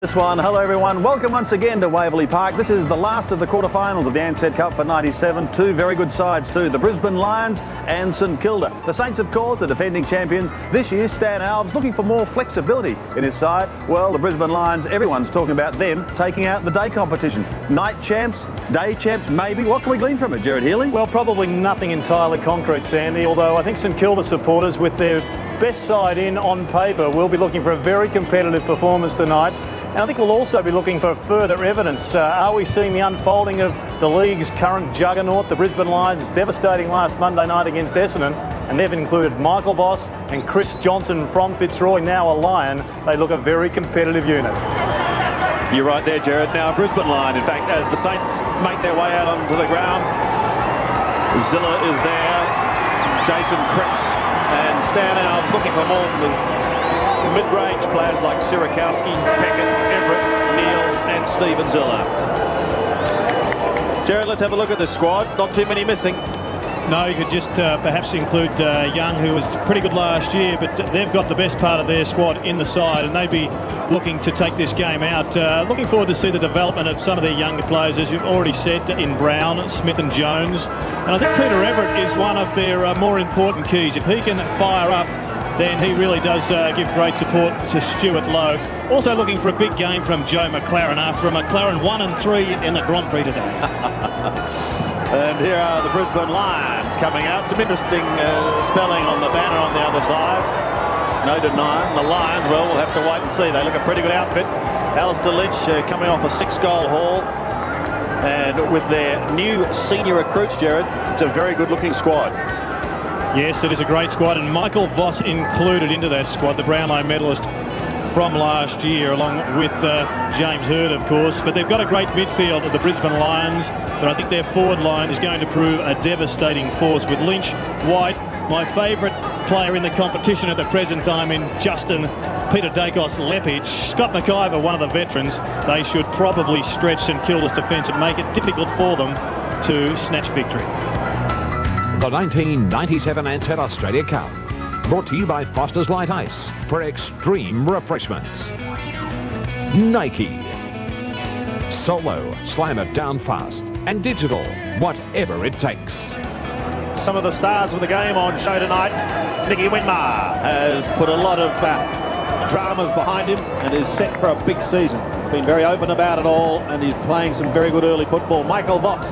This one. Hello everyone, welcome once again to Waverley Park. This is the last of the quarterfinals of the Ansett Cup for 97. Two very good sides too, the Brisbane Lions and St Kilda. The Saints, of course, the defending champions. This year, Stan Alves looking for more flexibility in his side. Well, the Brisbane Lions, everyone's talking about them taking out the day competition. Night champs, day champs, maybe. What can we glean from it, Gerard Healy? Well, probably nothing entirely concrete, Sandy, although I think St Kilda supporters, with their best side in on paper, will be looking for a very competitive performance tonight. And I think we'll also be looking for further evidence. Are we seeing the unfolding of the league's current juggernaut, the Brisbane Lions, devastating last Monday night against Essendon? And they've included Michael Voss and Chris Johnson from Fitzroy, now a Lion. They look a very competitive unit. You're right there, Gerard. Now a Brisbane line, in fact, as the Saints make their way out onto the ground. Zilla is there, Jason Cripps, and Stan Alves looking for more from the mid-range players like Sirakowski, Beckett, Everett, Neal and Steven Zilla. Gerard, let's have a look at this squad. Not too many missing. No, you could just perhaps include Young, who was pretty good last year, but they've got the best part of their squad in the side, and they'd be looking to take this game out. Looking forward to see the development of some of their younger players, as you've already said, in Brown, Smith and Jones. And I think Peter Everett is one of their more important keys. If he can fire up, then he really does give great support to Stuart Lowe. Also looking for a big game from Joe McLaren after a McLaren 1-3 in the Grand Prix today. And here are the Brisbane Lions coming out. Some interesting spelling on the banner on the other side. No denying the Lions. Well, we'll have to wait and see. They look a pretty good outfit. Alistair Lynch coming off a 6-goal haul. And with their new senior recruits, Gerard, it's a very good-looking squad. Yes, it is a great squad, and Michael Voss included into that squad, the Brownlow medalist from last year, along with James Hird, of course. But they've got a great midfield of the Brisbane Lions, but I think their forward line is going to prove a devastating force with Lynch, White, my favourite player in the competition at the present time in Justin Peter Dacos Lepage, Scott McIver, one of the veterans. They should probably stretch St Kilda's defence and make it difficult for them to snatch victory. The 1997 Ansett Australia Cup, brought to you by Foster's Light Ice for extreme refreshments. Nike. Solo, slam it down fast. And digital, whatever it takes. Some of the stars of the game on show tonight. Nicky Winmar has put a lot of dramas behind him and is set for a big season. Been very open about it all, and he's playing some very good early football. Michael Voss,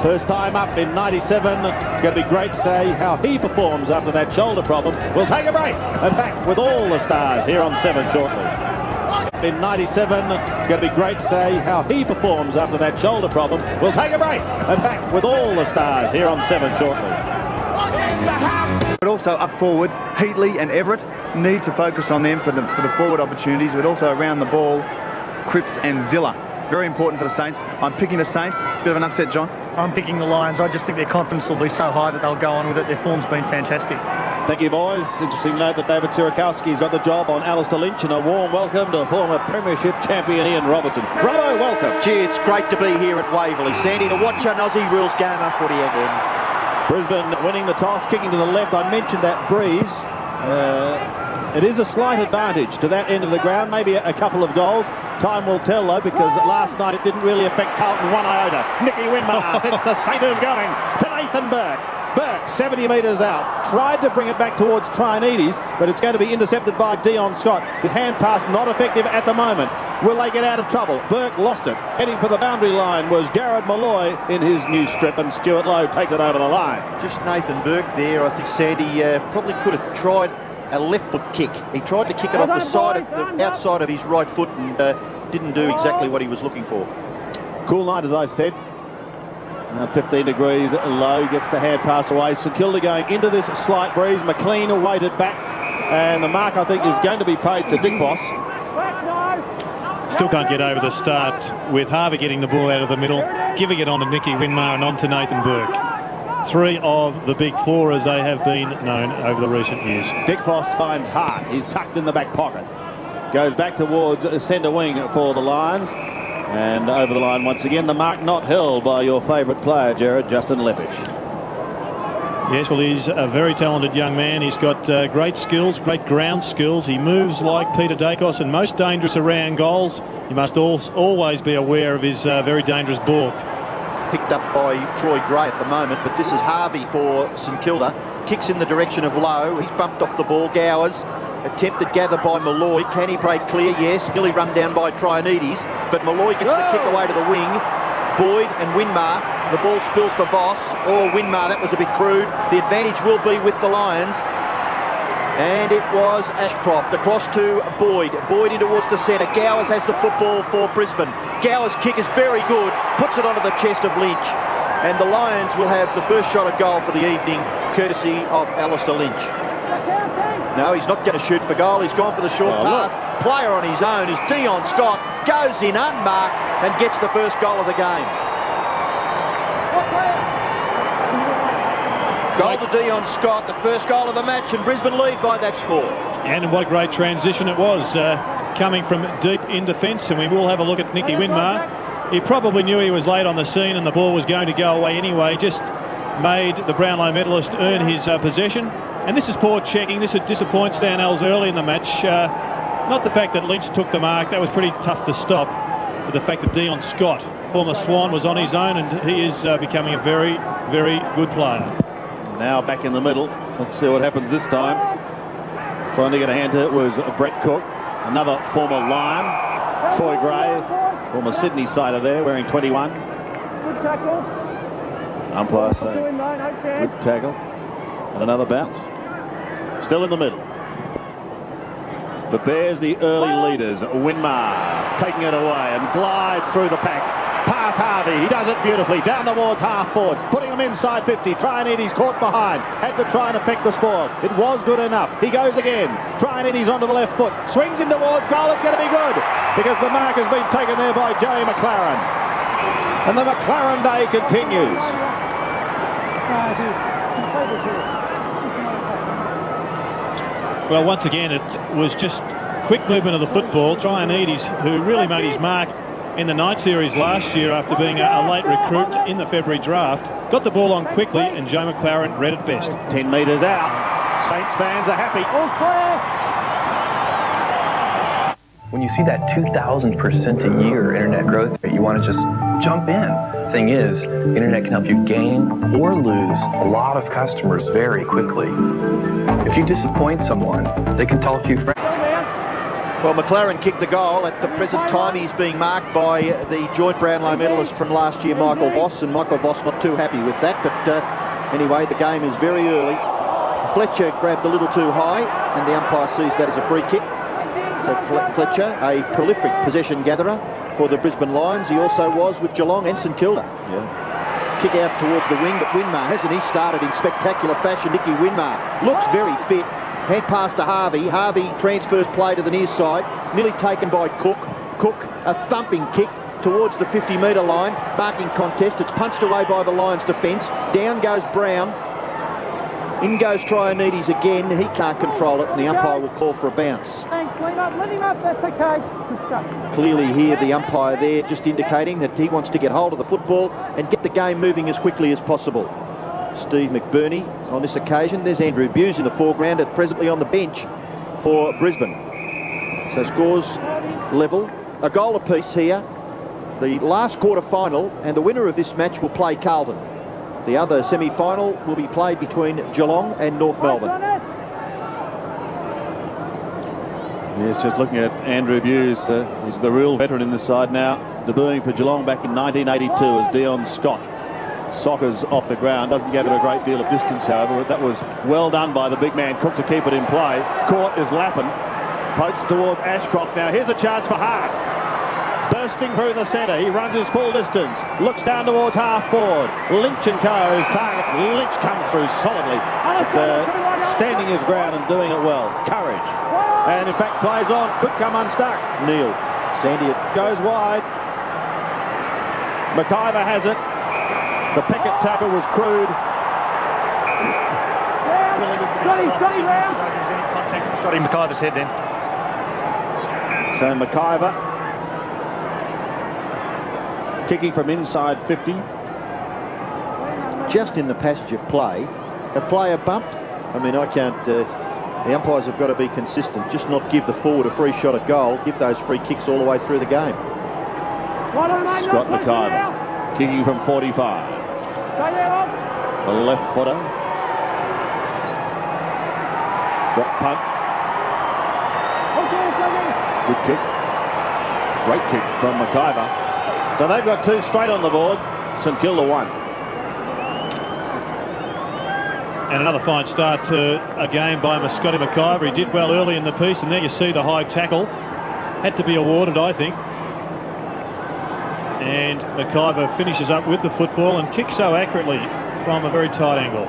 first time up in 97. It's going to be great to say how he performs after that shoulder problem. We'll take a break and back with all the stars here on 7 shortly. In 97, it's going to be great to say how he performs after that shoulder problem. We'll take a break and back with all the stars here on 7 shortly. But also up forward, Heatley and Everett need to focus on them for the forward opportunities, but also around the ball, Cripps and Zilla. Very important for the Saints. I'm picking the Saints. Bit of an upset, John. I'm picking the Lions. I just think their confidence will be so high that they'll go on with it. Their form's been fantastic. Thank you, boys. Interesting to note that David Sirakowski's got the job on Alistair Lynch, and a warm welcome to former Premiership champion Ian Robertson. Robbo, welcome. Gee, it's great to be here at Waverley, Sandy, to watch an Aussie rules game of footy again. Brisbane winning the toss, kicking to the left. I mentioned that breeze. It is a slight advantage to that end of the ground, maybe a couple of goals. Time will tell, though, because last night it didn't really affect Carlton one iota. Nicky Winmar sets the Saints going to Nathan Burke. Burke, 70 metres out, tried to bring it back towards Trianides, but it's going to be intercepted by Dion Scott. His hand pass not effective at the moment. Will they get out of trouble? Burke lost it. Heading for the boundary line was Jared Malloy in his new strip, and Stuart Lowe takes it over the line. Just Nathan Burke there. I think Sandy probably could have tried a left foot kick. He tried to kick it off the side of the outside of his right foot and didn't do exactly what he was looking for. Cool night, as I said. Now 15 degrees low, gets the hand pass away. St Kilda going into this slight breeze. McLean waited back, and the mark, I think, is going to be paid to Dick Voss. Still can't get over the start with Harvey getting the ball out of the middle, giving it on to Nicky Winmar and on to Nathan Burke. 3 of the big 4 as they have been known over the recent years. Dick Voss finds Hart. He's tucked in the back pocket. Goes back towards centre wing for the Lions. And over the line once again, the mark not held by your favourite player, Gerard, Justin Lepage. Yes, well, he's a very talented young man. He's got great skills, great ground skills. He moves like Peter Dacos and most dangerous around goals. You must always be aware of his very dangerous ball. Picked up by Troy Gray at the moment, but this is Harvey for St Kilda. Kicks in the direction of Lowe. He's bumped off the ball. Gowers attempted gather by Malloy. Can he break clear? Yes. Nearly run down by Trianides, but Malloy gets the kick away to the wing. Boyd and Winmar. The ball spills for Voss. Winmar, that was a bit crude. The advantage will be with the Lions. And it was Ashcroft across to Boyd. Boyd in towards the centre. Gowers has the football for Brisbane. Gowers' kick is very good. Puts it onto the chest of Lynch. And the Lions will have the first shot at goal for the evening, courtesy of Alistair Lynch. No, he's not going to shoot for goal. He's gone for the short pass. Player on his own is Dion Scott. Goes in unmarked and gets the first goal of the game. Goal to Dion Scott, the first goal of the match, and Brisbane lead by that score. And what a great transition it was, coming from deep in defence, and we will have a look at Nicky Winmar. He probably knew he was late on the scene and the ball was going to go away anyway, just made the Brownlow medalist earn his possession. And this is poor checking. This would disappoint Stan Els early in the match. Not the fact that Lynch took the mark, that was pretty tough to stop, but the fact that Dion Scott, former Swan, was on his own, and he is becoming a very, very good player. Now back in the middle. Let's see what happens this time. Trying to get a hand to it was Brett Cook, another former Lion. Troy Gray, former Sydney sider there, wearing 21. Good tackle. Umpire saying good tackle. And another bounce. Still in the middle. The Bears, the early leaders. Winmar taking it away and glides through the pack. Past Harvey, he does it beautifully, down towards half forward, putting him inside 50, Trianides caught behind, had to try and affect the spoil. It was good enough, he goes again, Trianides onto the left foot, swings in towards goal, it's going to be good, because the mark has been taken there by Joey McLaren. And the McLaren day continues. Well, once again, it was just quick movement of the football. Trianides, who really made his mark in the night series last year after being a late recruit in the February draft, got the ball on quickly, and Joe McLaren read it best. 10 metres out. Saints fans are happy. When you see that 2,000% a year internet growth rate, you want to just jump in. Thing is, the internet can help you gain or lose a lot of customers very quickly. If you disappoint someone, they can tell a few friends. Well, McLaren kicked the goal. At the present time, he's being marked by the joint Brownlow medalist from last year, Michael Voss, and Michael Voss not too happy with that. But anyway, the game is very early. Fletcher grabbed a little too high, and the umpire sees that as a free kick. So Fletcher, a prolific possession gatherer for the Brisbane Lions. He also was with Geelong and St Kilda. Yeah. Kick out towards the wing, but Winmar, hasn't he started in spectacular fashion? Nicky Winmar looks very fit. Hand pass to Harvey. Harvey transfers play to the near side. Nearly taken by Cook. Cook, a thumping kick towards the 50-metre line. Barking contest. It's punched away by the Lions' defence. Down goes Brown. In goes Trianides again. He can't control it, and the umpire will call for a bounce. Thanks, let him up, that's okay. Good stuff. Clearly here, the umpire there just indicating that he wants to get hold of the football and get the game moving as quickly as possible. Steve McBurney on this occasion. There's Andrew Buse in the foreground, and presently on the bench for Brisbane. So scores level. A goal apiece here. The last quarter-final, and the winner of this match will play Carlton. The other semi-final will be played between Geelong and North Melbourne. Yes, just looking at Andrew Buse. He's the real veteran in this side now, debuting for Geelong back in 1982 as Dion Scott. Sockers off the ground, doesn't gather a great deal of distance, however, but that was well done by the big man Cook to keep it in play. Caught is Lappin, pokes towards Ashcroft. Now here's a chance for Hart. Bursting through the centre, he runs his full distance, looks down towards half forward. Lynch and co. his targets. Lynch comes through solidly, but standing his ground and doing it well. Courage, and in fact plays on, could come unstuck. Neil, Sandy goes wide. McIver has it. The Pickett tackle was crude. Got him round. Any contact with Scotty McIver's head then. So McIver kicking from inside 50. Just in the passage of play, a player bumped? I mean, I can't... the umpires have got to be consistent. Just not give the forward a free shot at goal. Give those free kicks all the way through the game. Scott McIver, kicking from 45. The left footer. Drop punt. Good kick. Great kick from McIver. So they've got 2 straight on the board. St Kilda 1. And another fine start to a game by Scotty McIver. He did well early in the piece, and there you see the high tackle. Had to be awarded, I think. And McIver finishes up with the football and kicks so accurately from a very tight angle.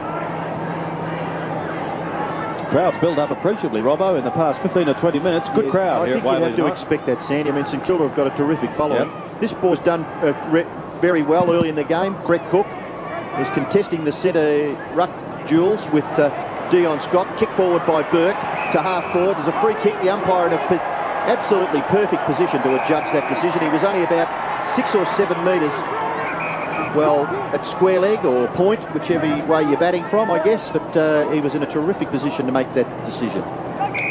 Crowd's built up appreciably, Robbo, in the past 15 or 20 minutes. Good crowd here at Waverley. I think you have to expect that, Sandy. I mean, St Kilda have got a terrific following. This boy's done very well early in the game. Brett Cook is contesting the centre ruck duels with Dion Scott. Kick forward by Burke to half forward. There's a free kick. The umpire in an absolutely perfect position to adjudge that decision. He was only about 6 or 7 metres, well, at square leg or point, whichever way you're batting from, I guess, but he was in a terrific position to make that decision.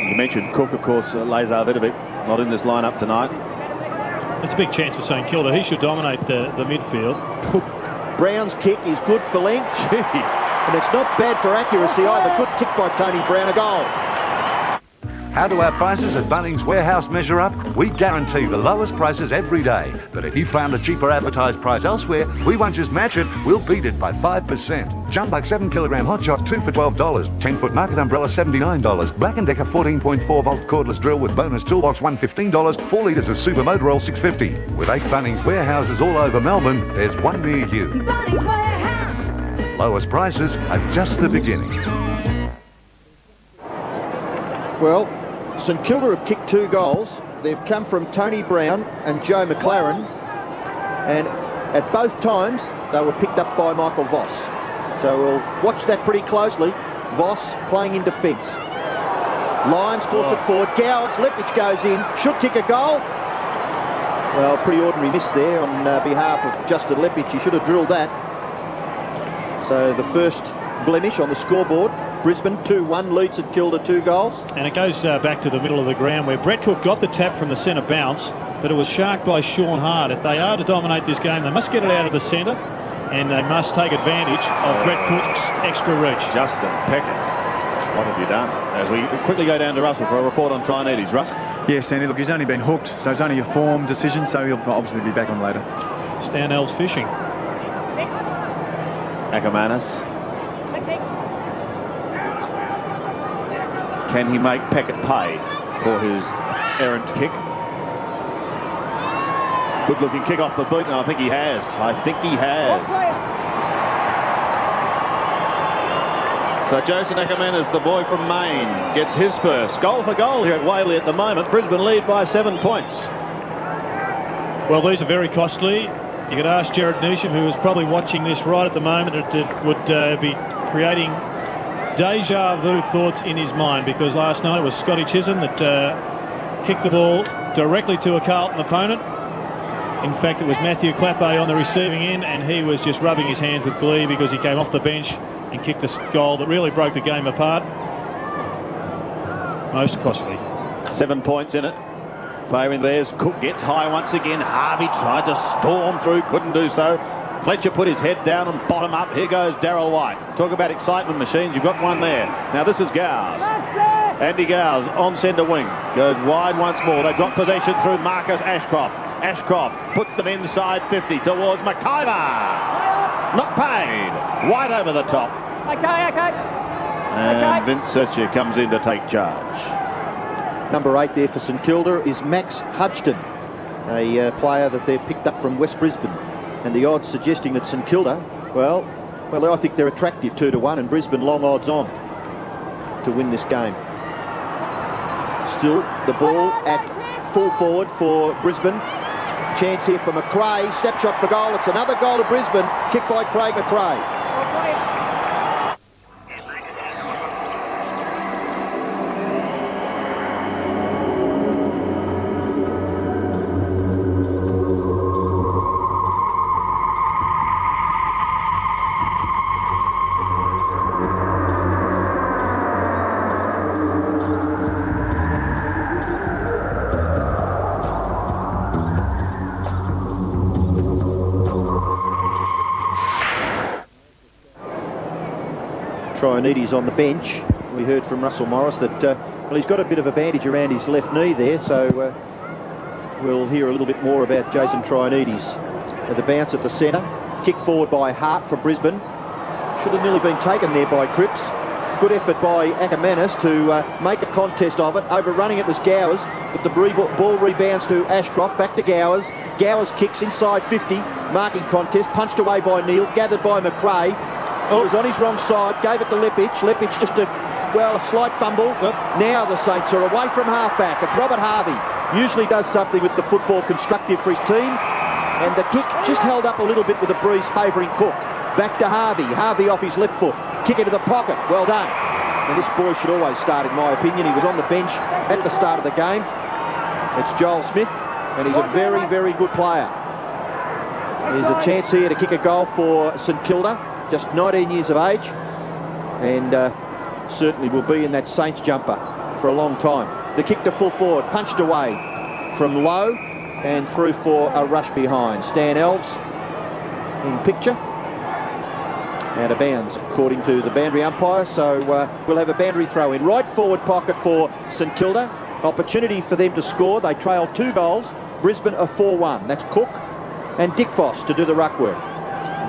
You mentioned Cook, of course, Lazar Vidovic, not in this lineup tonight. It's a big chance for St Kilda. He should dominate the midfield. Brown's kick is good for length. And it's not bad for accuracy either. Good kick by Tony Brown, a goal. How do our prices at Bunnings Warehouse measure up? We guarantee the lowest prices every day. But if you found a cheaper advertised price elsewhere, we won't just match it, we'll beat it by 5%. Jumbuck 7 kilogram hot shots, 2 for $12. 10-foot market umbrella, $79. Black & Decker 14.4 volt cordless drill with bonus toolbox, $115. 4 litres of super motor oil, $6.50. With 8 Bunnings Warehouses all over Melbourne, there's one near you. Bunnings Warehouse. Lowest prices are just the beginning. Well, St Kilda have kicked 2 goals. They've come from Tony Brown and Joe McLaren, and at both times they were picked up by Michael Voss. So we'll watch that pretty closely. Voss playing in defence. Lions force it forward. Gowers, Leppich goes in. Should kick a goal. Well, pretty ordinary miss there on behalf of Justin Leppich. He should have drilled that. So the first blemish on the scoreboard. Brisbane 2-1 leads at Kilda 2 goals. And it goes back to the middle of the ground where Brett Cook got the tap from the centre bounce, but it was sharked by Sean Hart. If they are to dominate this game, they must get it out of the centre, and they must take advantage of Brett Cook's extra reach. Justin Peckett, what have you done? As we quickly go down to Russell for a report on Trianides. Russ? Yeah, Sandy, look, he's only been hooked, so it's only a form decision, so he'll obviously be back on later. Stanell's fishing. Ackermanis. Can he make Peckett pay for his errant kick? Good looking kick off the boot, and I think he has. So Jason Ackermanis, the boy from Maine, gets his first goal for goal here at Waverley at the moment. Brisbane lead by 7 points. Well, these are very costly. You could ask Jared Neesham, who is probably watching this right at the moment, it would be creating deja vu thoughts in his mind, because last night it was Scotty Chisholm that kicked the ball directly to a Carlton opponent. In fact, it was Matthew Clappe on the receiving end, and he was just rubbing his hands with glee because he came off the bench and kicked a goal that really broke the game apart. Most costly. 7 points in it. Favouring theirs. Cook gets high once again. Harvey tried to storm through, couldn't do so. Fletcher put his head down and bottom up. Here goes Darryl White. Talk about excitement machines. You've got one there. Now this is Gowes. Andy Gowes on centre wing. Goes wide once more. They've got possession through Marcus Ashcroft. Ashcroft puts them inside 50 towards McIver. Not paid. White over the top. Okay. And Vince Setcher comes in to take charge. Number 8 there for St Kilda is Max Hudgton, a player that they've picked up from West Brisbane. And the odds suggesting that St Kilda, well, I think they're attractive 2-1, and Brisbane long odds on to win this game. Still the ball at full forward for Brisbane. Chance here for McRae. Snapshot for goal. It's another goal to Brisbane. Kick by Craig McRae. Trionides on the bench. We heard from Russell Morris that well, he's got a bit of a bandage around his left knee there, so we'll hear a little bit more about Jason Trionides. The bounce at the centre, kick forward by Hart for Brisbane. Should have nearly been taken there by Cripps. Good effort by Ackermanis to make a contest of it. Overrunning it was Gowers, but the ball rebounds to Ashcroft, back to Gowers. Gowers kicks inside 50, marking contest, punched away by Neal, gathered by McRae. He was on his wrong side, gave it to Leppich. Leppich just a slight fumble. Now the Saints are away from half-back. It's Robert Harvey. Usually does something with the football constructive for his team. And the kick just held up a little bit with the breeze favouring Cook. Back to Harvey. Harvey off his left foot. Kick into the pocket. Well done. And this boy should always start, in my opinion. He was on the bench at the start of the game. It's Joel Smith, and he's a very, very good player. There's a chance here to kick a goal for St Kilda, just 19 years of age, and certainly will be in that Saints jumper for a long time. The kick to full forward, punched away from Lowe, and through for a rush behind. Stan Elves in picture. Out of bounds, according to the boundary umpire, so we'll have a boundary throw in. Right forward pocket for St Kilda. Opportunity for them to score. They trail 2 goals. Brisbane are 4-1. That's Cook and Dick Foss to do the ruck work.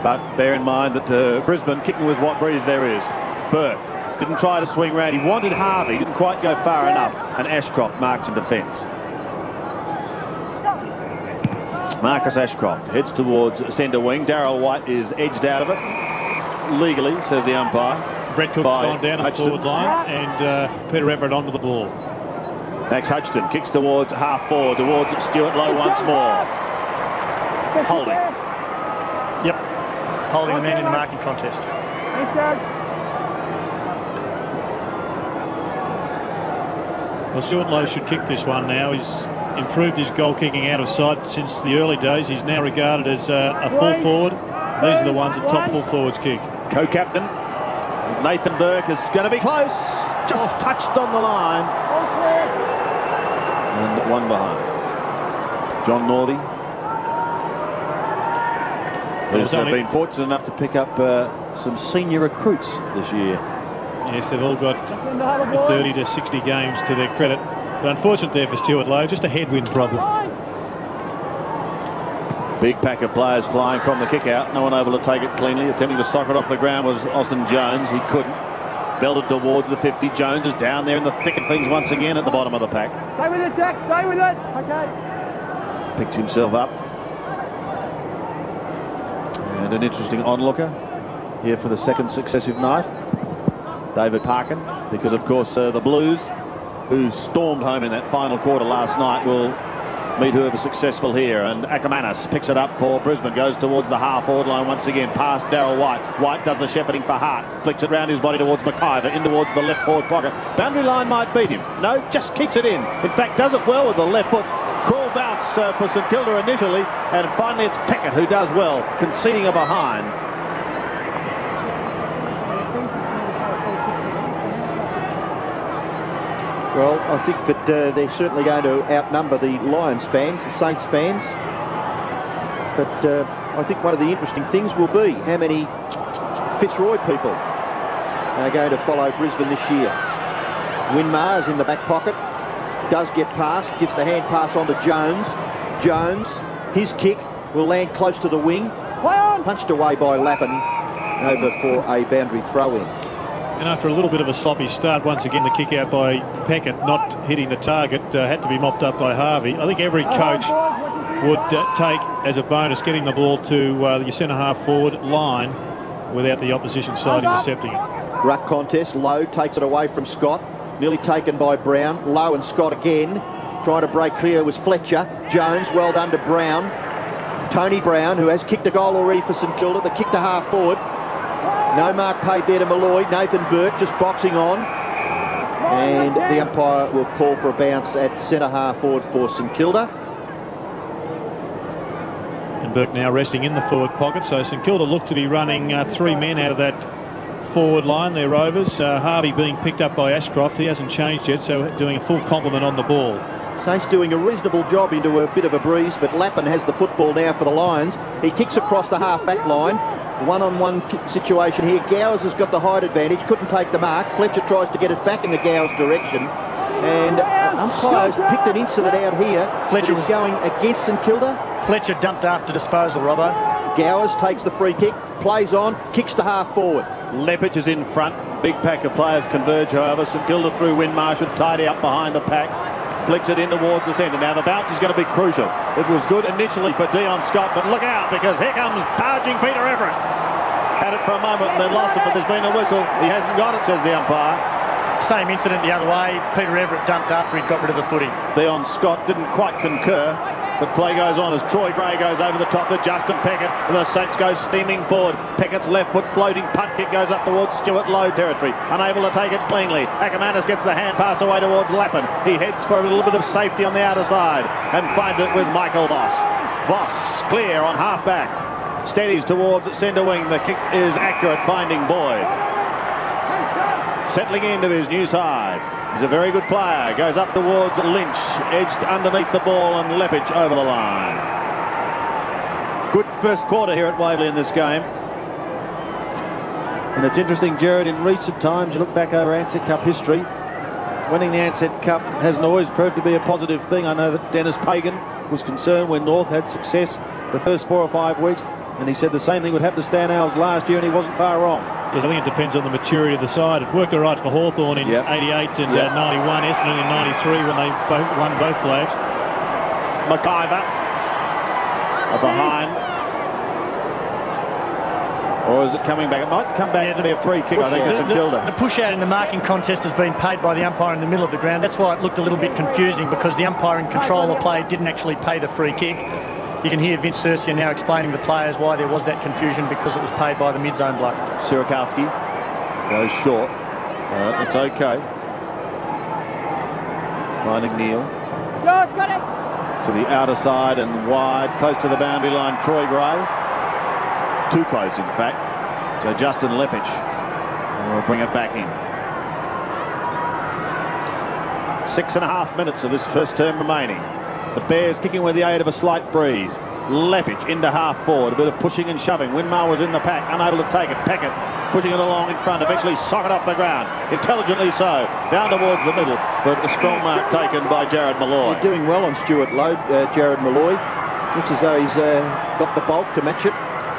But bear in mind that Brisbane kicking with what breeze there is. Burke didn't try to swing round. He wanted Harvey, didn't quite go far enough, and Ashcroft marks in defence. Marcus Ashcroft heads towards centre wing. Darryl White is edged out of it. Legally, says the umpire. Brett Cook's gone down the forward line, and Peter Everett onto the ball. Max Hutchton kicks towards half forward, towards Stuart Lowe once more. Holding. Yep. Holding the man in the marking contest. Thanks, Doug. Well, Stuart Lowe should kick this one now. He's improved his goal kicking out of sight since the early days. He's now regarded as a full forward. These are the ones that top full forwards kick. Co-captain Nathan Burke is going to be close. Just touched on the line. And one behind. John Northey has been fortunate enough to pick up some senior recruits this year. Yes, they've all got 30 to 60 games to their credit. But unfortunate there for Stuart Lowe, just a headwind problem. Big pack of players flying from the kick out. No one able to take it cleanly. Attempting to sock it off the ground was Austin Jones. He couldn't. Belted towards the 50. Jones is down there in the thick of things once again at the bottom of the pack. Stay with it, Jack. Stay with it. Okay. Picks himself up. And an interesting onlooker here for the second successive night. David Parkin, because of course the Blues, who stormed home in that final quarter last night, will meet whoever's successful here. And Ackermanis picks it up for Brisbane, goes towards the half-forward line once again, past Darryl White. White does the shepherding for Hart, flicks it round his body towards McIver, in towards the left forward pocket. Boundary line might beat him. No, just keeps it in. In fact, does it well with the left foot. Cruel bounce for St Kilda initially, and finally it's Peckett who does well, conceding a behind. Well, I think that they're certainly going to outnumber the Lions fans, the Saints fans. But I think one of the interesting things will be how many Fitzroy people are going to follow Brisbane this year. Winmar is in the back pocket, does get past, gives the hand pass on to Jones. Jones, his kick will land close to the wing. Punched away by Lappin, over for a boundary throw-in. And after a little bit of a sloppy start, once again the kick out by Peckett, not hitting the target, had to be mopped up by Harvey. I think every coach would take as a bonus getting the ball to your centre-half forward line without the opposition side intercepting it. Ruck contest, Lowe takes it away from Scott, nearly taken by Brown. Lowe and Scott again, trying to break clear was Fletcher. Jones, well done to Brown. Tony Brown, who has kicked a goal already for St Kilda, the kick to half forward. No mark paid there to Malloy. Nathan Burke just boxing on. And the umpire will call for a bounce at centre-half forward for St Kilda. And Burke now resting in the forward pocket. So St Kilda look to be running 3 men out of that forward line, their rovers. Harvey being picked up by Ashcroft. He hasn't changed yet, so doing a full complement on the ball. Saints doing a reasonable job into a bit of a breeze, but Lappin has the football now for the Lions. He kicks across the half-back line. one-on-one situation here. Gowers has got the height advantage, couldn't take the mark. Fletcher tries to get it back in the Gowers direction. And umpires picked an incident out here. Fletcher was going against St Kilda. Fletcher dumped after disposal, Robbo. Gowers takes the free kick, plays on, kicks to half forward. Lepage is in front. Big pack of players converge, however. St Kilda through Winmar should tidy up behind the pack. Flicks it in towards the centre. Now the bounce is going to be crucial. It was good initially for Dion Scott, but look out, because here comes barging Peter Everett. Had it for a moment and then lost it, but there's been a whistle. He hasn't got it, says the umpire. Same incident the other way. Peter Everett dumped after he'd got rid of the footy. Dion Scott didn't quite concur, but play goes on as Troy Gray goes over the top to Justin Peckett, and the Saints go steaming forward. Peckett's left foot floating punt kick goes up towards Stuart Lowe territory, unable to take it cleanly. Ackermanis gets the hand pass away towards Lappin. He heads for a little bit of safety on the outer side and finds it with Michael Voss. Voss clear on half back, steadies towards centre wing. The kick is accurate, finding Boyd. Settling into his new side. He's a very good player. Goes up towards Lynch, edged underneath the ball, and Lepage over the line. Good first quarter here at Waverley in this game. And it's interesting, Jared, in recent times, you look back over Ansett Cup history, winning the Ansett Cup hasn't always proved to be a positive thing. I know that Dennis Pagan was concerned when North had success the first 4 or 5 weeks, and he said the same thing would happen to Stan Owls last year, and he wasn't far wrong. Yes, I think it depends on the maturity of the side. It worked all right for Hawthorn in 88 and 91, Essendon in 93 when they won both flags. McIver behind. Or is it coming back? It might come back to be a free kick, I think, to St Kilda. The push out in the marking contest has been paid by the umpire in the middle of the ground. That's why it looked a little bit confusing, because the umpire in control of the play didn't actually pay the free kick. You can hear Vince Cercia now explaining to the players why there was that confusion, because it was paid by the mid-zone bloke. Sirakowski goes short. It's okay. Finding Neil. To the outer side and wide, close to the boundary line, Troy Gray. Too close, in fact. So Justin Lepage will bring it back in. 6.5 minutes of this first term remaining. The Bears kicking with the aid of a slight breeze. Lepage into half forward, a bit of pushing and shoving. Winmar was in the pack, unable to take it. Peckett pushing it along in front, eventually sock it off the ground. Intelligently so, down towards the middle, but a strong mark taken by Jared Malloy. You're doing well on Stuart Lowe, Jared Malloy. Looks as though he's got the bulk to match it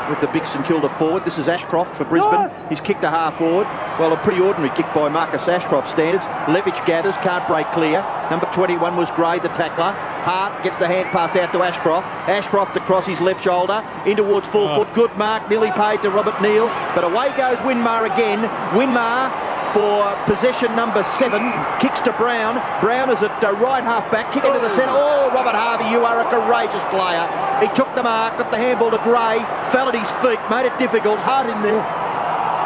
with the big St Kilda forward. This is Ashcroft for Brisbane. He's kicked a half forward. Well, a pretty ordinary kick by Marcus Ashcroft standards. Lepage gathers, can't break clear. Number 21 was Gray, the tackler. Hart gets the hand pass out to Ashcroft. Ashcroft across his left shoulder, in towards full foot. Good mark, nearly paid to Robert Neal. But away goes Winmar again. Winmar for possession number 7, kicks to Brown. Brown is at right half back, kick into the centre. Oh, Robert Harvey, you are a courageous player. He took the mark, got the handball to Gray, fell at his feet, made it difficult, hard in there.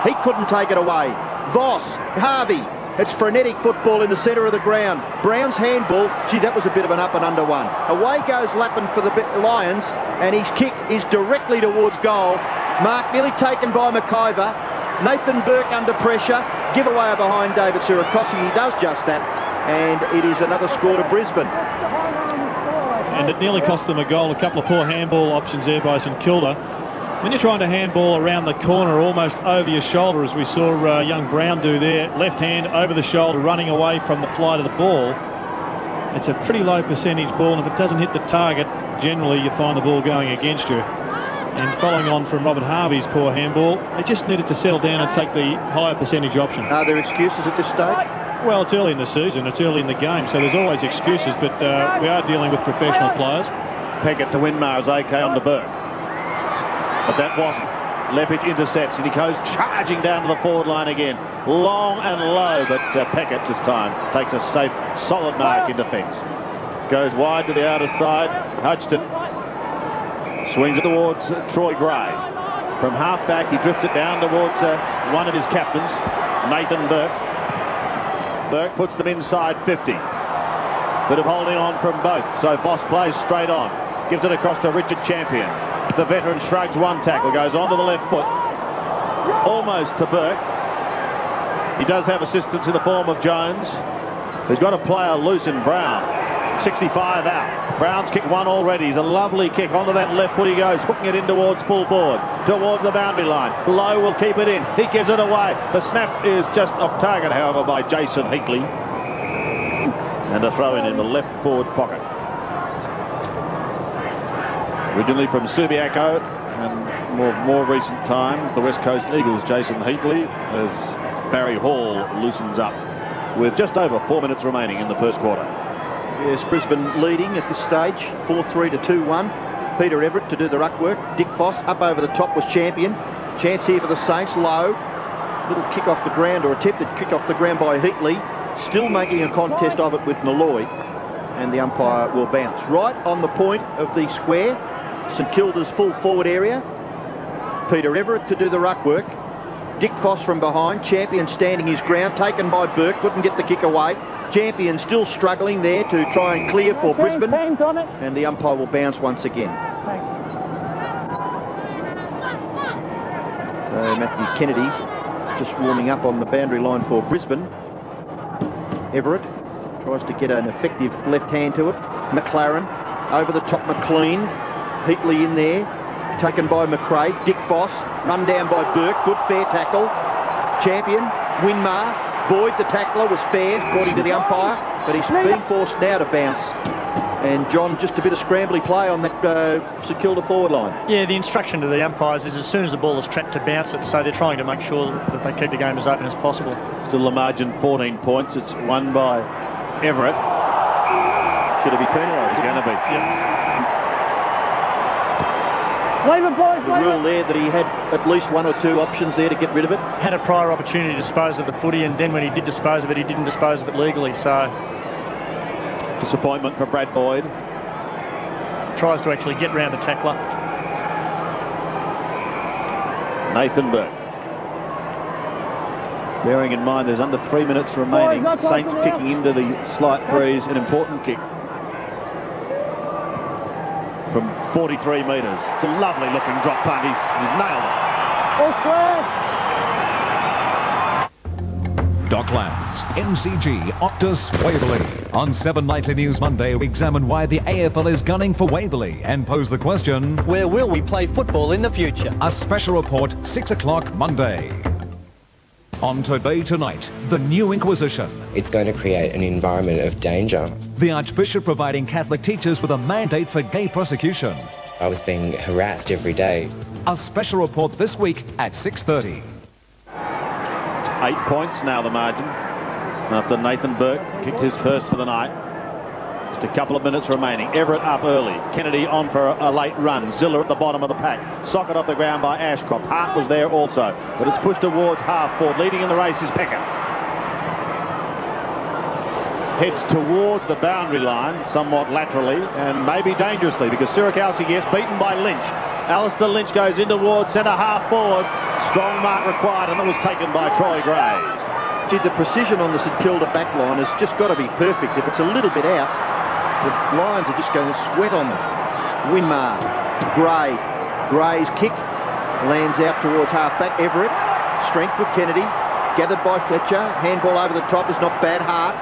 He couldn't take it away. Voss, Harvey, it's frenetic football in the centre of the ground. Brown's handball, gee, that was a bit of an up and under one. Away goes Lappin for the Lions, and his kick is directly towards goal. Mark nearly taken by McIver. Nathan Burke under pressure. Giveaway behind David Sirakowski. He does just that. And it is another score to Brisbane. And it nearly cost them a goal. A couple of poor handball options there by St Kilda. When you're trying to handball around the corner almost over your shoulder, as we saw young Brown do there, left hand over the shoulder, running away from the flight of the ball, it's a pretty low percentage ball, and if it doesn't hit the target, generally you find the ball going against you. And following on from Robert Harvey's poor handball, they just needed to settle down and take the higher percentage option. Are there excuses at this stage? Well, it's early in the season, it's early in the game, so there's always excuses, but we are dealing with professional players. Peckett to Winmar is okay on to Burke. But that wasn't. Lepage intercepts and he goes charging down to the forward line again. Long and low, but Peckett this time takes a safe, solid mark in defence. Goes wide to the outer side. Hodgson swings it towards Troy Gray. From half back, he drifts it down towards one of his captains, Nathan Burke. Burke puts them inside 50. Bit of holding on from both, so Voss plays straight on. Gives it across to Richard Champion. The veteran shrugs one tackle, goes onto the left foot. Almost to Burke. He does have assistance in the form of Jones, who's got a player loose in Brown. 65 out. Brown's kick one already. He's a lovely kick onto that left foot he goes, hooking it in towards full forward, towards the boundary line. Lowe will keep it in. He gives it away. The snap is just off target, however, by Jason Heatley. And a throw in the left forward pocket. Originally from Subiaco, and more recent times, the West Coast Eagles, Jason Heatley, as Barry Hall loosens up with just over 4 minutes remaining in the first quarter. Yes, Brisbane leading at this stage, 4-3 to 2-1. Peter Everett to do the ruck work. Dick Foss up over the top was champion. Chance here for the Saints. Low. Little kick off the ground, or attempted kick off the ground by Heatley. Still making a contest of it with Malloy. And the umpire will bounce. Right on the point of the square, St Kilda's full forward area. Peter Everett to do the ruck work. Dick Foss from behind. Champion standing his ground. Taken by Burke. Couldn't get the kick away. Champion still struggling there to try and clear for Brisbane. And the umpire will bounce once again. So Matthew Kennedy just warming up on the boundary line for Brisbane. Everett tries to get an effective left hand to it. McLaren over the top, McLean. Heatley in there, taken by McRae. Dick Foss, run down by Burke. Good fair tackle. Champion, Winmar. Boyd, the tackler, was fair, according to the umpire, but he's being forced now to bounce. And John, just a bit of scrambly play on that St Kilda forward line. Yeah, the instruction to the umpires is as soon as the ball is trapped to bounce it, so they're trying to make sure that they keep the game as open as possible. Still the margin 14 points. It's won by Everett. Should it be penalised? It's going to be. Yep. Leave it, boys, The rule there that he had at least one or two options there to get rid of it. Had a prior opportunity to dispose of the footy, and then when he did dispose of it, he didn't dispose of it legally, so... Disappointment for Brad Boyd. Tries to actually get round the tackler. Nathan Burke. Bearing in mind there's under 3 minutes remaining. Saints kicking into the slight breeze, an important kick. From 43 metres. It's a lovely looking drop punt. He's nailed it. All clear. Docklands, MCG, Optus, Waverley. On 7 Nightly News Monday, we examine why the AFL is gunning for Waverley and pose the question, where will we play football in the future? A special report, 6 o'clock Monday. On Today Tonight, the new Inquisition. It's going to create an environment of danger. The Archbishop providing Catholic teachers with a mandate for gay prosecution. I was being harassed every day. A special report this week at 6:30. 8 points now the margin. After Nathan Burke kicked his first for the night. Just a couple of minutes remaining. Everett up early. Kennedy on for a late run. Ziller at the bottom of the pack. Socket off the ground by Ashcroft. Hart was there also, but it's pushed towards half forward. Leading in the race is Pecker. Heads towards the boundary line, somewhat laterally, and maybe dangerously, because Sirikowski gets beaten by Lynch. Alistair Lynch goes in towards centre half forward. Strong mark required, and it was taken by Troy Gray. Gee, the precision on the St Kilda back line has just got to be perfect. If it's a little bit out, the Lions are just going to sweat on them. Winmar, Gray. Gray's kick lands out towards half-back. Everett, strength with Kennedy. Gathered by Fletcher. Handball over the top is not bad. Hart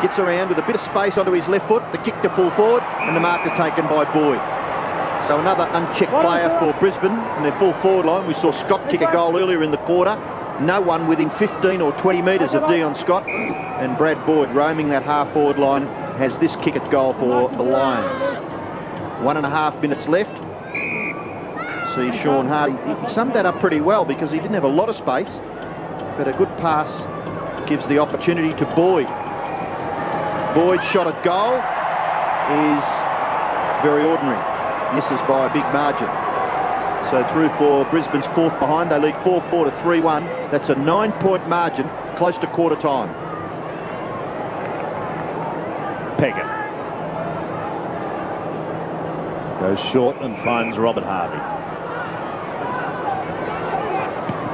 gets around with a bit of space onto his left foot. The kick to full forward, and the mark is taken by Boyd. So another unchecked player for Brisbane in their full forward line. We saw Scott kick a goal earlier in the quarter. No one within 15 or 20 metres of Dion Scott. And Brad Boyd roaming that half-forward line has this kick at goal for the Lions. 1.5 minutes left. See Sean Hardy. He summed that up pretty well because he didn't have a lot of space, but a good pass gives the opportunity to Boyd. Boyd's shot at goal is very ordinary. Misses by a big margin. So through for Brisbane's fourth behind. They lead 4-4 to 3-1. That's a 9-point margin, close to quarter time. Peggett goes short and finds Robert Harvey.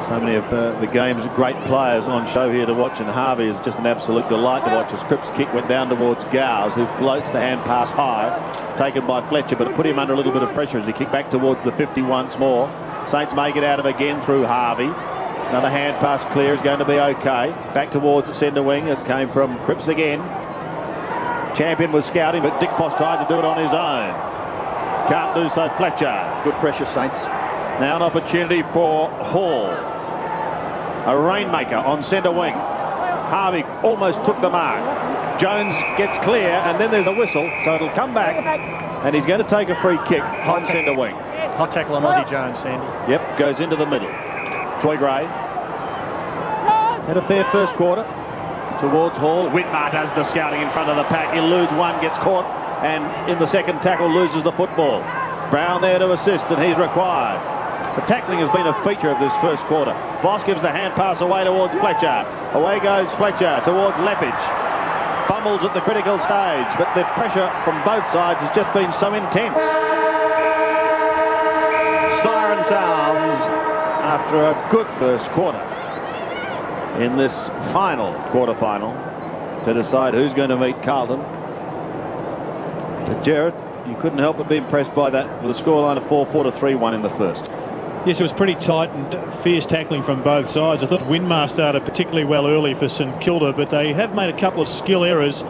So many of the game's great players on show here to watch, and Harvey is just an absolute delight to watch. As Cripps' kick went down towards Gowes, who floats the hand pass high, taken by Fletcher, but it put him under a little bit of pressure as he kicked back towards the 50 once more. Saints make it out of again through Harvey. Another hand pass clear is going to be okay. Back towards the centre wing. It came from Cripps again. Champion was scouting, but Dick Foss tried to do it on his own. Can't do so, Fletcher. Good pressure, Saints. Now an opportunity for Hall. A rainmaker on centre wing. Harvey almost took the mark. Jones gets clear, and then there's a whistle, so it'll come back, and he's going to take a free kick on centre wing. Hot tackle on Aussie Jones, Sandy. Yep, goes into the middle. Troy Gray had a fair first quarter towards Hall. Whitmar does the scouting in front of the pack. He eludes one, gets caught, and in the second tackle loses the football. Brown there to assist, and he's required. The tackling has been a feature of this first quarter. Voss gives the hand pass away towards Fletcher. Away goes Fletcher towards Leppich. Fumbles at the critical stage, but the pressure from both sides has just been so intense. Siren sounds after a good first quarter in this final quarter-final to decide who's going to meet Carlton. But Jared, you couldn't help but be impressed by that with a scoreline of 4-4 to 3-1 in the first. Yes, it was pretty tight and fierce tackling from both sides. I thought Winmar started particularly well early for St Kilda, but they have made a couple of skill errors,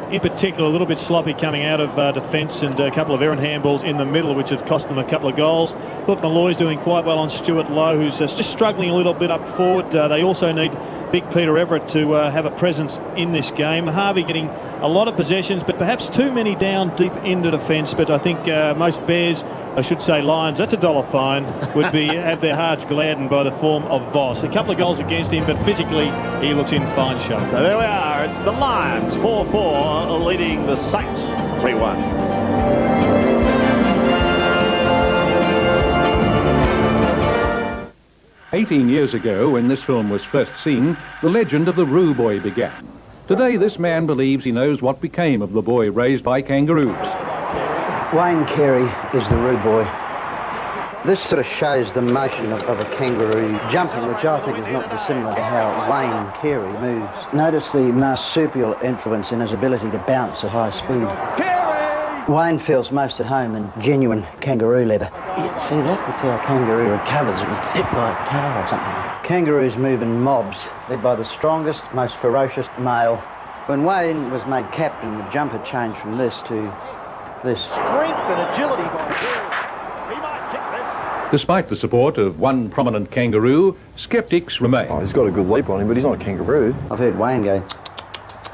in particular a little bit sloppy coming out of defence, and a couple of errant handballs in the middle, which have cost them a couple of goals. Thought Malloy's doing quite well on Stuart Lowe, who's just struggling a little bit up forward. They also need big Peter Everett to have a presence in this game. Harvey getting a lot of possessions, but perhaps too many down deep into defence. But I think most Bears, I should say Lions, that's $1 fine, would be have their hearts gladdened by the form of Voss. A couple of goals against him, but physically he looks in fine shape. So there we are. It's the Lions 4-4 leading the Saints 3-1. 18 years ago, when this film was first seen, the legend of the Roo Boy began. Today, this man believes he knows what became of the boy raised by kangaroos. Wayne Carey is the Roo Boy. This sort of shows the motion of a kangaroo jumping, which I think is not dissimilar to how Wayne Carey moves. Notice the marsupial influence in his ability to bounce at high speed. Wayne feels most at home in genuine kangaroo leather. Yeah, see, that's how a kangaroo recovers. It was hit by a car or something. Kangaroos move in mobs, led by the strongest, most ferocious male. When Wayne was made captain, the jump had changed from this to this. Strength and agility by Carey. He might kick this. Despite the support of one prominent kangaroo, sceptics remain. Oh, he's got a good leap on him, but he's not a kangaroo. I've heard Wayne go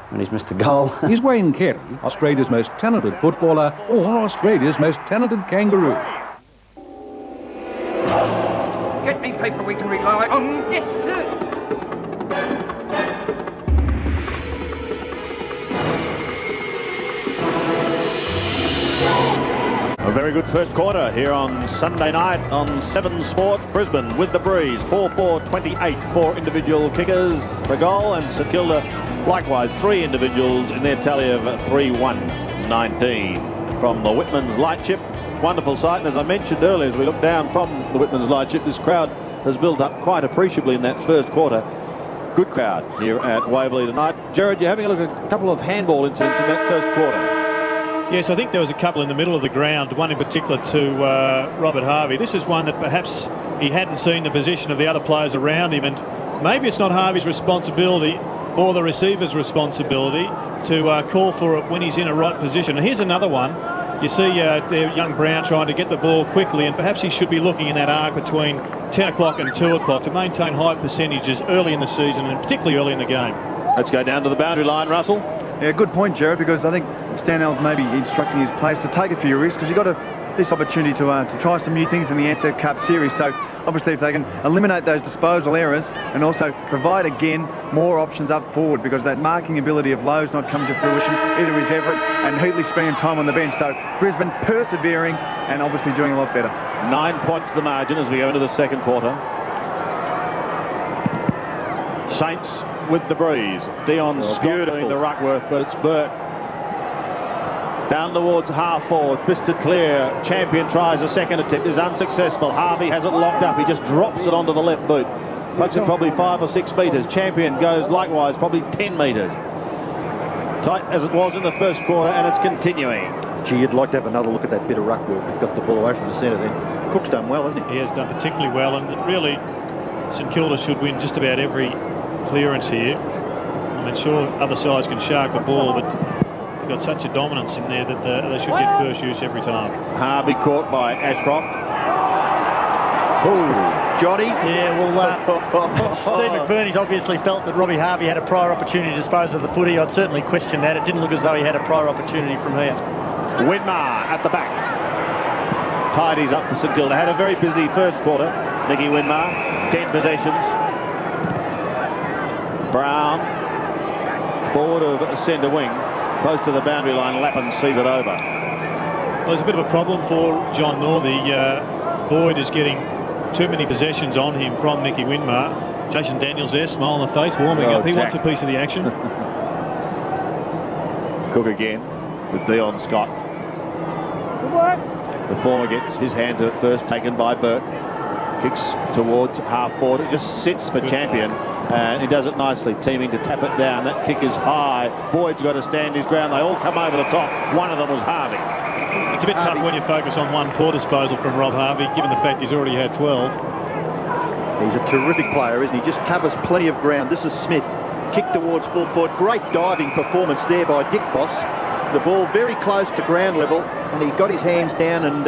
when he's missed a goal. Is Wayne Carey Australia's most talented footballer or Australia's most talented kangaroo? Get me paper we can rely on. Yes, sir. A very good first quarter here on Sunday night on 7 Sport. Brisbane with the breeze. 4-4-28 for individual kickers for goal, and St Kilda likewise 3 individuals in their tally of 3-1-19 from the Whitman's Lightship. Wonderful sight, and as I mentioned earlier, as we look down from the Whitman's Lightship, this crowd has built up quite appreciably in that first quarter. Good crowd here at Waverley tonight. Jared, you're having a look at a couple of handball incidents in that first quarter. Yes, I think there was a couple in the middle of the ground, one in particular to Robert Harvey. This is one that perhaps he hadn't seen the position of the other players around him, and maybe it's not Harvey's responsibility or the receiver's responsibility to call for it when he's in a right position. And here's another one. You see there young Brown trying to get the ball quickly, and perhaps he should be looking in that arc between 10 o'clock and 2 o'clock to maintain high percentages early in the season and particularly early in the game. Let's go down to the boundary line, Russell. Yeah, good point, Jared, because I think Stanell's maybe instructing his players to take a few risks, because you've got this opportunity to try some new things in the Ansett Cup series. So obviously if they can eliminate those disposal errors and also provide again more options up forward, because that marking ability of Lowe's not coming to fruition, either is Everett and Heatley spending time on the bench. So Brisbane persevering and obviously doing a lot better. 9 points the margin as we go into the second quarter. Saints with the breeze. Dion Scott doing the Ruckworth, but it's Burke. Down towards half forward, twisted clear. Champion tries a second attempt, is unsuccessful. Harvey has it locked up. He just drops it onto the left boot. Puts it probably 5 or 6 metres. Champion goes likewise, probably 10 metres. Tight as it was in the first quarter, and it's continuing. Gee, you'd like to have another look at that bit of ruck work that got the ball away from the centre then. Cook's done well, hasn't he? He has done particularly well, and really St Kilda should win just about every clearance here. I mean, sure, other sides can shark the ball, but got such a dominance in there that they should get first use every time. Harvey caught by Ashcroft. Ooh, Johnny. Yeah, well, Steve McBurney's obviously felt that Robbie Harvey had a prior opportunity to dispose of the footy. I'd certainly question that. It didn't look as though he had a prior opportunity from here. Winmar at the back. Tidies up for St Kilda. Had a very busy first quarter. Nicky Winmar, 10 possessions. Brown, forward of centre wing, close to the boundary line. Lappin sees it over. Well, there's a bit of a problem for John Northey. Boyd is getting too many possessions on him from Nicky Winmar. Jason Daniels there, smile on the face, warming up. He wants a piece of the action. Cook again with Dion Scott. Good work. The former gets his hand to it first, taken by Burke. Kicks towards half forward. It just sits for Champion, and he does it nicely, teaming to tap it down. That kick is high. Boyd's got to stand his ground. They all come over the top. One of them was Harvey. It's a bit tough when you focus on one poor disposal from Rob Harvey, given the fact he's already had 12. He's a terrific player, isn't he? Just covers plenty of ground. This is Smith. Kick towards full forward. Great diving performance there by Dick Foss. The ball very close to ground level, and he got his hands down and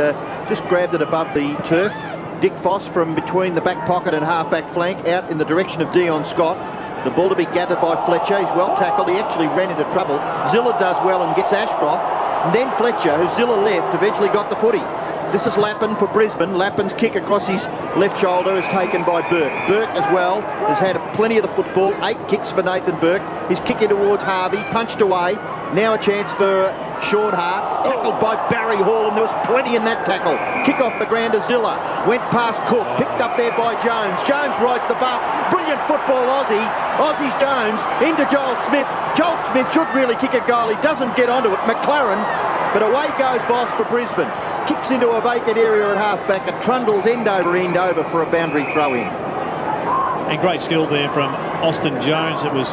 just grabbed it above the turf. Dick Foss from between the back pocket and half-back flank out in the direction of Dion Scott. The ball to be gathered by Fletcher. He's well tackled. He actually ran into trouble. Zilla does well and gets Ashcroft. And then Fletcher, who Zilla left, eventually got the footy. This is Lappin for Brisbane. Lappin's kick across his left shoulder is taken by Burke. Burke as well has had plenty of the football. 8 kicks for Nathan Burke. He's kicking towards Harvey, punched away. Now a chance for Sean Hart, tackled by Barry Hall, and there was plenty in that tackle. Kick off the ground to Zilla, went past Cook, picked up there by Jones. Jones rides the buff. Brilliant football, Aussie. Aussie's Jones into Joel Smith. Joel Smith should really kick a goal. He doesn't get onto it. McLaren, but away goes Voss for Brisbane. Kicks into a vacant area at half-back and trundles end over for a boundary throw-in. And great skill there from Austin Jones. It was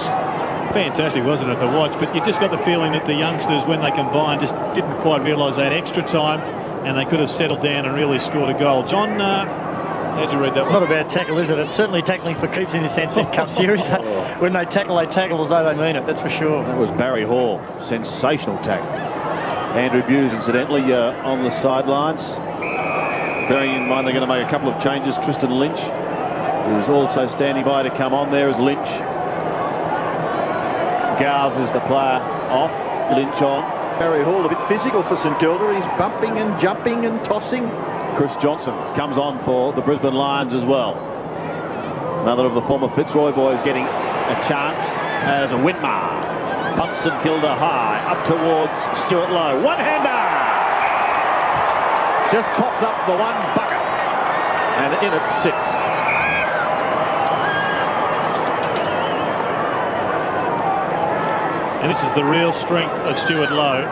fantastic, wasn't it, to watch? But you just got the feeling that the youngsters, when they combined, just didn't quite realise they had extra time, and they could have settled down and really scored a goal. John, how'd you read that one? It's not a bad tackle, is it? It's certainly tackling for keeps in this Ansett Cup series. When they tackle as though they mean it, that's for sure. That was Barry Hall. Sensational tackle. Andrew Buse, incidentally, on the sidelines. Bearing in mind they're going to make a couple of changes. Tristan Lynch is also standing by to come on there as Lynch. Gowes is the player off, Lynch on. Barry Hall a bit physical for St Kilda. He's bumping and jumping and tossing. Chris Johnson comes on for the Brisbane Lions as well. Another of the former Fitzroy boys getting a chance as a Winmar. Pumps St Kilda high, up towards Stuart Lowe. One-hander! Just pops up the one bucket. And in it sits. And this is the real strength of Stuart Lowe.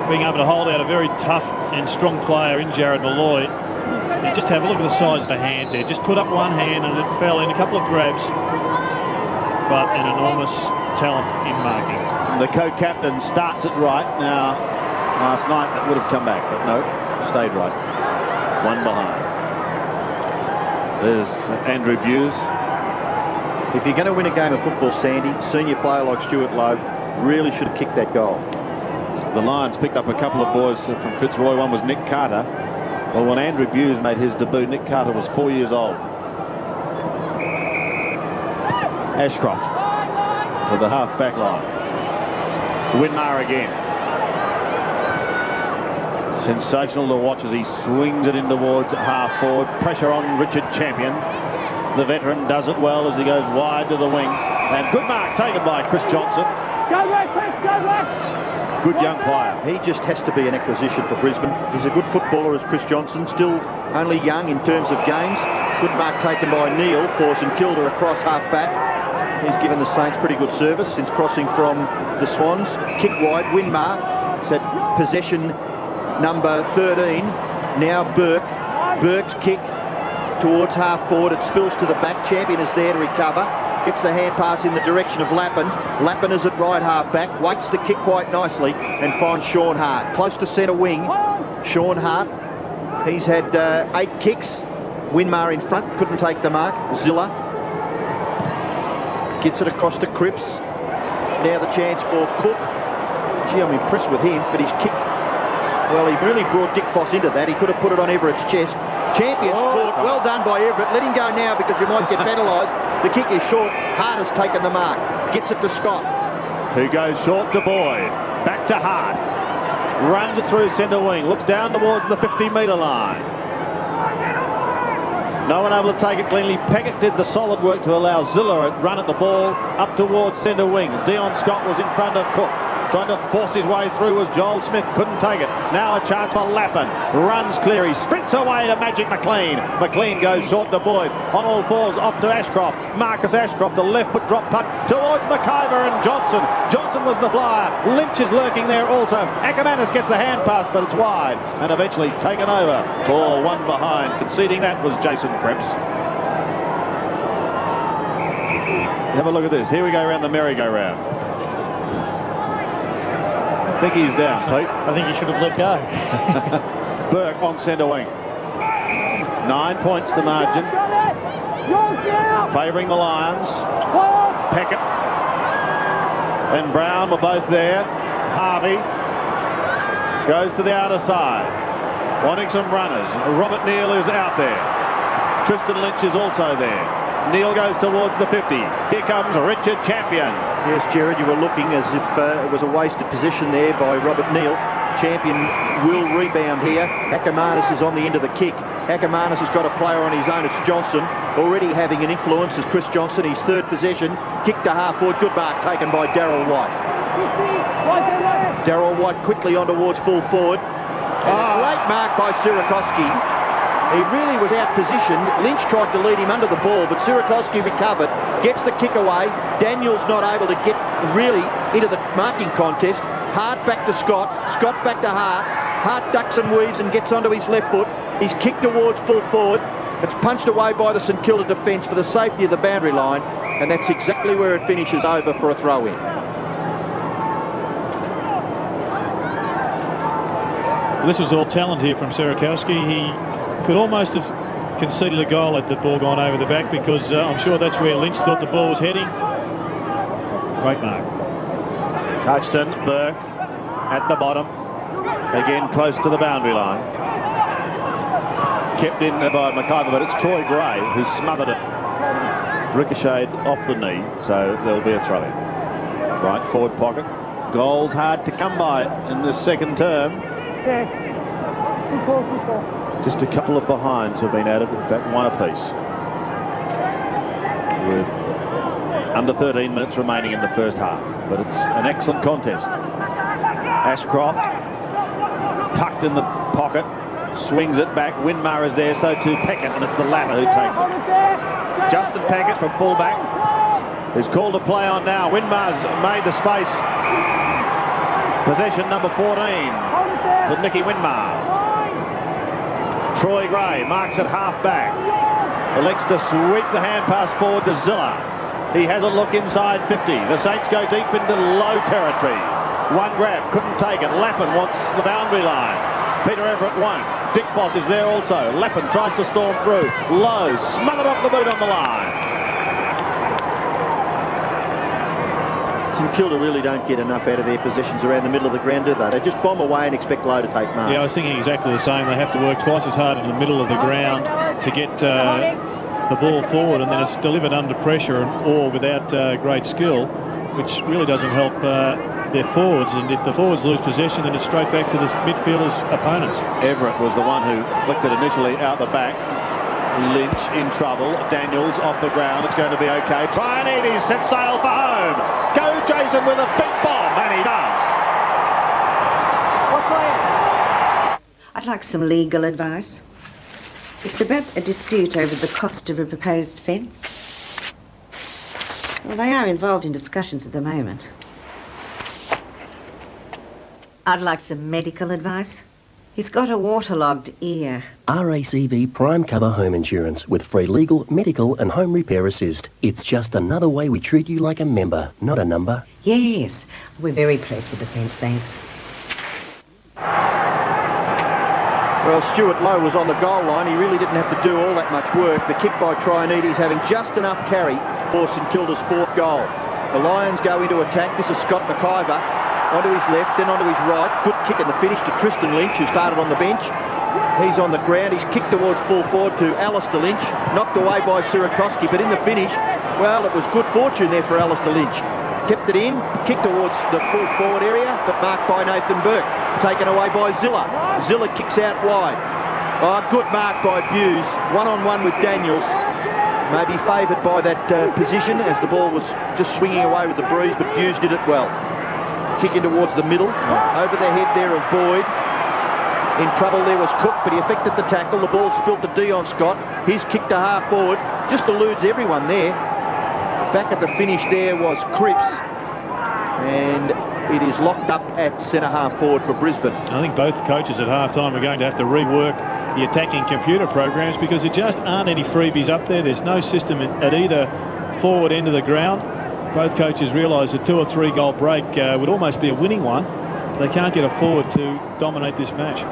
Being able to hold out a very tough and strong player in Jared Malloy. And just have a look at the size of the hands there. Just put up one hand and it fell in a couple of grabs. But an enormous talent in marking. The co-captain starts it right. Now, last night that would have come back, but no, stayed right. One behind. There's Andrew Buse. If you're going to win a game of football, Sandy, senior player like Stuart Lowe really should have kicked that goal. The Lions picked up a couple of boys from Fitzroy. One was Nick Carter. Well, when Andrew Buse made his debut, Nick Carter was 4 years old. Ashcroft to the half-back line. Winmar again. Sensational to watch as he swings it in towards half-forward. Pressure on Richard Champion. The veteran does it well as he goes wide to the wing. And good mark taken by Chris Johnson. Go back, Chris, go back! Good young player. He just has to be an acquisition for Brisbane. He's a good footballer as Chris Johnson, still only young in terms of games. Good mark taken by Neil for St Kilda across half-back. He's given the Saints pretty good service since crossing from the Swans. Kick wide, Winmar. It's at possession number 13. Now Burke. Burke's kick towards half forward. It spills to the back. Champion is there to recover. Gets the hand pass in the direction of Lappin. Lappin is at right half back. Waits the kick quite nicely and finds Sean Hart. Close to centre wing. Sean Hart. He's had 8 kicks. Winmar in front. Couldn't take the mark. Zilla gets it across to Cripps. Now the chance for Cook. Gee, I'm impressed with him, but his kick, well, he really brought Dick Foss into that. He could have put it on Everett's chest. Champions caught. Well done by Everett. Let him go now because you might get penalised. The kick is short. Hart has taken the mark. Gets it to Scott. Who goes short to Boyd. Back to Hart. Runs it through centre wing. Looks down towards the 50-metre line. No one able to take it cleanly. Peckett did the solid work to allow Zilla to run at the ball up towards centre wing. Dion Scott was in front of Cook. Trying to force his way through was Joel Smith. Couldn't take it. Now a chance for Lappin. Runs clear. He sprints away to Magic McLean. McLean goes short to Boyd. On all fours off to Ashcroft. Marcus Ashcroft, the left foot drop punt towards McIver and Johnson. Johnson was the flyer. Lynch is lurking there also. Ackermanis gets the hand pass, but it's wide. And eventually taken over. Ball one behind. Conceding that was Jason Cripps. Have a look at this. Here we go around the merry-go-round. I think he's down, Pete. I think he should have let go. Burke on centre wing. 9 points the margin. Favouring the Lions. Peckett and Brown were both there. Harvey goes to the outer side. Wanting some runners. Robert Neal is out there. Tristan Lynch is also there. Neal goes towards the 50. Here comes Richard Champion. Yes, Gerard, you were looking as if it was a wasted position there by Robert Neal. Champion will rebound here. Ackermanis is on the end of the kick. Ackermanis has got a player on his own. It's Johnson, already having an influence as Chris Johnson. His third possession. Kick to half forward. Good mark taken by Darryl White. Darryl White quickly on towards full forward. And a great mark by Sierakowski. He really was out positioned. Lynch tried to lead him under the ball, but Sierakowski recovered, gets the kick away. Daniel's not able to get really into the marking contest. Hart back to Scott. Scott back to Hart. Hart ducks and weaves and gets onto his left foot. He's kicked towards full forward. It's punched away by the St Kilda defence for the safety of the boundary line, and that's exactly where it finishes over for a throw-in. This was all talent here from Sierakowski. He could almost have conceded a goal had the ball gone over the back, because I'm sure that's where Lynch thought the ball was heading. Great mark. Touchton, Burke at the bottom. Again close to the boundary line. Kept in by McIver, but it's Troy Gray who smothered it. Ricocheted off the knee, so there'll be a throw-in. Right forward pocket. Goals hard to come by in this second term. Just a couple of behinds have been added, in fact one apiece. With under 13 minutes remaining in the first half, but it's an excellent contest. Ashcroft tucked in the pocket, swings it back. Winmar is there, so too Peckett, and it's the latter who takes it. Justin Peckett from fullback is called to play on now. Winmar's made the space. Possession number 14 for Nicky Winmar. Troy Gray marks it half back. Elects to sweep the hand pass forward to Zilla. He has a look inside 50. The Saints go deep into low territory. One grab, couldn't take it. Lappin wants the boundary line. Peter Everett won't. Dick Foss is there also. Lappin tries to storm through. Low, smothered off the boot on the line. St Kilda really don't get enough out of their possessions around the middle of the ground, do they? They just bomb away and expect Low to take marks. Yeah, I was thinking exactly the same. They have to work twice as hard in the middle of the ground to get the ball forward, and then it's delivered under pressure or without great skill, which really doesn't help their forwards. And if the forwards lose possession, then it's straight back to the midfielders' opponents. Everett was the one who flicked it initially out the back. Lynch in trouble. Daniels off the ground. It's going to be okay. Trianides set sail for home. Go Jason with a big bomb, and he does. I'd like some legal advice. It's about a dispute over the cost of a proposed fence. Well, they are involved in discussions at the moment. I'd like some medical advice. He's got a waterlogged ear. RACV Prime Cover Home Insurance with free legal, medical and home repair assist. It's just another way we treat you like a member, not a number. Yes, we're very pleased with the fence, thanks. Well, Stuart Lowe was on the goal line. He really didn't have to do all that much work. The kick by Trianides having just enough carry for St Kilda's fourth goal. The Lions go into attack. This is Scott McIver. onto his left, then onto his right. Good kick in the finish to Tristan Lynch, who started on the bench. He's on the ground. He's kicked towards full forward to Alistair Lynch. Knocked away by Sierakowski, but in the finish, well, it was good fortune there for Alistair Lynch. Kept it in, kicked towards the full forward area, but marked by Nathan Burke. Taken away by Zilla. Zilla kicks out wide. Oh, good mark by Buse. One-on-one with Daniels. Maybe favoured by that position as the ball was just swinging away with the breeze, but Buse did it well. Kicking towards the middle. Over the head there of Boyd. In trouble there was Cook, but he effected the tackle. The ball spilt to Dion Scott. His kick to half forward just eludes everyone there. Back at the finish there was Cripps, and it is locked up at centre half forward for Brisbane. I think both coaches at half-time are going to have to rework the attacking computer programs because there just aren't any freebies up there. There's no system at either forward end of the ground. Both coaches realise a 2 or 3 goal break would almost be a winning one. They can't get a forward to dominate this match.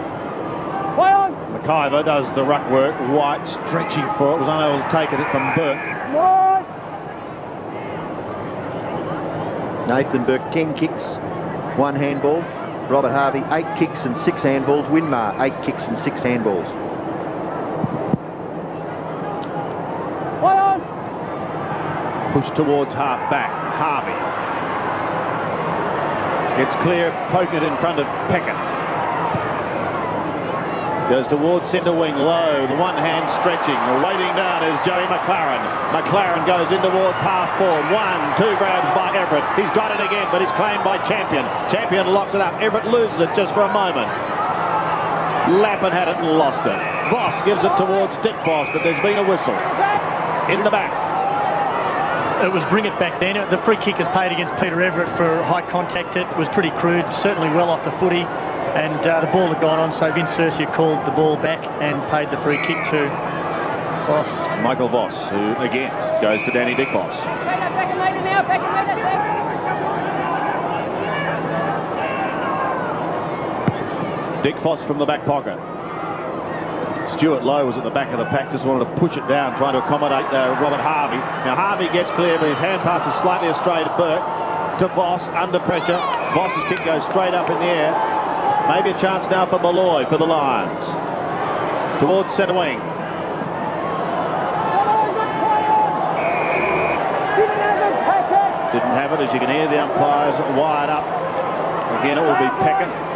McIver does the ruck work. White stretching for it, was unable to take it from Burke. Nathan Burke, 10 kicks, 1 handball. Robert Harvey, 8 kicks and 6 handballs. Winmar, 8 kicks and 6 handballs. Push towards half back. Harvey gets clear, poke it in front of Peckett. Goes towards centre wing, low, the one hand stretching. Waiting down is Joey McLaren. McLaren goes in towards half forward. 1, 2 grabs by Everett. He's got it again, but he's claimed by Champion. Champion locks it up. Everett loses it just for a moment. Lappin had it and lost it. Voss gives it towards Dick Voss, but there's been a whistle. In the back. It was bring it back then. The free kick is paid against Peter Everett for high contact. It was pretty crude, certainly well off the footy. And the ball had gone on, so Vince Searcy called the ball back and paid the free kick to Voss. Michael Voss, who again goes to Danny Dick Voss. Dick Voss from the back pocket. Stuart Lowe was at the back of the pack, just wanted to push it down, trying to accommodate Robert Harvey. Now Harvey gets clear, but his hand pass is slightly astray to Burke. To Voss, under pressure. Voss's kick goes straight up in the air. Maybe a chance now for Malloy for the Lions. Towards centre wing. Didn't have it, as you can hear the umpires wired up. Again, it will be Peckett.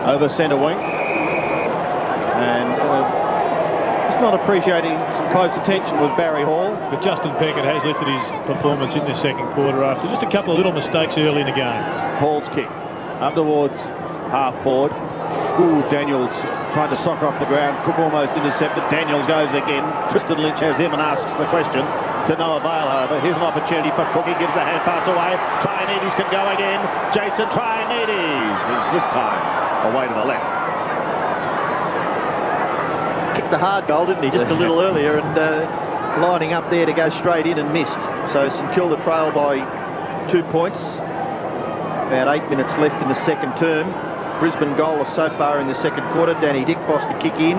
Over centre wing. And just not appreciating some close attention was Barry Hall. But Justin Peckett has lifted his performance in the second quarter after just a couple of little mistakes early in the game. Hall's kick up towards half forward. Ooh, Daniels trying to soccer off the ground. Cook almost intercepted. Daniels goes again. Tristan Lynch has him and asks the question to no avail, however. Here's an opportunity for Cook. He gives the hand pass away. Trianides can go again. Jason Trianides is this time away to the left. Kicked the hard goal, didn't he, just a little earlier, and lining up there to go straight in and missed. So St Kilda trail by 2 points. About 8 minutes left in the second term. Brisbane goalless so far in the second quarter. Danny Dick Voss to kick in.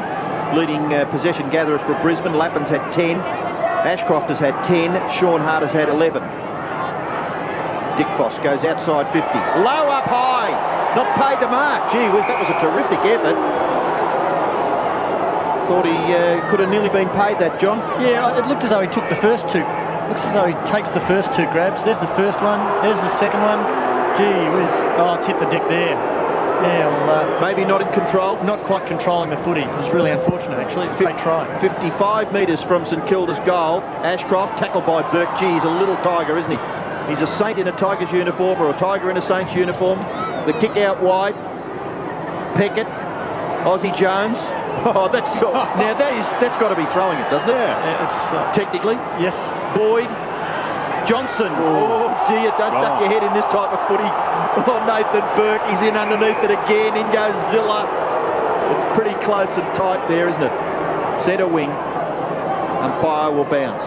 Leading possession gatherers for Brisbane. Lappin's had 10. Ashcroft has had 10. Sean Hart has had 11. Dick Voss goes outside 50. Low up high. Not paid the mark. Gee whiz, that was a terrific effort. Thought he could have nearly been paid that, John. Yeah, it looked as though he took the first 2. Looks as though he takes the first 2 grabs. There's the first one. There's the second one. Gee whiz. Oh, it's hit the deck there. Yeah, well, maybe not in control. Not quite controlling the footy. It was really unfortunate, actually. Great try. 55 metres from St Kilda's goal. Ashcroft tackled by Burke. Gee, he's a little tiger, isn't he? He's a Saint in a Tigers uniform or a Tiger in a Saints uniform. The kick out wide. Peckett. Aussie Jones. Oh, that's now that's got to be throwing it, doesn't it? Yeah, it's technically. Yes. Boyd. Johnson. Oh dear, don't duck your head in this type of footy. Oh, Nathan Burke, he's in underneath it again. In goes Zilla. It's pretty close and tight there, isn't it? Centre wing. Umpire will bounce.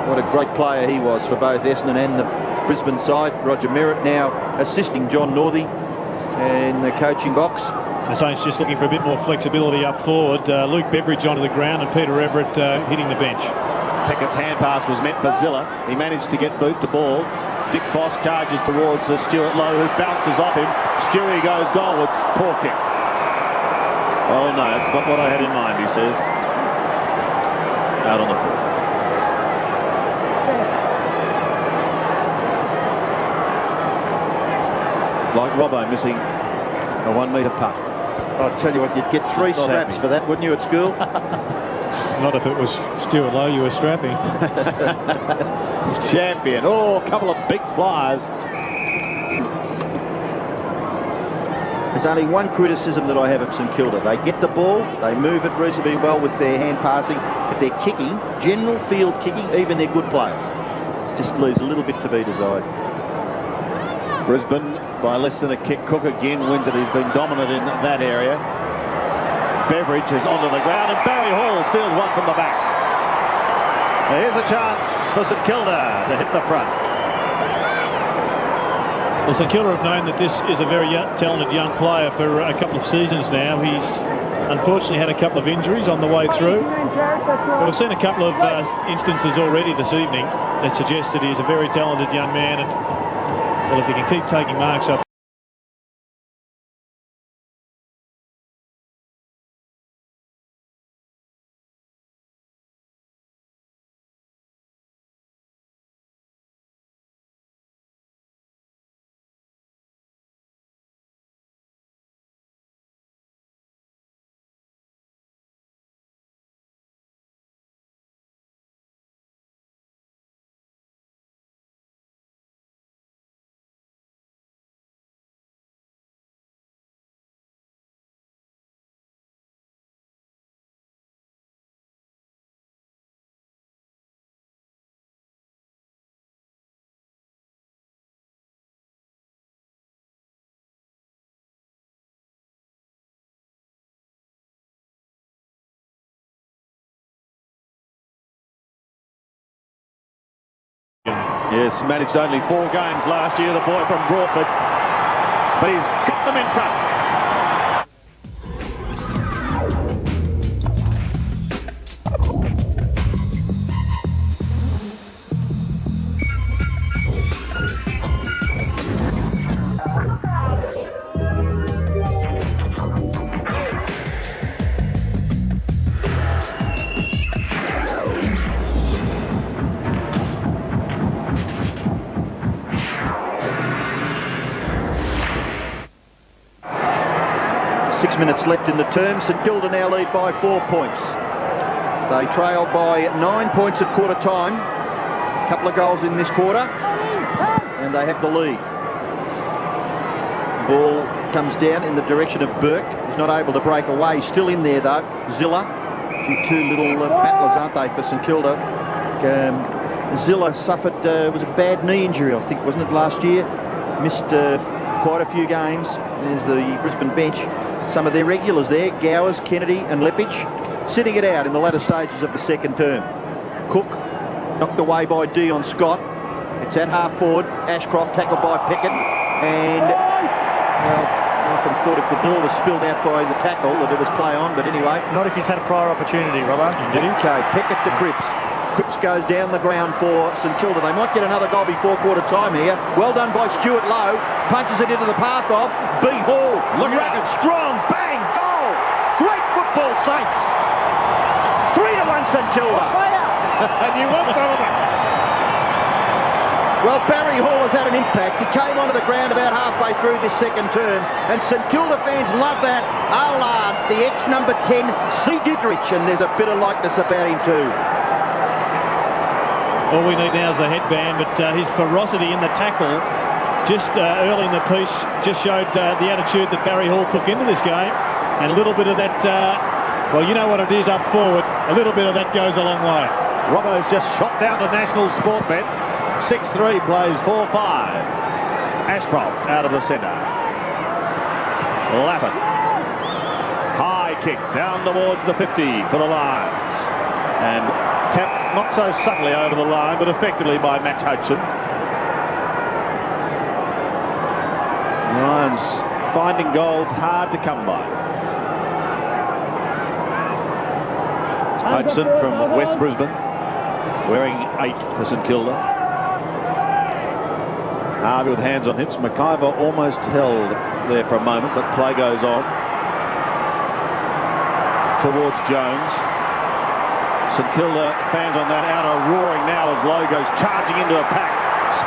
What a great player he was for both Essendon and the Brisbane side. Roger Merritt now assisting John Northey in the coaching box. The Saints just looking for a bit more flexibility up forward. Luke Beveridge onto the ground and Peter Everett hitting the bench. Pickett's hand pass was meant for Zilla. He managed to get boot the ball. Dick Boss charges towards Stuart Lowe, who bounces off him. Stewie goes goalwards. Poor kick. Oh no, it's not what I had in mind, he says. Out on the foot. Like Robbo missing a 1 metre putt. I tell you what, you'd get 3 straps for that, wouldn't you, at school? Not if it was Stuart Lowe you were strapping. Champion. Oh, a couple of big flyers. There's only one criticism that I have of St Kilda. They get the ball, they move it reasonably well with their hand passing. If they're kicking, general field kicking, even they're good players. It just leaves a little bit to be desired. Brisbane by less than a kick. Cook again wins it. He's been dominant in that area. Beveridge is onto the ground, and Barry Hall steals one from the back. Here's a chance for St Kilda to hit the front. Well, St Kilda have known that this is a very talented young player for a couple of seasons now. He's unfortunately had a couple of injuries on the way through. But we've seen a couple of instances already this evening that suggest that he's a very talented young man. And, well, if he can keep taking marks up. Yes, managed only 4 games last year, the boy from Broadford, but he's got them in front. Minutes left in the term. St Kilda now lead by 4 points. They trailed by 9 points at quarter time. A couple of goals in this quarter, and they have the lead. Ball comes down in the direction of Burke. He's not able to break away. Still in there though. Zilla. Two little battlers, aren't they, for St Kilda? Zilla suffered was a bad knee injury, I think, wasn't it, last year? Missed quite a few games. There's the Brisbane bench. Some of their regulars there, Gowers, Kennedy and Lepage, sitting it out in the latter stages of the second term. Cook knocked away by Dion Scott. It's at half forward. Ashcroft tackled by Pickett, and well, I often thought if the ball was spilled out by the tackle that it was play on, but anyway. Not if he's had a prior opportunity, Robbo. Did he? Okay, Pickett to Cripps. Cripps goes down the ground for St Kilda. They might get another goal before quarter time here. Well done by Stuart Lowe. Punches it into the path of B. Hall. Look at it, strong, bang, goal. Great football, Saints. 3-1 St Kilda. And you want some of it. Well, Barry Hall has had an impact. He came onto the ground about halfway through this second term, and St Kilda fans love that. A la the ex-number 10, C. Didrich, and there's a bit of likeness about him too. All we need now is the headband, but his ferocity in the tackle just early in the piece just showed the attitude that Barry Hall took into this game, and a little bit of that, well, you know what it is up forward, a little bit of that goes a long way. Robbo's just shot down to National Sport Bet. 6-3 plays 4-5. Ashcroft out of the centre. Lappin. High kick down towards the 50 for the Lions. And tapped not so subtly over the line, but effectively by Matt Hodgson. Lions finding goals hard to come by. Hodgson from West Brisbane. wearing 8 for St Kilda. Harvey with hands on hips. McIver almost held there for a moment, but play goes on. Towards Jones. St Kilda fans on that outer roaring now as Lowe goes charging into a pack.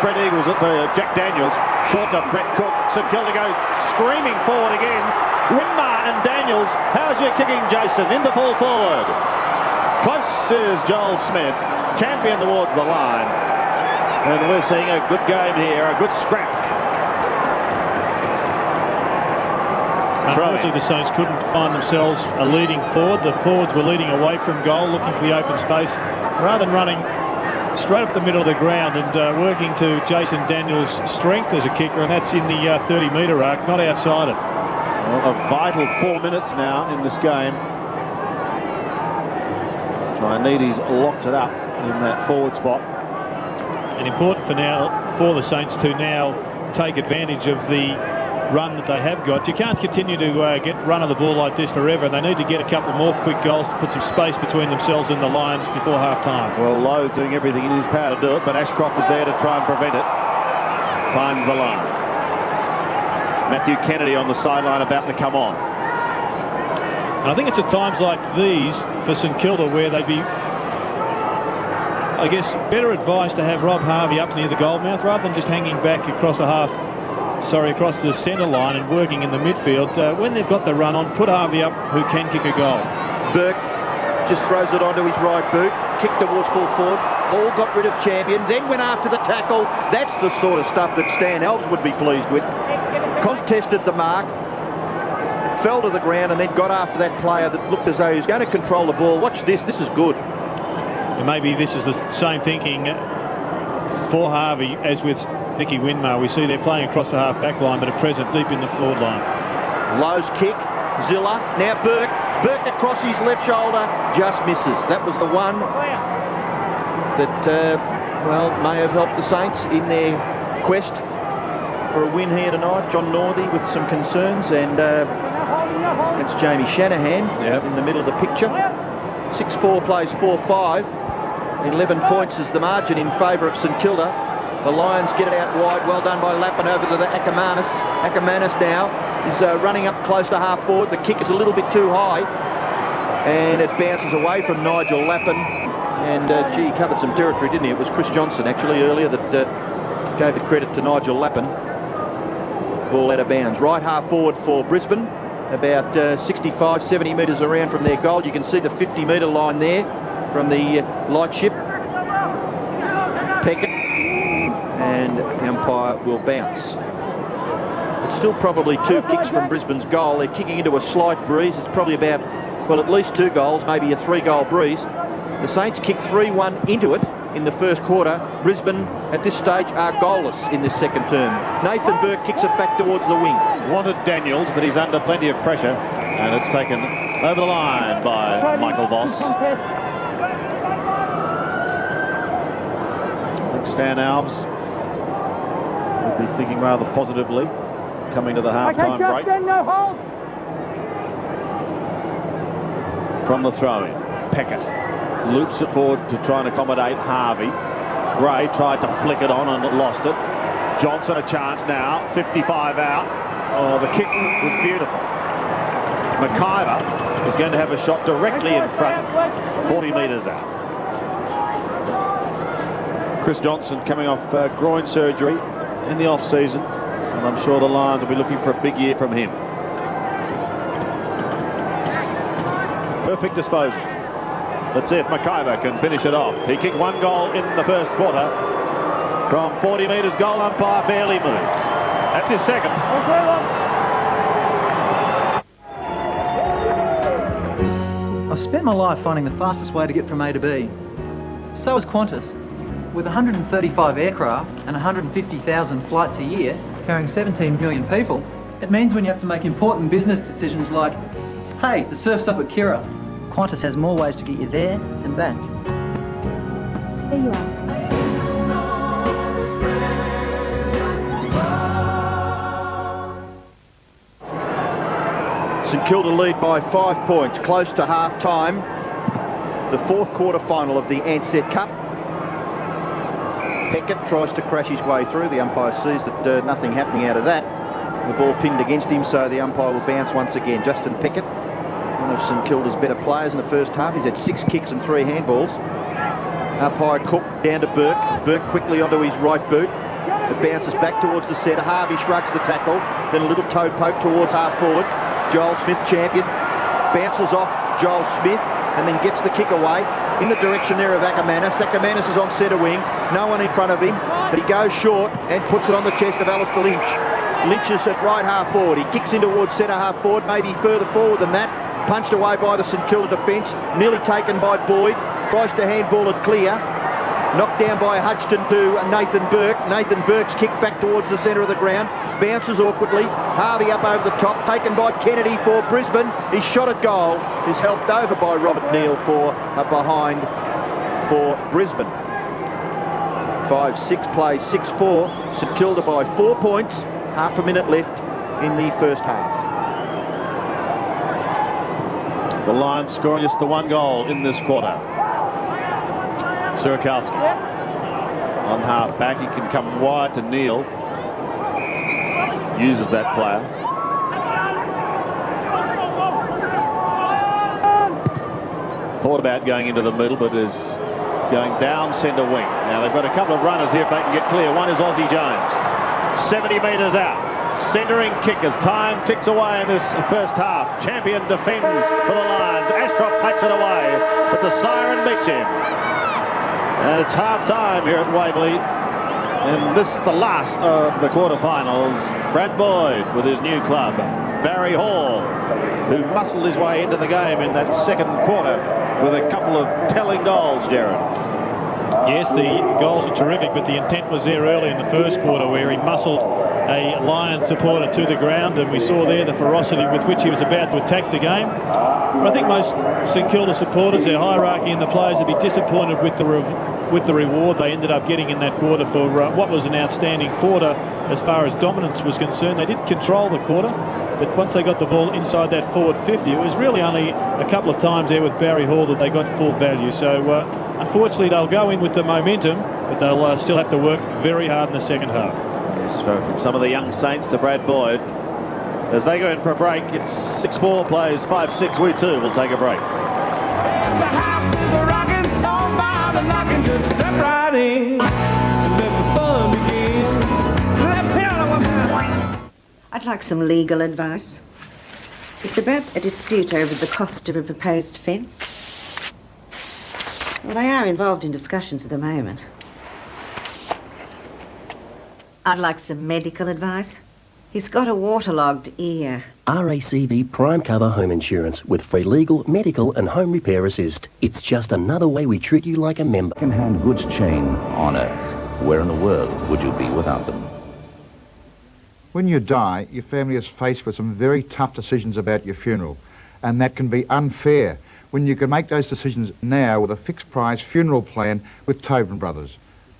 Spread eagles at the Jack Daniels. Short to Brett Cook. St Kilda go screaming forward again. Winmar and Daniels. How's your kicking, Jason? Into full forward. Close is Joel Smith. Champion towards the line. And we're seeing a good game here. A good scrap. Unfortunately, the Saints couldn't find themselves a leading forward. The forwards were leading away from goal, looking for the open space, rather than running straight up the middle of the ground and working to Jason Daniels' strength as a kicker, and that's in the 30-metre arc, not outside it. Well, a vital 4 minutes now in this game. Trianides locked it up in that forward spot. And important for the Saints to now take advantage of the run that they have got. You can't continue to get run of the ball like this forever. They need to get a couple more quick goals to put some space between themselves and the Lions before half-time. Well, Lowe doing everything in his power to do it, but Ashcroft is there to try and prevent it. Finds the line. Matthew Kennedy on the sideline about to come on. And I think it's at times like these for St Kilda where they'd be, I guess, better advised to have Rob Harvey up near the goal mouth rather than just hanging back across across the centre line and working in the midfield. When they've got the run on, put Harvey up who can kick a goal. Burke just throws it onto his right boot, kicked towards full forward. Hall got rid of Champion, then went after the tackle. That's the sort of stuff that Stan Alves would be pleased with. Contested the mark, fell to the ground, and then got after that player that looked as though he was going to control the ball. Watch this is good. And maybe this is the same thinking for Harvey as with Nicky Winmar. We see they're playing across the half-back line, but at present deep in the forward line. Lowe's kick, Zilla, now Burke. Burke across his left shoulder, just misses. That was the one that, well, may have helped the Saints in their quest for a win here tonight. John Northey with some concerns, and that's Jamie Shanahan in the middle of the picture. 6-4 plays 4-5. 11 points is the margin in favour of St Kilda. The Lions get it out wide. Well done by Lappin over to the Ackermanis. Ackermanis now is running up close to half forward. The kick is a little bit too high, and it bounces away from Nigel Lappin. And gee, he covered some territory, didn't he? It was Chris Johnson actually earlier that gave the credit to Nigel Lappin. Ball out of bounds. Right half forward for Brisbane. About 65, 70 metres around from their goal. You can see the 50-metre line there from the light ship. Peckett. And the umpire will bounce. It's still probably 2 kicks from Brisbane's goal. They're kicking into a slight breeze. It's probably about, well, at least 2 goals, maybe a 3-goal breeze. The Saints kicked 3-1 into it in the first quarter. Brisbane, at this stage, are goalless in this second term. Nathan Burke kicks it back towards the wing. Wanted Daniels, but he's under plenty of pressure. And it's taken over the line by Michael Voss. I think Stan Alves will be thinking rather positively coming to the half-time break. No hold. From the throw-in, Peckett loops it forward to try and accommodate Harvey. Gray tried to flick it on and lost it. Johnson a chance now, 55 out. Oh, the kick was beautiful. McIver is going to have a shot directly in front, 40 metres out. Chris Johnson coming off groin surgery in the off-season, and I'm sure the Lions will be looking for a big year from him. Perfect disposal. Let's see if McIver can finish it off. He kicked 1 goal in the first quarter. From 40 metres, goal umpire barely moves. That's his second. I've spent my life finding the fastest way to get from A to B. So has Qantas. With 135 aircraft and 150,000 flights a year, carrying 17 million people, it means when you have to make important business decisions like, hey, the surf's up at Kirra, Qantas has more ways to get you there and back. There you are. St Kilda lead by 5 points, close to half-time. The 4th quarter final of the Ansett Cup. Beckett tries to crash his way through. The umpire sees that nothing happening out of that. The ball pinned against him, so the umpire will bounce once again. Justin Beckett, one of St Kilda's better players in the first half. He's had 6 kicks and 3 handballs. Umpire Cook down to Burke. Burke quickly onto his right boot. It bounces back towards the centre. Harvey shrugs the tackle. Then a little toe poke towards half forward. Joel Smith, champion, bounces off Joel Smith and then gets the kick away in the direction there of Ackermanis. Ackermanis is on centre wing. No one in front of him, but he goes short and puts it on the chest of Alistair Lynch. Lynch is at right half forward. He kicks in towards centre half forward, maybe further forward than that. Punched away by the St Kilda defence. Nearly taken by Boyd. Tries to handball it clear. Knocked down by Hudson to Nathan Burke. Nathan Burke's kicked back towards the centre of the ground. Bounces awkwardly. Harvey up over the top. Taken by Kennedy for Brisbane. His shot at goal is helped over by Robert Neal for a behind for Brisbane. 5-6 plays 6-4. St Kilda by 4 points. Half a minute left in the first half. The Lions scoring just the 1 goal in this quarter. Surakowski on half back. He can come wide to Neal. Uses that player. Thought about going into the middle, but is going down centre wing. Now they've got a couple of runners here if they can get clear. One is Aussie Jones. 70 metres out. Centering kick as time ticks away in this first half. Champion defends for the Lions. Ashcroft takes it away, but the siren beats him. And it's half-time here at Waverley. And this is the last of the quarterfinals. Brad Boyd with his new club. Barry Hall, who muscled his way into the game in that second quarter with a couple of telling goals, Jared. Yes, the goals are terrific, but the intent was there early in the first quarter where he muscled a Lions supporter to the ground, and we saw there the ferocity with which he was about to attack the game. But I think most St Kilda supporters, their hierarchy and the players, would be disappointed with the reward they ended up getting in that quarter for what was an outstanding quarter as far as dominance was concerned. They did control the quarter, but once they got the ball inside that forward 50, it was really only a couple of times there with Barry Hall that they got full value. So unfortunately they'll go in with the momentum, but they'll still have to work very hard in the second half. Yes, from some of the young Saints to Brad Boyd. As they go in for a break, it's 6-4 plays 5-6. We too will take a break. The house is rocking, don't bother knocking, just step right in and let the fun begin. Let piano. I'd like some legal advice. It's about a dispute over the cost of a proposed fence. Well, they are involved in discussions at the moment. I'd like some medical advice. He's got a waterlogged ear. RACV Prime Cover Home Insurance with free legal, medical and home repair assist. It's just another way we treat you like a member. Second-hand goods chain on Earth. Where in the world would you be without them? When you die, your family is faced with some very tough decisions about your funeral, and that can be unfair when you can make those decisions now with a fixed price funeral plan with Tobin Brothers.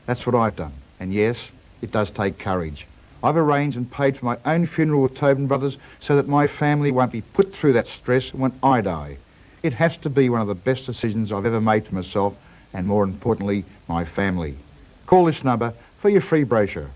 That's what I've done, and yes, it does take courage. I've arranged and paid for my own funeral with Tobin Brothers so that my family won't be put through that stress when I die. It has to be one of the best decisions I've ever made for myself and, more importantly, my family. Call this number for your free brochure.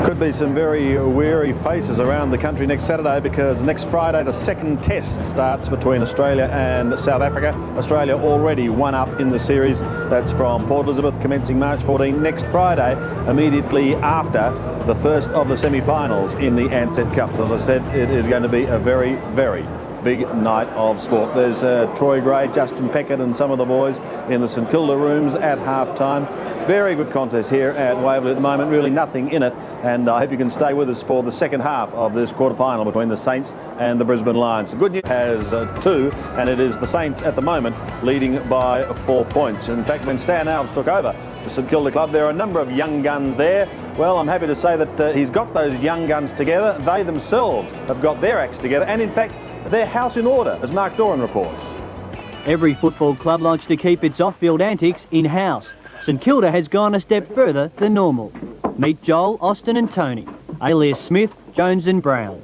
Could be some very weary faces around the country next Saturday, because next Friday the second test starts between Australia and South Africa. Australia already 1 up in the series. That's from Port Elizabeth, commencing March 14 next Friday, immediately after the first of the semi-finals in the Ansett Cup. So as I said, it is going to be a very, very big night of sport. There's Troy Gray, Justin Peckett and some of the boys in the St Kilda rooms at half-time. Very good contest here at Waverley at the moment, really nothing in it, and I hope you can stay with us for the second half of this quarter-final between the Saints and the Brisbane Lions. The good news has 2, and it is the Saints at the moment leading by 4 points. In fact, when Stan Alves took over the St Kilda club, there are a number of young guns there. Well, I'm happy to say that he's got those young guns together. They themselves have got their acts together, and in fact, their house in order, as Mark Doran reports. Every football club likes to keep its off-field antics in-house. St Kilda has gone a step further than normal. Meet Joel, Austin and Tony, alias Smith, Jones and Brown.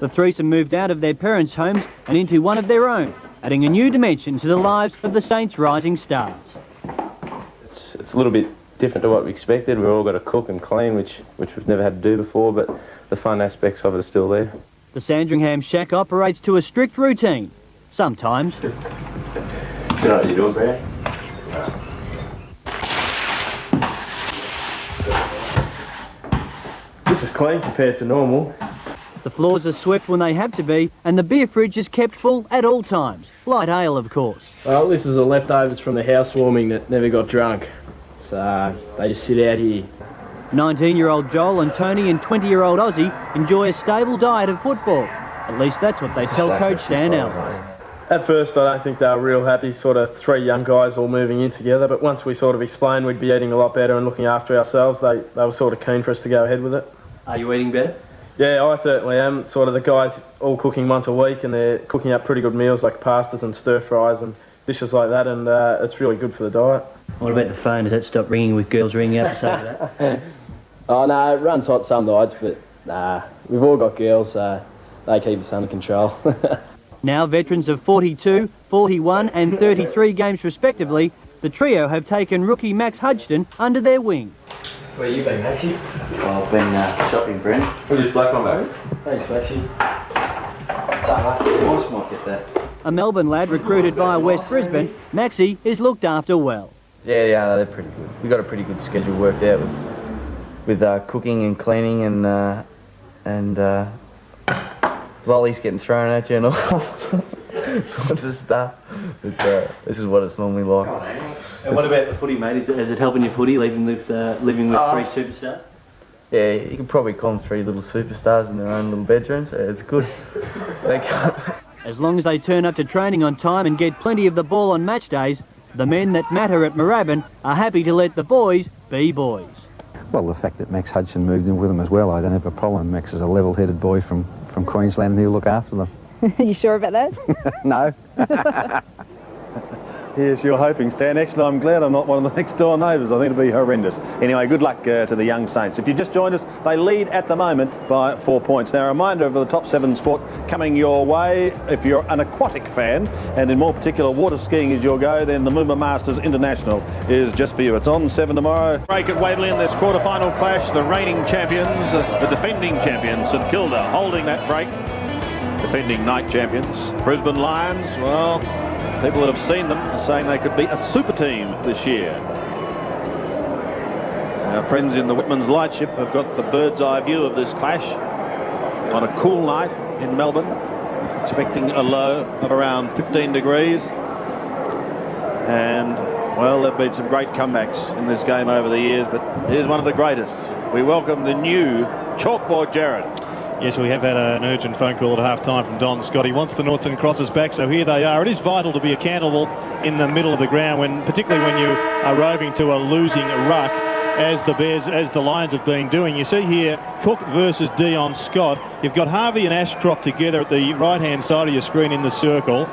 The threesome moved out of their parents' homes and into one of their own, adding a new dimension to the lives of the Saints' rising stars. It's a little bit different to what we expected. We've all got to cook and clean, which we've never had to do before, but the fun aspects of it are still there. The Sandringham shack operates to a strict routine. Sometimes. So what are you doing, Brad? This is clean compared to normal. The floors are swept when they have to be, and the beer fridge is kept full at all times. Light ale, of course. Well, this is the leftovers from the housewarming that never got drunk. So they just sit out here. 19-year-old Joel and Tony and 20-year-old Ozzy enjoy a stable diet of football. At least that's what they tell Coach Dan Allen. At first, I don't think they were real happy, sort of three young guys all moving in together, but once we sort of explained we'd be eating a lot better and looking after ourselves, they were sort of keen for us to go ahead with it. Are you eating better? Yeah, I certainly am. Sort of the guys all cooking once a week, and they're cooking up pretty good meals like pastas and stir-fries and dishes like that, and it's really good for the diet. What about the phone? Does that stop ringing with girls ringing out to say that? Oh, no, it runs hot some nights, but we've all got girls, so they keep us under control. Now veterans of 42, 41 and 33 games respectively, the trio have taken rookie Max Hudson under their wing. Where you been, Maxie? Well, I've been shopping, Brent. We'll just black one back. Thanks, Maxie. Horse might get that. A Melbourne lad recruited via West Brisbane, Maxie is looked after well. Yeah, they're pretty good. We've got a pretty good schedule worked out with cooking and cleaning and lollies getting thrown at you and all sorts of stuff. But, this is what it's normally like. And what about the footy, mate? Is it helping your footy, living with three superstars? Yeah, you can probably call them three little superstars in their own little bedrooms. It's good. They can't. As long as they turn up to training on time and get plenty of the ball on match days, the men that matter at Moorabbin are happy to let the boys be boys. Well, the fact that Max Hudson moved in with them as well, I don't have a problem. Max is a level-headed boy from Queensland and he'll look after them. You sure about that? No. Yes, you're hoping, Stan. Excellent. I'm glad I'm not one of the next-door neighbours. I think it'll be horrendous. Anyway, good luck to the young Saints. If you just joined us, they lead at the moment by 4 points. Now, a reminder of the top 7 sport coming your way. If you're an aquatic fan, and in more particular water skiing is your go, then the Moomba Masters International is just for you. It's on 7 tomorrow. Break at Waverley in this quarter-final clash. The reigning champions, the defending champions, St Kilda, holding that break. Defending night champions. Brisbane Lions, well, people that have seen them are saying they could be a super team this year. Our friends in the Whitman's Lightship have got the bird's eye view of this clash on a cool night in Melbourne, expecting a low of around 15 degrees. And, well, there have been some great comebacks in this game over the years, but here's one of the greatest. We welcome the new chalkboard Jared. Yes, we have had an urgent phone call at half-time from Don Scott. He wants the Norton Crosses back, so here they are. It is vital to be accountable in the middle of the ground, particularly when you are roving to a losing ruck, as the Lions have been doing. You see here, Cook versus Dion Scott. You've got Harvey and Ashcroft together at the right-hand side of your screen in the circle.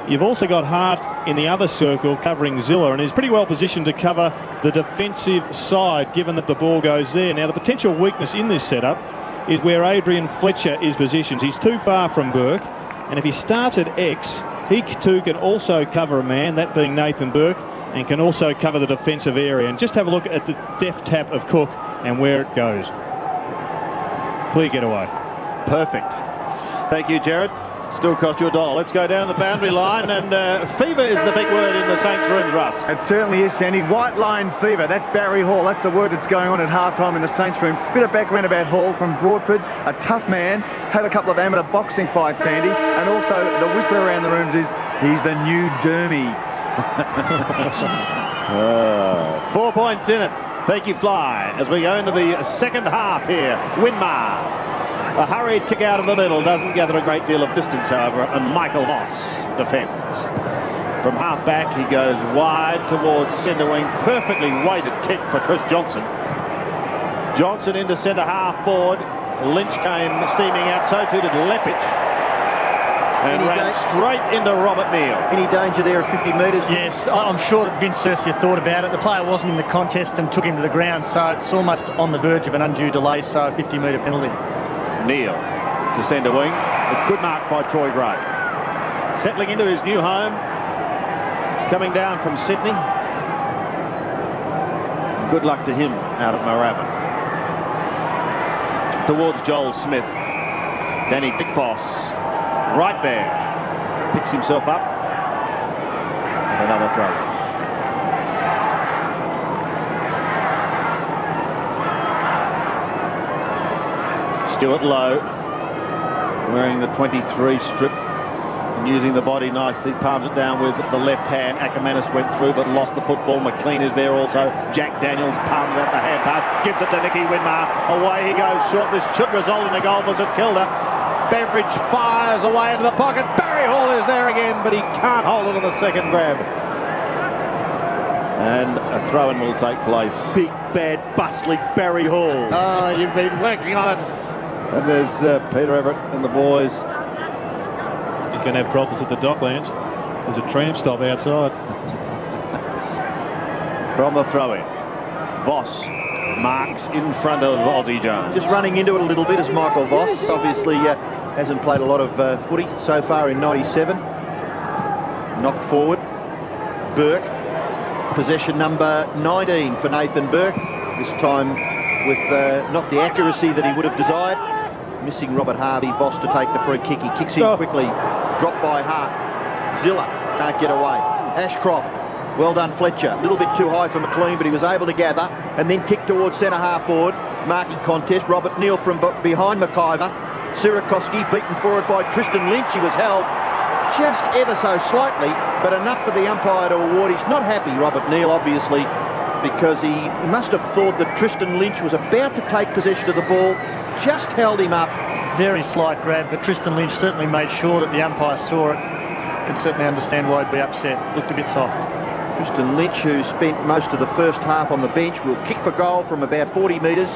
You've also got Hart in the other circle covering Zilla, and he's pretty well positioned to cover the defensive side, given that the ball goes there. Now, the potential weakness in this setup is where Adrian Fletcher is positioned. He's too far from Burke, and if he starts at X, he too can also cover a man, that being Nathan Burke, and can also cover the defensive area. And just have a look at the deft tap of Cook and where it goes. Clear getaway. Perfect. Thank you, Jared. Still cost you $1. Let's go down the boundary line, and fever is the big word in the Saints rooms, Russ. It certainly is, Sandy. White line fever. That's Barry Hall. That's the word that's going on at half-time in the Saints room. Bit of background about Hall from Broadford. A tough man. Had a couple of amateur boxing fights, Sandy. And also, the whisper around the rooms is he's the new Dermy. 4 points in it. Thank you, Fly. As we go into the second half here, Winmar. A hurried kick out of the middle doesn't gather a great deal of distance, however, and Michael Moss defends. From half-back, he goes wide towards centre wing. Perfectly weighted kick for Chris Johnson. Johnson into centre half forward. Lynch came steaming out, so too did Lepich. And ran straight into Robert Neal. Any danger there at 50 metres? Yes, I'm sure that Vince Searcy thought about it. The player wasn't in the contest and took him to the ground, so it's almost on the verge of an undue delay, so a 50-metre penalty. Neal to centre wing. A good mark by Troy Gray. Settling into his new home. Coming down from Sydney. Good luck to him out at Moorabbin. Towards Joel Smith. Danny Dickfoss, right there. Picks himself up. And another throw. Stuart Lowe, wearing the 23 strip and using the body nicely, palms it down with the left hand. Ackermanis went through but lost the football. McLean is there also. Jack Daniels palms out the hand pass, gives it to Nicky Winmar. Away he goes short. This should result in a goal for St Kilda. Beveridge fires away into the pocket. Barry Hall is there again, but he can't hold it on the second grab. And a throw-in will take place. Big, bad, bustling Barry Hall. Oh, you've been working on it. And there's Peter Everett and the boys. He's going to have problems at the Docklands. There's a tram stop outside. From the throw-in, Voss marks in front of Aussie Jones. Just running into it a little bit is Michael Voss. Obviously hasn't played a lot of footy so far in 97. Knocked forward. Burke. Possession number 19 for Nathan Burke. This time with not the accuracy that he would have desired. Missing Robert Harvey. Voss to take the free kick. He kicks in quickly. Dropped by Hart. Zilla can't get away. Ashcroft. Well done, Fletcher. A little bit too high for McLean, but he was able to gather and then kick towards centre half forward. Marking contest. Robert Neal from behind McIver. Sirakoski beaten forward by Tristan Lynch. He was held just ever so slightly, but enough for the umpire to award. He's not happy, Robert Neal, obviously, because he must have thought that Tristan Lynch was about to take possession of the ball. Just held him up. Very slight grab, but Tristan Lynch certainly made sure that the umpire saw it. Can certainly understand why he'd be upset. Looked a bit soft. Tristan Lynch, who spent most of the first half on the bench, will kick for goal from about 40 metres,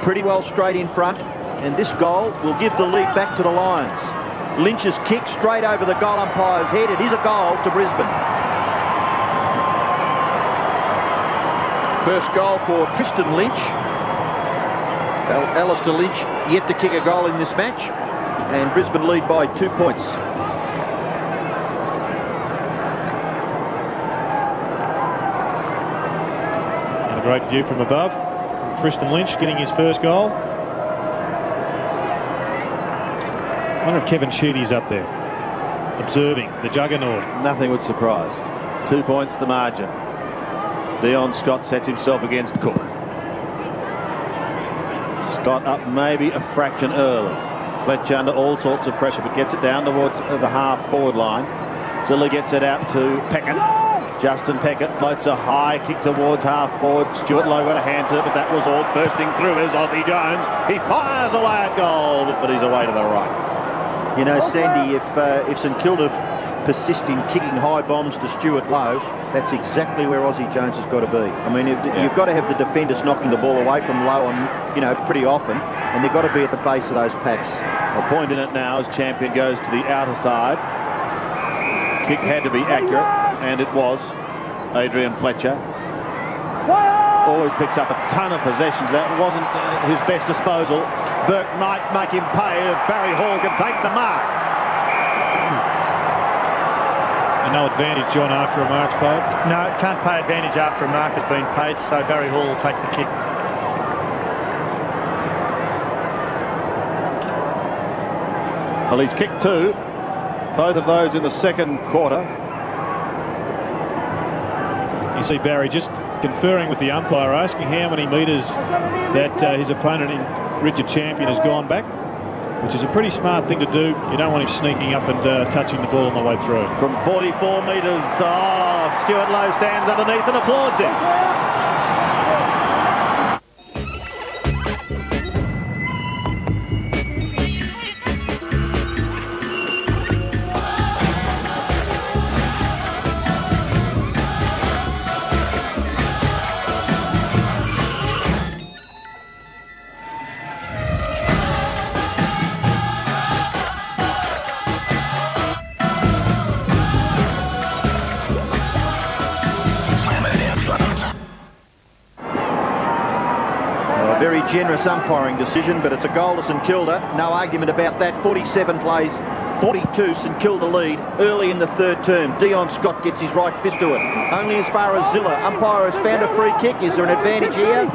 pretty well straight in front, and this goal will give the lead back to the Lions. Lynch's kick straight over the goal umpire's head. It is a goal to Brisbane. First goal for Tristan Lynch. Alistair Lynch yet to kick a goal in this match, and Brisbane lead by 2 points. And a great view from above. Tristan Lynch getting his first goal. I wonder if Kevin Sheedy's up there, observing the juggernaut. Nothing would surprise. 2 points the margin. Dion Scott sets himself against Cook. Scott up maybe a fraction early. Fletcher under all sorts of pressure, but gets it down towards the half-forward line. Zilla gets it out to Peckett. Justin Peckett floats a high kick towards half-forward. Stuart Lowe got a hand to it, but that was all. Bursting through is Aussie Jones. He fires away at goal, but he's away to the right. You know, Sandy, if St Kilda persist in kicking high bombs to Stuart Lowe, that's exactly where Aussie Jones has got to be. I mean, you've got to have the defenders knocking the ball away from Lowe on, pretty often, and they've got to be at the base of those packs. A point in it now as Champion goes to the outer side. Kick had to be accurate, and it was. Adrian Fletcher always picks up a ton of possessions. That wasn't his best disposal. Burke might make him pay if Barry Hall can take the mark. And no advantage, John, after a mark's paid? No, can't pay advantage after a mark has been paid, so Barry Hall will take the kick. Well, he's kicked two. Both of those in the second quarter. You see Barry just conferring with the umpire, asking how many metres that his opponent in Richard Champion has gone back, which is a pretty smart thing to do. You don't want him sneaking up and touching the ball on the way through. From 44 metres, Stuart Lowe stands underneath and applauds him. Generous umpiring decision, but it's a goal to St Kilda. No argument about that. 47 plays 42, St Kilda lead early in the third term. Dion Scott gets his right fist to it. Only as far as Zilla. Umpire has found a free kick. Is there an advantage here?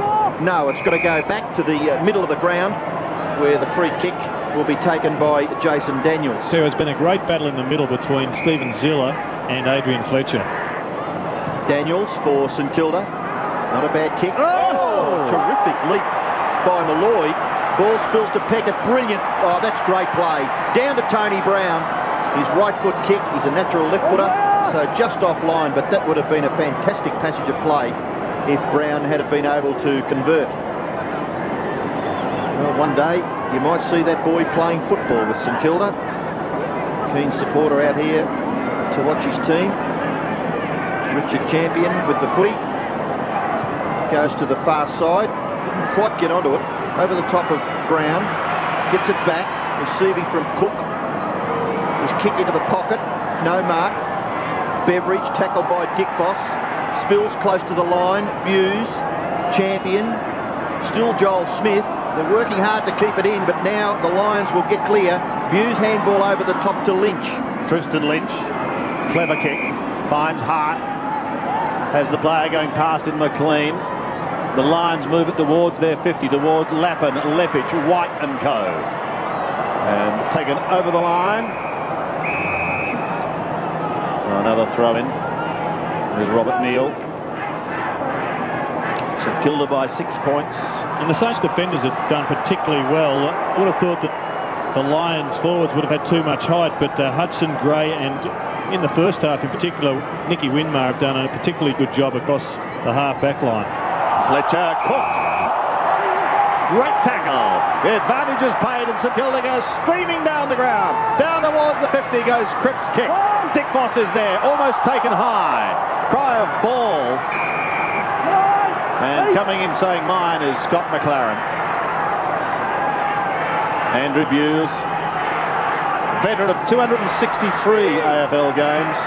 No, it's got to go back to the middle of the ground where the free kick will be taken by Jason Daniels. There has been a great battle in the middle between Stephen Zilla and Adrian Fletcher. Daniels for St Kilda. Not a bad kick. Oh! Terrific leap by Malloy. Ball spills to Peckett. Brilliant. Oh, that's great play. Down to Tony Brown. His right foot kick. He's a natural left footer, so just offline, but that would have been a fantastic passage of play if Brown had been able to convert. Well, one day you might see that boy playing football with St Kilda. Keen supporter out here to watch his team. Richard Champion with the footy. Goes to the far side. Didn't quite get onto it. Over the top of Brown. Gets it back. Receiving from Cook. His kick into the pocket. No mark. Beveridge tackled by Dick Foss. Spills close to the line. Buse. Champion. Still Joel Smith. They're working hard to keep it in, but now the Lions will get clear. Buse handball over the top to Lynch. Tristan Lynch. Clever kick. Finds Hart. Has the player going past in McLean. The Lions move it towards their 50, towards Lappin, Leppich, White and co. And taken over the line. So another throw in. There's Robert Neal. St Kilda by 6 points. And the Saints defenders have done particularly well. I would have thought that the Lions forwards would have had too much height, but Hudson, Gray and in the first half in particular, Nicky Winmar have done a particularly good job across the half-back line. Fletcher caught. Great tackle. The advantage is paid and St Kilda goes streaming down the ground. Down towards the 50 goes Cripps' kick. Dick Foss is there, almost taken high. Cry of ball. And coming in saying mine is Scott McLaren. Andrew Buse, veteran of 263 AFL games.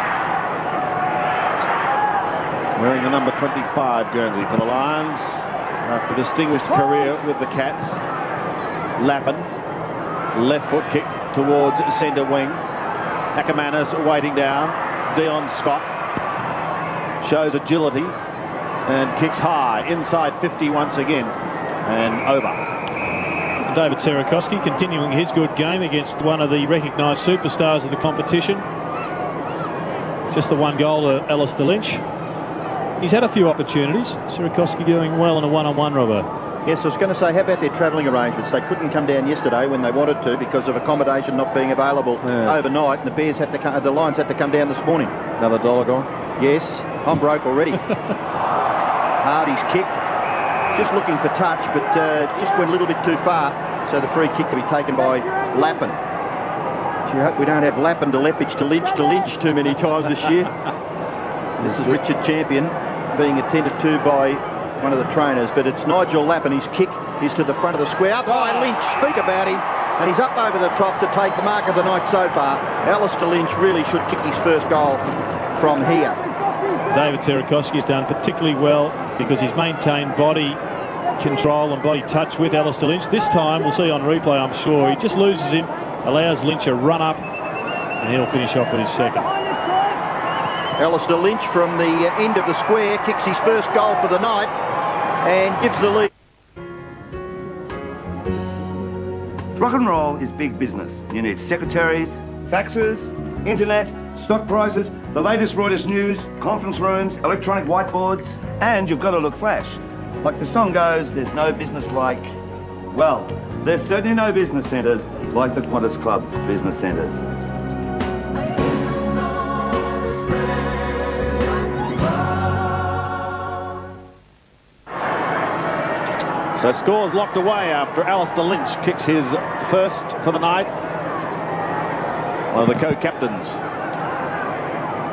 Wearing the number 25 Guernsey for the Lions after a distinguished career with the Cats. Lappin, left foot kick towards centre wing. Ackermanis waiting down. Dion Scott shows agility and kicks high inside 50 once again and over. David Sierakowski continuing his good game against one of the recognised superstars of the competition. Just the one goal to Alistair Lynch. He's had a few opportunities. Sierakowski doing well in a one-on-one, Robert. Yes, I was going to say, how about their travelling arrangements? They couldn't come down yesterday when they wanted to because of accommodation not being available overnight. And the Lions had to come down this morning. Another dollar gone? Yes, I'm broke already. Hardy's kick. Just looking for touch, but just went a little bit too far. So the free kick to be taken by Lappin. Gee, I hope we don't have Lappin to Leppich to Lynch too many times this year. This is Richard Champion being attended to by one of the trainers, but it's Nigel Lappin. His kick is to the front of the square. Up by Lynch, speak about him, and he's up over the top to take the mark of the night so far. Alistair Lynch really should kick his first goal from here. David Sierakowski has done particularly well because he's maintained body control and body touch with Alistair Lynch. This time, we'll see on replay, I'm sure, he just loses him, allows Lynch a run up, and he'll finish off with his second. Alistair Lynch from the end of the square kicks his first goal for the night and gives the lead. Rock and roll is big business. You need secretaries, faxes, internet, stock prices, the latest Reuters news, conference rooms, electronic whiteboards, and you've got to look flash. Like the song goes, there's no business like... Well, there's certainly no business centres like the Qantas Club business centres. So scores locked away after Alistair Lynch kicks his first for the night. One of the co-captains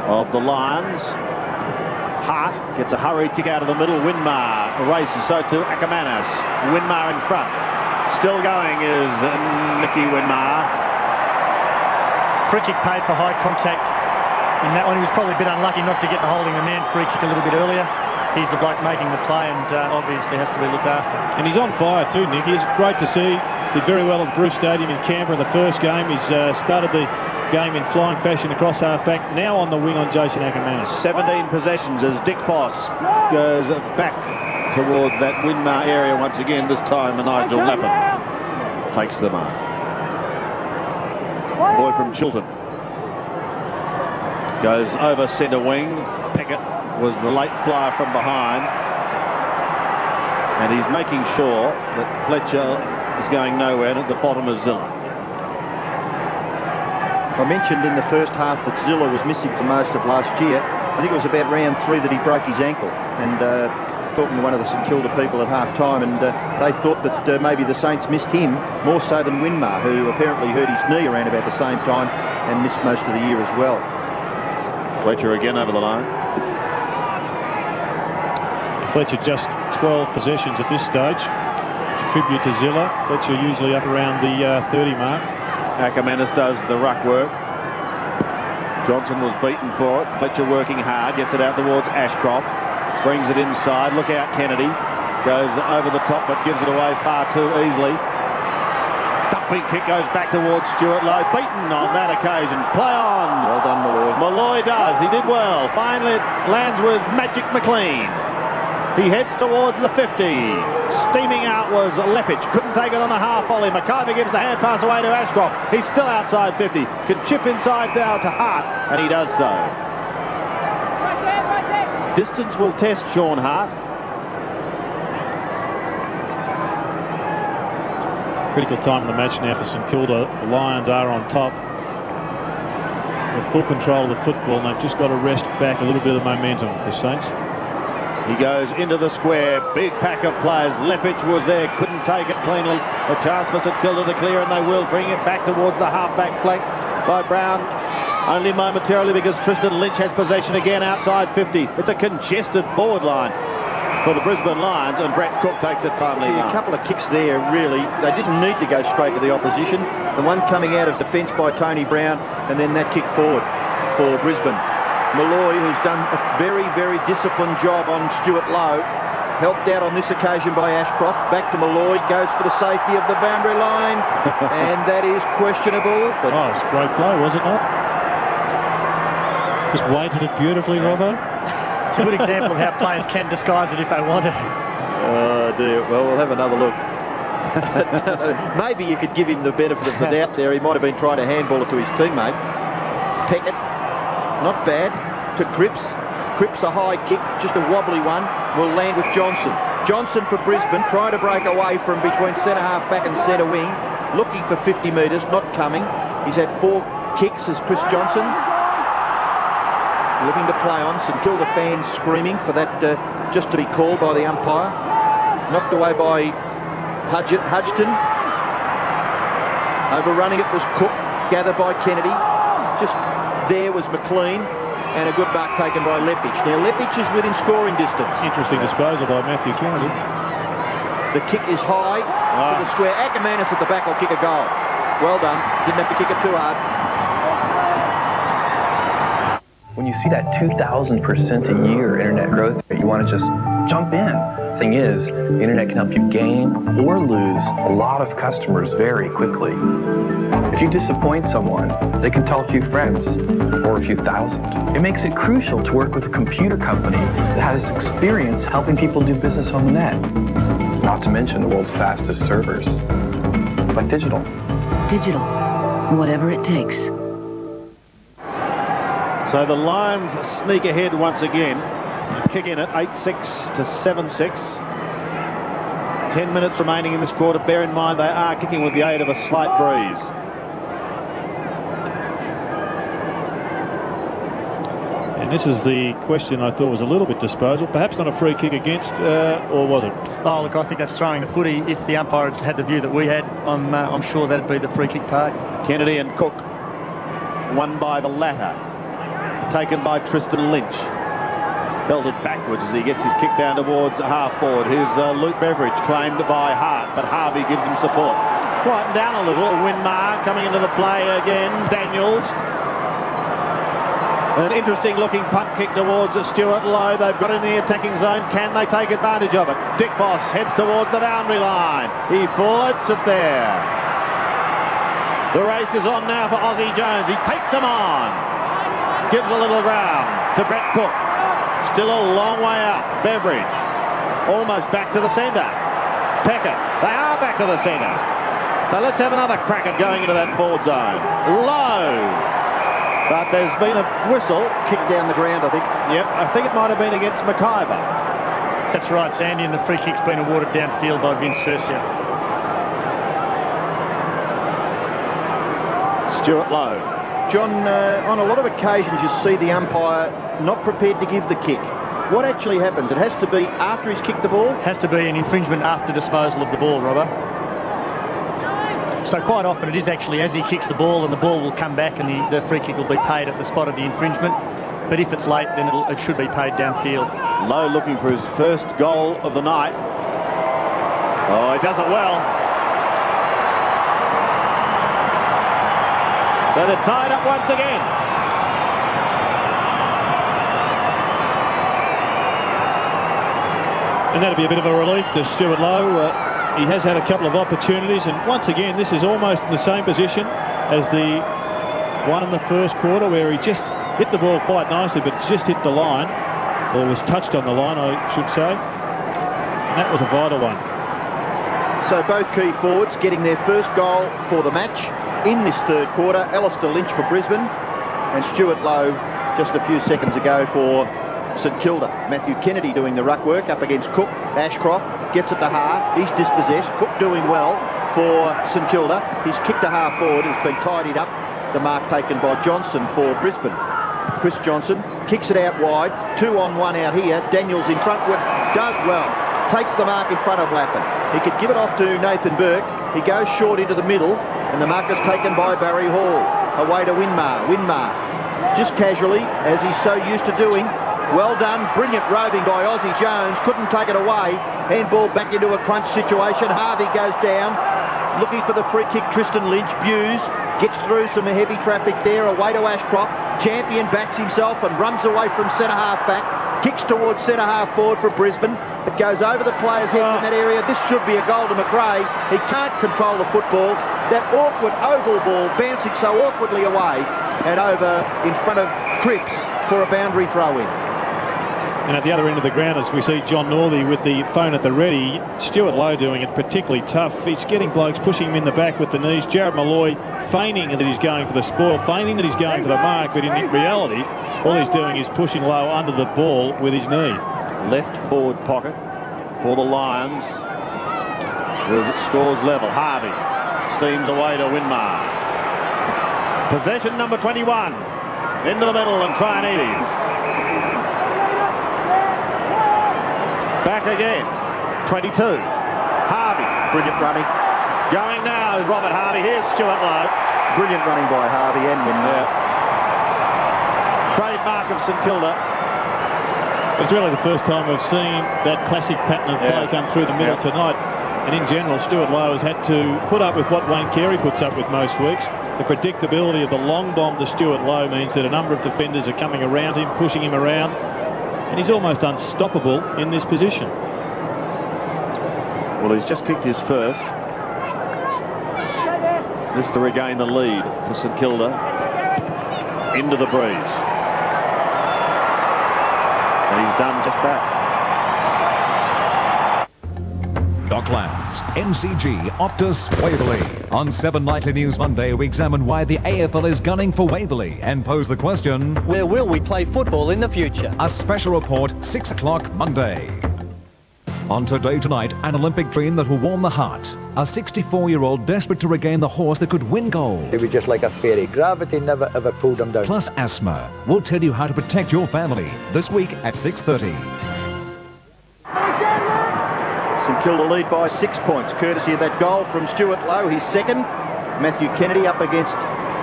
of the Lions. Hart gets a hurried kick out of the middle. Winmar races, so to Ackermanis. Winmar in front. Still going is Nicky Winmar. Free kick paid for high contact. In that one, he was probably a bit unlucky not to get the holding the man free kick a little bit earlier. He's the bloke making the play and obviously has to be looked after. And he's on fire too, Nick. It's great to see. Did very well at Bruce Stadium in Canberra in the first game. He's started the game in flying fashion across half-back. Now on the wing on Jason Ackermanis. 17 possessions as Dick Foss goes back towards that Winmar area once again. This time Nigel Lappin takes the mark. Boy from Chiltern goes over centre wing. Pickett was the late flyer from behind, and he's making sure that Fletcher is going nowhere, and at the bottom is Zilla. I mentioned in the first half that Zilla was missing for most of last year. I think it was about round 3 that he broke his ankle, and talking to one of the St Kilda people at half-time, and they thought that maybe the Saints missed him more so than Winmar, who apparently hurt his knee around about the same time and missed most of the year as well. Fletcher again over the line. Fletcher just 12 possessions at this stage. It's a tribute to Zilla. Fletcher usually up around the 30 mark. Ackermanis does the ruck work. Johnson was beaten for it. Fletcher working hard, gets it out towards Ashcroft. Brings it inside. Look out, Kennedy. Goes over the top, but gives it away far too easily. Dumping kick goes back towards Stuart Lowe. Beaten on that occasion. Play on. Well done, Malloy. Malloy does. He did well. Finally, it lands with Magic McLean. He heads towards the 50. Steaming out was Lepich. Couldn't take it on a half volley. McIver gives the hand pass away to Ashcroft. He's still outside 50. Can chip inside down to Hart, and he does so. Distance will test Sean Hart. Critical time in the match now for St Kilda. The Lions are on top. With full control of the football, and they've just got to wrest back a little bit of the momentum, the Saints. He goes into the square. Big pack of players. Lepich was there. Couldn't take it cleanly. A chance for St Kilda to clear, and they will bring it back towards the half-back flank by Brown. Only momentarily, because Tristan Lynch has possession again outside 50. It's a congested forward line for the Brisbane Lions, and Brett Cook takes it timely. A couple of kicks there, really. They didn't need to go straight to the opposition. The one coming out of defence by Tony Brown, and then that kick forward for Brisbane. Malloy, who's done a very, very disciplined job on Stuart Lowe, helped out on this occasion by Ashcroft. Back to Malloy, goes for the safety of the boundary line, and that is questionable. But oh, it's a great play, was it not? Just weighted it beautifully, Robbo. It's a good example of how players can disguise it if they want to. Oh dear, well, we'll have another look. Maybe you could give him the benefit of the doubt there. He might have been trying to handball it to his teammate. Peckett, not bad, to Cripps. Cripps a high kick, just a wobbly one, will land with Johnson. Johnson for Brisbane, trying to break away from between centre half back and centre wing, looking for 50 metres, not coming. He's had 4 kicks as Chris Johnson. Looking to play on. St Kilda fans screaming for that just to be called by the umpire. Knocked away by Hudgton. Overrunning it was Cook, gathered by Kennedy. Just there was McLean, and a good mark taken by Lepich. Now Lepich is within scoring distance. Interesting disposal by Matthew Kennedy. The kick is high to the square. Ackermanis at the back will kick a goal. Well done. Didn't have to kick it too hard. When you see that 2,000% a year internet growth rate, you want to just jump in. Thing is, the internet can help you gain or lose a lot of customers very quickly. If you disappoint someone, they can tell a few friends or a few thousand. It makes it crucial to work with a computer company that has experience helping people do business on the net. Not to mention the world's fastest servers, like digital. Digital, whatever it takes. So the Lions sneak ahead once again. Kick in at 8-6 to 7-6. 10 minutes remaining in this quarter. Bear in mind they are kicking with the aid of a slight breeze. And this is the question I thought was a little bit disposal. Perhaps not a free kick against, or was it? Oh, look, I think that's throwing the footy. If the umpire had the view that we had, I'm sure that'd be the free kick part. Kennedy and Cook, won by the latter. Taken by Tristan Lynch. Belted backwards as he gets his kick down towards half forward. Here's Luke Beveridge, claimed by Hart, but Harvey gives him support. Quieten down a little. Winmar coming into the play again. Daniels. An interesting looking punt kick towards Stuart Lowe. They've got in the attacking zone. Can they take advantage of it? Dick Foss heads towards the boundary line. He floats it there. The race is on now for Aussie Jones. He takes him on. Gives a little ground to Brett Cook. Still a long way out. Beveridge almost back to the centre. Pecker. They are back to the centre. So let's have another crack at going into that forward zone. Low. But there's been a whistle. Kick down the ground, I think. Yep, I think it might have been against McIver. That's right, Sandy, and the free kick's been awarded downfield by Vince Cercia. Stuart Lowe. John, on a lot of occasions you see the umpire not prepared to give the kick. What actually happens? It has to be after he's kicked the ball? Has to be an infringement after disposal of the ball, Robber. So quite often it is actually as he kicks the ball, and the ball will come back and the free kick will be paid at the spot of the infringement. But if it's late, then it should be paid downfield. Lowe looking for his first goal of the night. Oh, he does it well. So they're tied up once again. And that'll be a bit of a relief to Stuart Lowe. He has had a couple of opportunities, and once again this is almost in the same position as the one in the first quarter, where he just hit the ball quite nicely, but just hit the line, or was touched on the line, I should say, and that was a vital one. So both key forwards getting their first goal for the match in this third quarter. Alistair Lynch for Brisbane and Stuart Lowe just a few seconds ago for St Kilda. Matthew Kennedy doing the ruck work up against Cook. Ashcroft gets it to half. He's dispossessed. Cook doing well for St Kilda. He's kicked a half forward. It's been tidied up. The mark taken by Johnson for Brisbane. Chris Johnson kicks it out wide. 2-on-1 out here. Daniels in front. Does well. Takes the mark in front of Lappin. He could give it off to Nathan Burke. He goes short into the middle, and the mark is taken by Barry Hall. Away to Winmar. Winmar, just casually, as he's so used to doing. Well done, brilliant roving by Aussie Jones. Couldn't take it away. Handball back into a crunch situation. Harvey goes down. Looking for the free kick, Tristan Lynch. Buse gets through some heavy traffic there. Away to Ashcroft. Champion backs himself and runs away from centre-half back. Kicks towards centre-half forward for Brisbane. It goes over the players' heads in that area. This should be a goal to McRae. He can't control the football. That awkward oval ball bouncing so awkwardly away and over in front of Cripps for a boundary throw-in. And at the other end of the ground, as we see John Northey with the phone at the ready, Stuart Lowe doing it particularly tough. He's getting blokes, pushing him in the back with the knees. Jared Malloy feigning that he's going for the spoil, feigning that he's going for the mark, but in reality, all he's doing is pushing Lowe under the ball with his knee. Left forward pocket for the Lions. The scores level. Harvey steams away to Winmar. Possession number 21. Into the middle and Trianides. Back again. 22. Harvey. Brilliant running. Going now is Robert Harvey. Here's Stuart Lowe. Brilliant running by Harvey and Winmar. Trademark of St Kilda. It's really the first time we've seen that classic pattern of play come through the middle tonight. And in general, Stuart Lowe has had to put up with what Wayne Carey puts up with most weeks. The predictability of the long bomb to Stuart Lowe means that a number of defenders are coming around him, pushing him around, and he's almost unstoppable in this position. Well, he's just kicked his first. This to regain the lead for St Kilda. Into the breeze. And he's done just that. Docklands, MCG, Optus, Waverley. On 7 Nightly News Monday, we examine why the AFL is gunning for Waverley and pose the question, where will we play football in the future? A special report, 6 o'clock Monday. On Today Tonight, an Olympic dream that will warm the heart. A 64-year-old desperate to regain the horse that could win gold. It was just like a fairy. Gravity never ever pulled him down. Plus asthma. We'll tell you how to protect your family this week at 6:30. St Kilda lead by 6 points, courtesy of that goal from Stuart Lowe, his second. Matthew Kennedy up against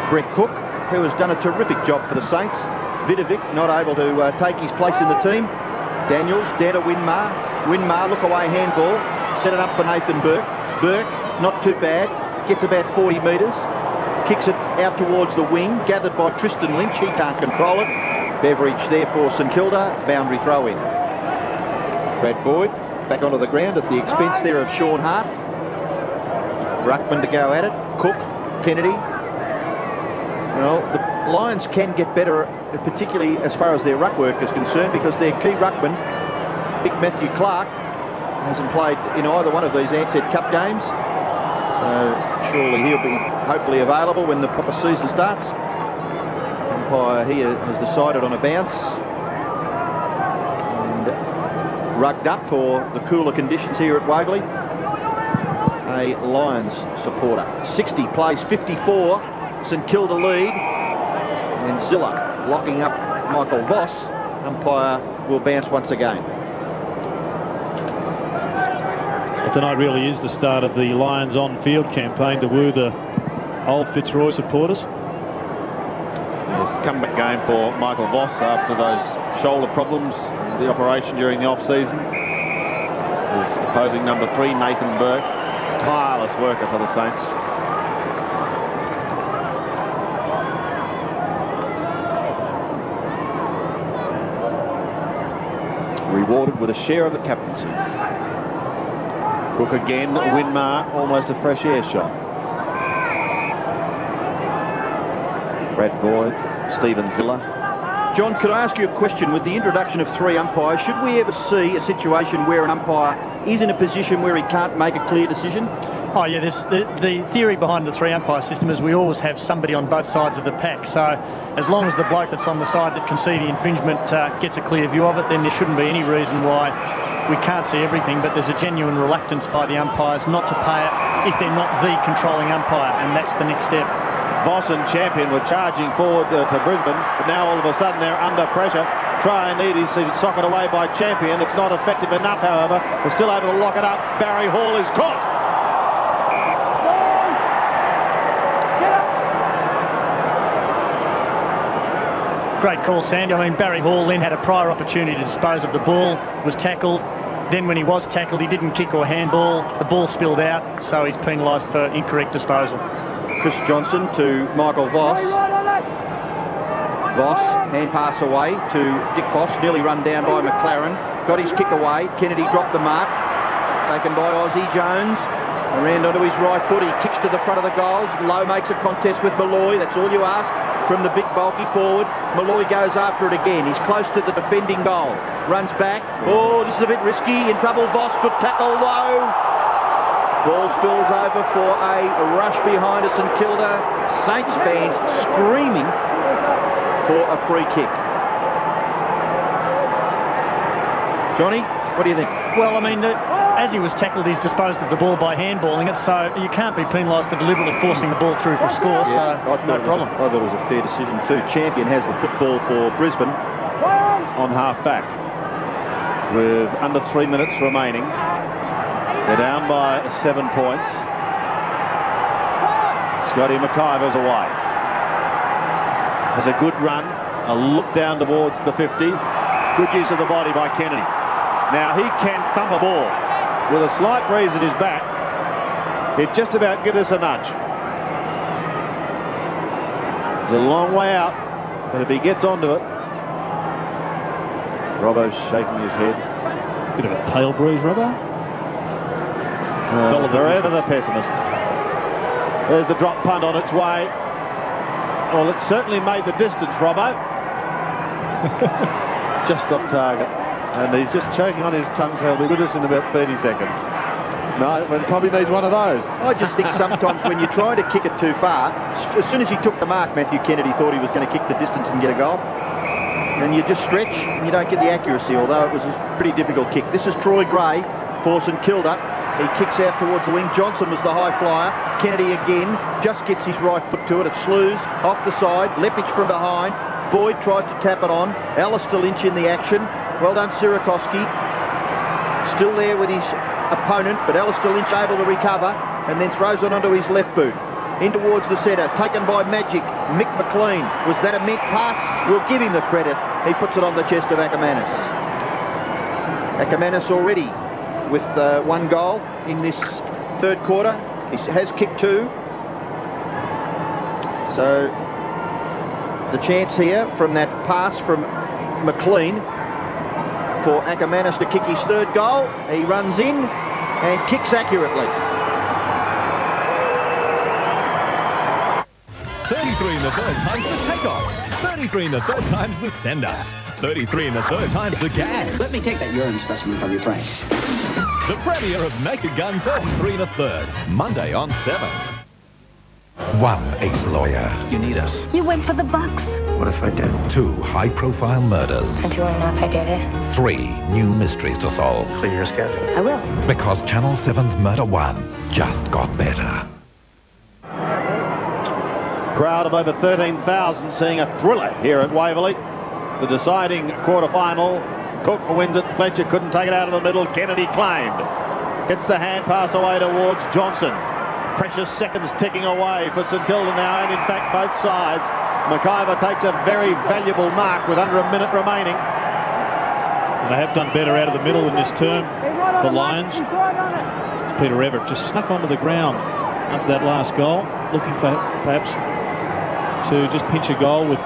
Brett Cook, who has done a terrific job for the Saints. Vidovic not able to take his place in the team. Daniels down to Winmar. Winmar, look away handball. Set it up for Nathan Burke. Burke, not too bad. Gets about 40 metres. Kicks it out towards the wing. Gathered by Tristan Lynch. He can't control it. Beveridge there for St Kilda. Boundary throw in. Brad Boyd back onto the ground at the expense there of Sean Hart. Ruckman to go at it. Cook, Kennedy, Well, the Lions can get better, particularly as far as their ruck work is concerned, because their key ruckman, Big Matthew Clark, hasn't played in either one of these Ansett Cup games. So surely he'll be hopefully available when the proper season starts. Umpire here has decided on a bounce. And rugged up for the cooler conditions here at Waverley. A Lions supporter. 60 plays 54. St Kilda lead. And Zilla locking up Michael Voss. Umpire will bounce once again. Well, tonight really is the start of the Lions on-field campaign to woo the old Fitzroy supporters. Yes, comeback game for Michael Voss after those shoulder problems, the operation during the off-season. His opposing number 3, Nathan Burke, tireless worker for the Saints. Rewarded with a share of the captaincy. Cook again, Winmar, almost a fresh air shot. Brad Boyd, Stephen Zilla. John, could I ask you a question? With the introduction of 3 umpires, should we ever see a situation where an umpire is in a position where he can't make a clear decision? Oh yeah, the theory behind the 3 umpire system is we always have somebody on both sides of the pack. So as long as the bloke that's on the side that can see the infringement gets a clear view of it, then there shouldn't be any reason why we can't see everything. But there's a genuine reluctance by the umpires not to pay it if they're not the controlling umpire, and that's the next step. Voss and Champion were charging forward to Brisbane, but now all of a sudden they're under pressure. Try and Edie sees it socket away by Champion. It's not effective enough, however. They're still able to lock it up. Barry Hall is caught. Great call, Sandy. I mean, Barry Hall then had a prior opportunity to dispose of the ball, was tackled. Then when he was tackled, he didn't kick or handball. The ball spilled out, so he's penalised for incorrect disposal. Chris Johnson to Michael Voss. Voss, hand pass away to Dick Voss, nearly run down by McLaren. Got his kick away. Kennedy dropped the mark. Taken by Ozzie Jones. Around onto his right foot. He kicks to the front of the goals. Lowe makes a contest with Malloy. That's all you ask from the big bulky forward. Malloy goes after it again. He's close to the defending goal. Runs back. Oh, this is a bit risky. In trouble. Voss. Good tackle. Lowe. Ball spills over for a rush behind us, and Kilda. Saints fans screaming for a free kick. Johnny, what do you think? Well, I mean, as he was tackled, he's disposed of the ball by handballing it, so you can't be penalised for deliberately forcing the ball through for a score, so no problem. I thought it was a fair decision too. Champion has the football for Brisbane on half-back with under 3 minutes remaining. They're down by 7 points. Scotty McIver's away. Has a good run, a look down towards the 50. Good use of the body by Kennedy. Now he can thump a ball with a slight breeze at his back. He'd just about give us a nudge. It's a long way out, but if he gets onto it. Robbo's shaking his head. Bit of a tail breeze, Robbo. Forever the pessimist. There's the drop punt on its way. Well, it certainly made the distance, Robbo. Just off target. And he's just choking on his tongue, so he'll be with us in about 30 seconds. No, but probably needs one of those. I just think sometimes when you're trying to kick it too far, as soon as he took the mark, Matthew Kennedy thought he was going to kick the distance and get a goal. And you just stretch and you don't get the accuracy, although it was a pretty difficult kick. This is Troy Gray for St Kilda. He kicks out towards the wing. Johnson was the high flyer. Kennedy again just gets his right foot to it. It's Slews off the side. Leppich from behind. Boyd tries to tap it on. Alistair Lynch in the action. Well done, Sirakoski. Still there with his opponent, but Alistair Lynch able to recover and then throws it onto his left boot. In towards the centre, taken by Magic. Mick McLean. Was that a mint pass? We'll give him the credit. He puts it on the chest of Ackermanis. Ackermanis already with 1 goal in this third quarter. He has kicked 2. So the chance here from that pass from McLean for Ackermanis to kick his 3rd goal. He runs in and kicks accurately. 33 33 in the third times the takeoffs. 33 in the third times the send-ups. 33 in the third times the gags. Let me take that urine specimen from you, Frank. The premiere of Naked Gun 33 in a third. Monday on 7. One ex-lawyer. You need us. You went for the bucks. What if I did? 2 high-profile murders. And you want to know if I did it? 3 new mysteries to solve. Clear your schedule. I will. Because Channel 7's Murder 1 just got better. Crowd of over 13,000 seeing a thriller here at Waverley. The deciding quarter-final. Cook wins it. Fletcher couldn't take it out of the middle. Kennedy claimed. Gets the hand pass away towards Johnson. Precious seconds ticking away for St Kilda now, and in fact both sides. McIver takes a very valuable mark with under a minute remaining. And they have done better out of the middle in this term, the Lions. Peter Everett just snuck onto the ground after that last goal, looking for perhaps to just pinch a goal with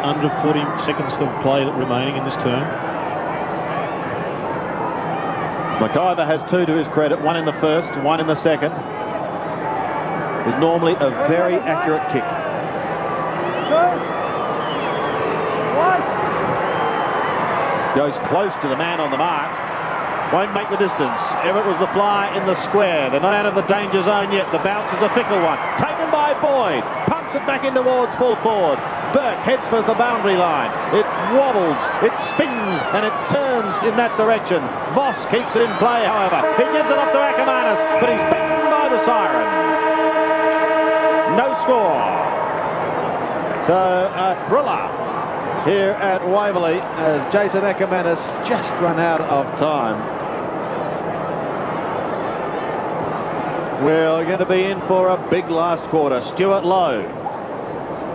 under 40 seconds of play remaining in this term. McIver has 2 to his credit, 1 in the first, 1 in the second. Is normally a very accurate kick. Goes close to the man on the mark. Won't make the distance. Everett was the fly in the square. They're not out of the danger zone yet. The bounce is a fickle one. Taken by Boyd. Pumps it back in towards full forward. Burke heads for the boundary line. It wobbles, it spins, and it turns in that direction. Voss keeps it in play, however. He gives it up to Ackermanis, but he's beaten by the siren. No score. So a thriller here at Waverley as Jason Ackermanis just run out of time. We're going to be in for a big last quarter. Stuart Lowe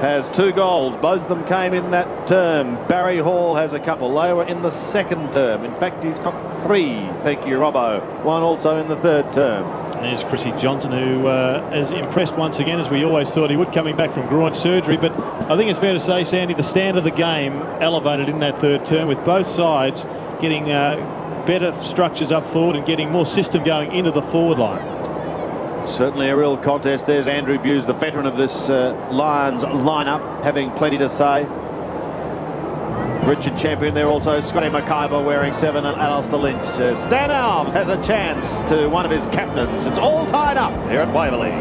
has 2 goals. Both of them came in that term. Barry Hall has a couple. They were in the second term. In fact, he's got 3. Thank you, Robbo. 1 also in the third term. There's Chrissy Johnson, who has impressed once again, as we always thought he would, coming back from groin surgery. But I think it's fair to say, Sandy, the standard of the game elevated in that third term, with both sides getting better structures up forward and getting more system going into the forward line. Certainly a real contest. There's Andrew Buse, the veteran of this Lions lineup, having plenty to say. Richard Champion there also. Scotty McIver wearing 7 and Alistair Lynch. Stan Alves has a chance to one of his captains. It's all tied up here at Waverley.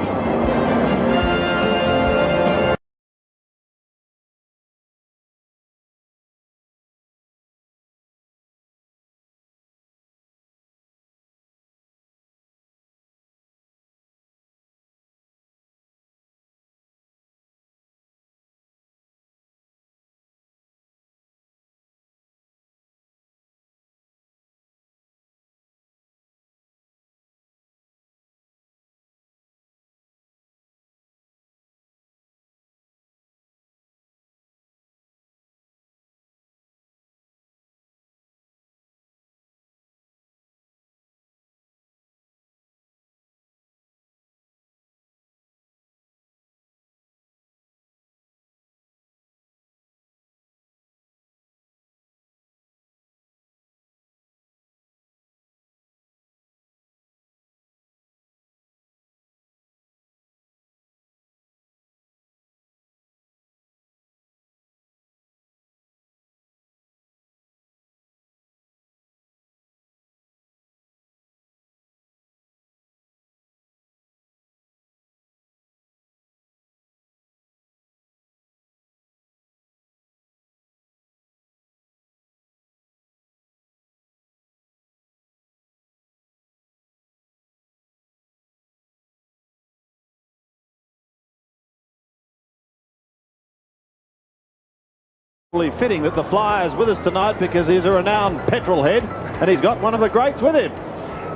Fitting that the Flyer's with us tonight because he's a renowned petrol head and he's got one of the greats with him.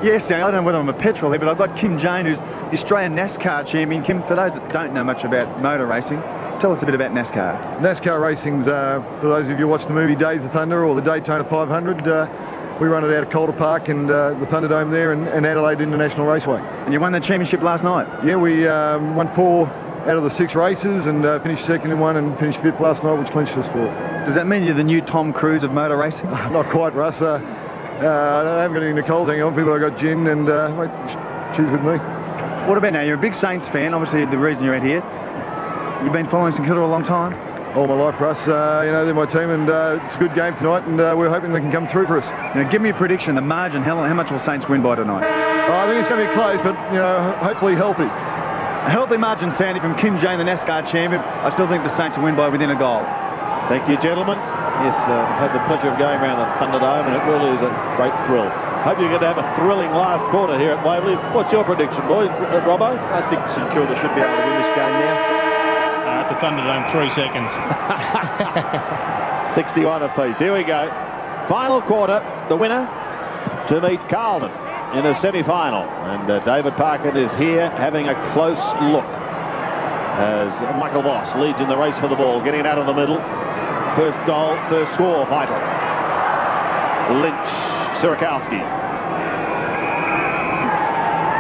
Yes, I don't know whether I'm a petrol head, but I've got Kim Jane, who's the Australian NASCAR champion. Kim, for those that don't know much about motor racing, tell us a bit about NASCAR. NASCAR racing's, for those of you who watch the movie Days of Thunder or the Daytona 500, we run it out of Calder Park and the Thunderdome there and Adelaide International Raceway. And you won the championship last night? Yeah, we won 4 out of the 6 races and finished second in 1 and finished 5th last night, which clinched us 4th. Does that mean you're the new Tom Cruise of motor racing? Not quite, Russ. I haven't got any Nicole's hanging on. People have got gin and choose with me. What about now? You're a big Saints fan, obviously the reason you're out here. You've been following St Kilda a long time? All my life, Russ. You know, they're my team, and it's a good game tonight, and we're hoping they can come through for us. Now, give me a prediction, the margin, how much will Saints win by tonight? I think it's going to be close, but, you know, hopefully healthy. A healthy margin, Sandy, from Kim Jane, the NASCAR champion. I still think the Saints will win by within a goal. Thank you, gentlemen. Yes, I've had the pleasure of going around the Thunderdome, and it really is a great thrill. Hope you're going to have a thrilling last quarter here at Waverley. What's your prediction, boys? Robbo? I think St Kilda should be able to win this game now. At the Thunderdome, 3 seconds. 61 apiece. Here we go. Final quarter. The winner to meet Carlton in a semi-final. And David Parkin is here having a close look as Michael Voss leads in the race for the ball, getting it out of the middle. First goal, first score, vital. Lynch, Sirakowski.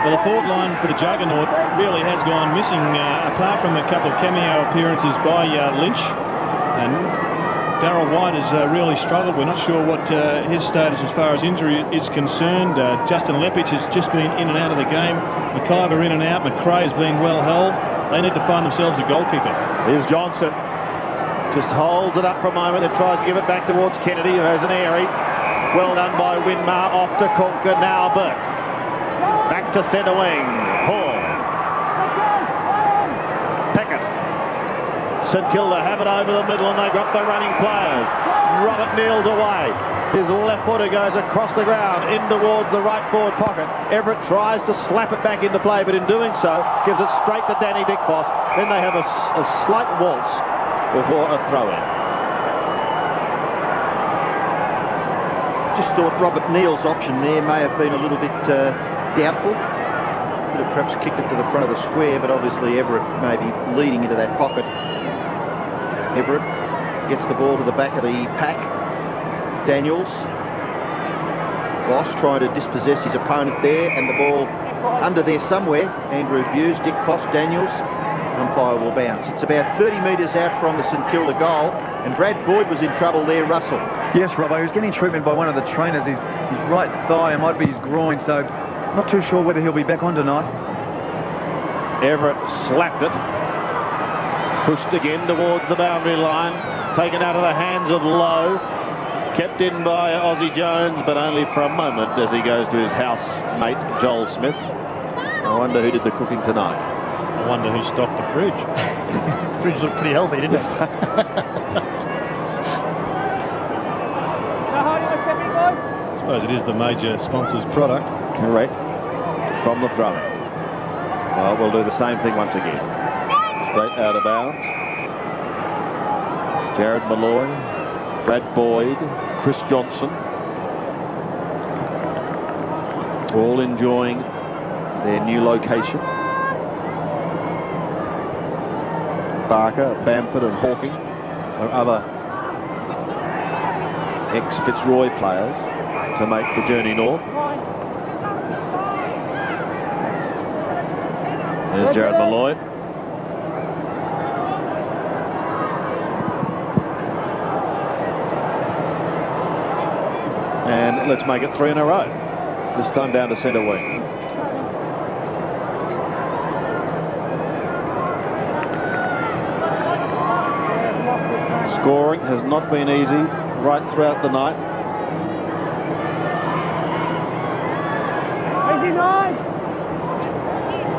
Well, the forward line for the Juggernaut really has gone missing, apart from a couple of cameo appearances by Lynch. And Darryl White has really struggled. We're not sure what his status as far as injury is concerned. Justin Lepich has just been in and out of the game. McIver in and out. McRae has been well held. They need to find themselves a goal kicker. Here's Johnson. Just holds it up for a moment and tries to give it back towards Kennedy, who has an airy. Well done by Winmar, off to Conker, now Burke. Back to centre wing, Hall. Peckett. St Kilda have it over the middle and they've got the running players. Robert Neal's away. His left footer goes across the ground in towards the right forward pocket. Everett tries to slap it back into play, but in doing so gives it straight to Danny Dickfoss. Then they have a slight waltz before a throw-in. Just thought Robert Neal's option there may have been a little bit doubtful. Could have perhaps kicked it to the front of the square, but obviously Everett may be leading into that pocket. Everett gets the ball to the back of the pack. Daniels. Voss trying to dispossess his opponent there, and the ball under there somewhere. Andrew Buse, Dick Foss, Daniels. Umpire will bounce. It's about 30 metres out from the St Kilda goal, and Brad Boyd was in trouble there, Russell. Yes, Robbo, he was getting treatment by one of the trainers. His right thigh, it might be his groin, so not too sure whether he'll be back on tonight. Everett slapped it. Pushed again towards the boundary line. Taken out of the hands of Lowe. Kept in by Ozzie Jones, but only for a moment as he goes to his housemate, Joel Smith. I wonder who did the cooking tonight. I wonder who stocked the fridge. The fridge looked pretty healthy, didn't it? I suppose it is the major sponsor's product. Correct. From the throw-in. Well, we'll do the same thing once again. Straight out of bounds. Jared Malloy, Brad Boyd, Chris Johnson. All enjoying their new location. Barker, Bamford and Hawking are other ex-Fitzroy players to make the journey north. There's Jared Malloy. And let's make it 3 in a row. This time down to centre wing. Scoring has not been easy right throughout the night.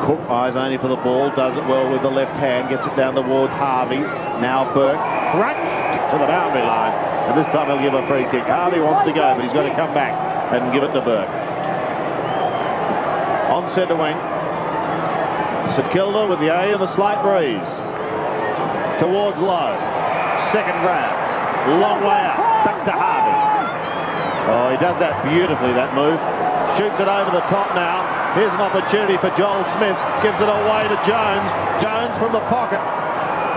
Cook eyes only for the ball, does it well with the left hand, gets it down towards Harvey. Now Burke, crushed to the boundary line. And this time he'll give a free kick. Harvey wants to go, but he's got to come back and give it to Burke. On centre wing. St Kilda with the A and a slight breeze. Towards Lowe. Second grab. Long way out. Back to Harvey. Oh, he does that beautifully, that move. Shoots it over the top now. Here's an opportunity for Joel Smith. Gives it away to Jones. Jones from the pocket.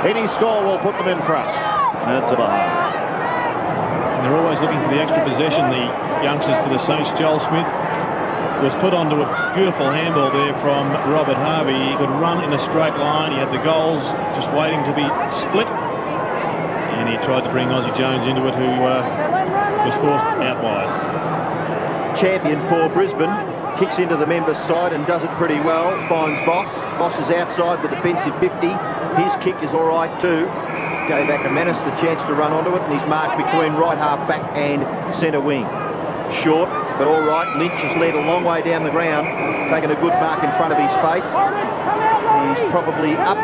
Any score will put them in front. And it's a behind. They're always looking for the extra possession, the youngsters for the Saints. Joel Smith was put onto a beautiful handball there from Robert Harvey. He could run in a straight line. He had the goals just waiting to be split. And he tried to bring Ozzie Jones into it, who was forced out wide. Champion for Brisbane. Kicks into the members' side and does it pretty well. Finds Voss. Voss is outside the defensive 50. His kick is all right too. Gave Ackermanis the chance to run onto it, and he's marked between right half back and centre wing. Short, but all right. Lynch has led a long way down the ground, taking a good mark in front of his face. He's probably up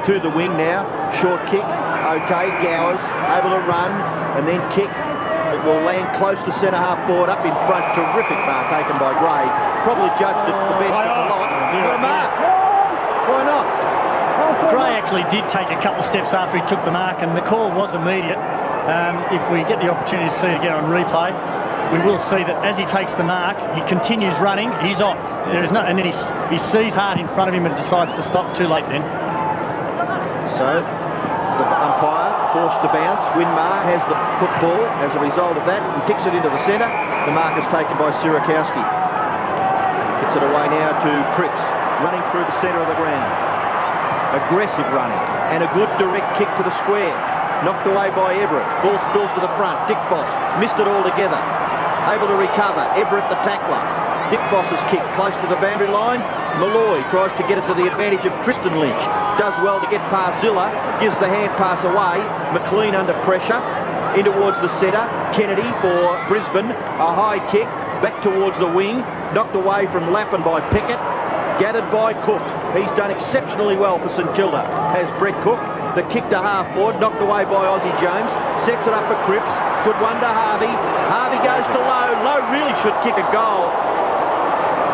to the wing now. Short kick, okay. Gowers able to run and then kick. It will land close to centre half forward, up in front. Terrific mark taken by Gray. Probably judged it the best of the lot. Got a mark. Why not? Gray actually did take a couple of steps after he took the mark, and the call was immediate. If we get the opportunity to see it again on replay, we will see that as he takes the mark, he continues running. He's off. There is no, and then he sees Hart in front of him and decides to stop. Too late then. So the umpire forced to bounce. Winmar has the football as a result of that and kicks it into the centre. The mark is taken by Sirakowski. Gets it away now to Cripps, running through the centre of the ground. Aggressive running and a good direct kick to the square. Knocked away by Everett. Ball spills to the front. Dick Boss missed it altogether. Able to recover. Everett the tackler. Dick Boss's kick close to the boundary line. Malloy tries to get it to the advantage of Tristan Lynch. Does well to get past Zilla. Gives the hand pass away. McLean under pressure. In towards the centre. Kennedy for Brisbane. A high kick. Back towards the wing. Knocked away from Lappin by Pickett. Gathered by Cook. He's done exceptionally well for St Kilda. Has Brett Cook. The kick to half forward, knocked away by Aussie Jones. Sets it up for Cripps. Good one to Harvey. Harvey goes to Lowe. Lowe really should kick a goal.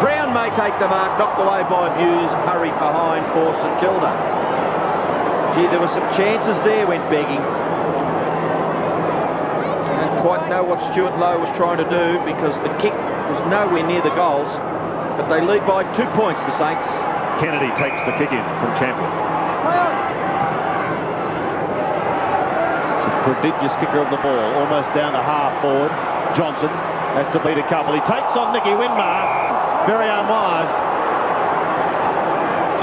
Brown may take the mark. Knocked away by Hughes. Hurried behind for St Kilda. Gee, there were some chances there, went begging. Don't quite know what Stuart Lowe was trying to do because the kick was nowhere near the goals. But they lead by 2 points, the Saints. Kennedy takes the kick in from Champion. It's a prodigious kicker of the ball, almost down to half forward. Johnson has to beat a couple. He takes on Nicky Winmar. Very unwise.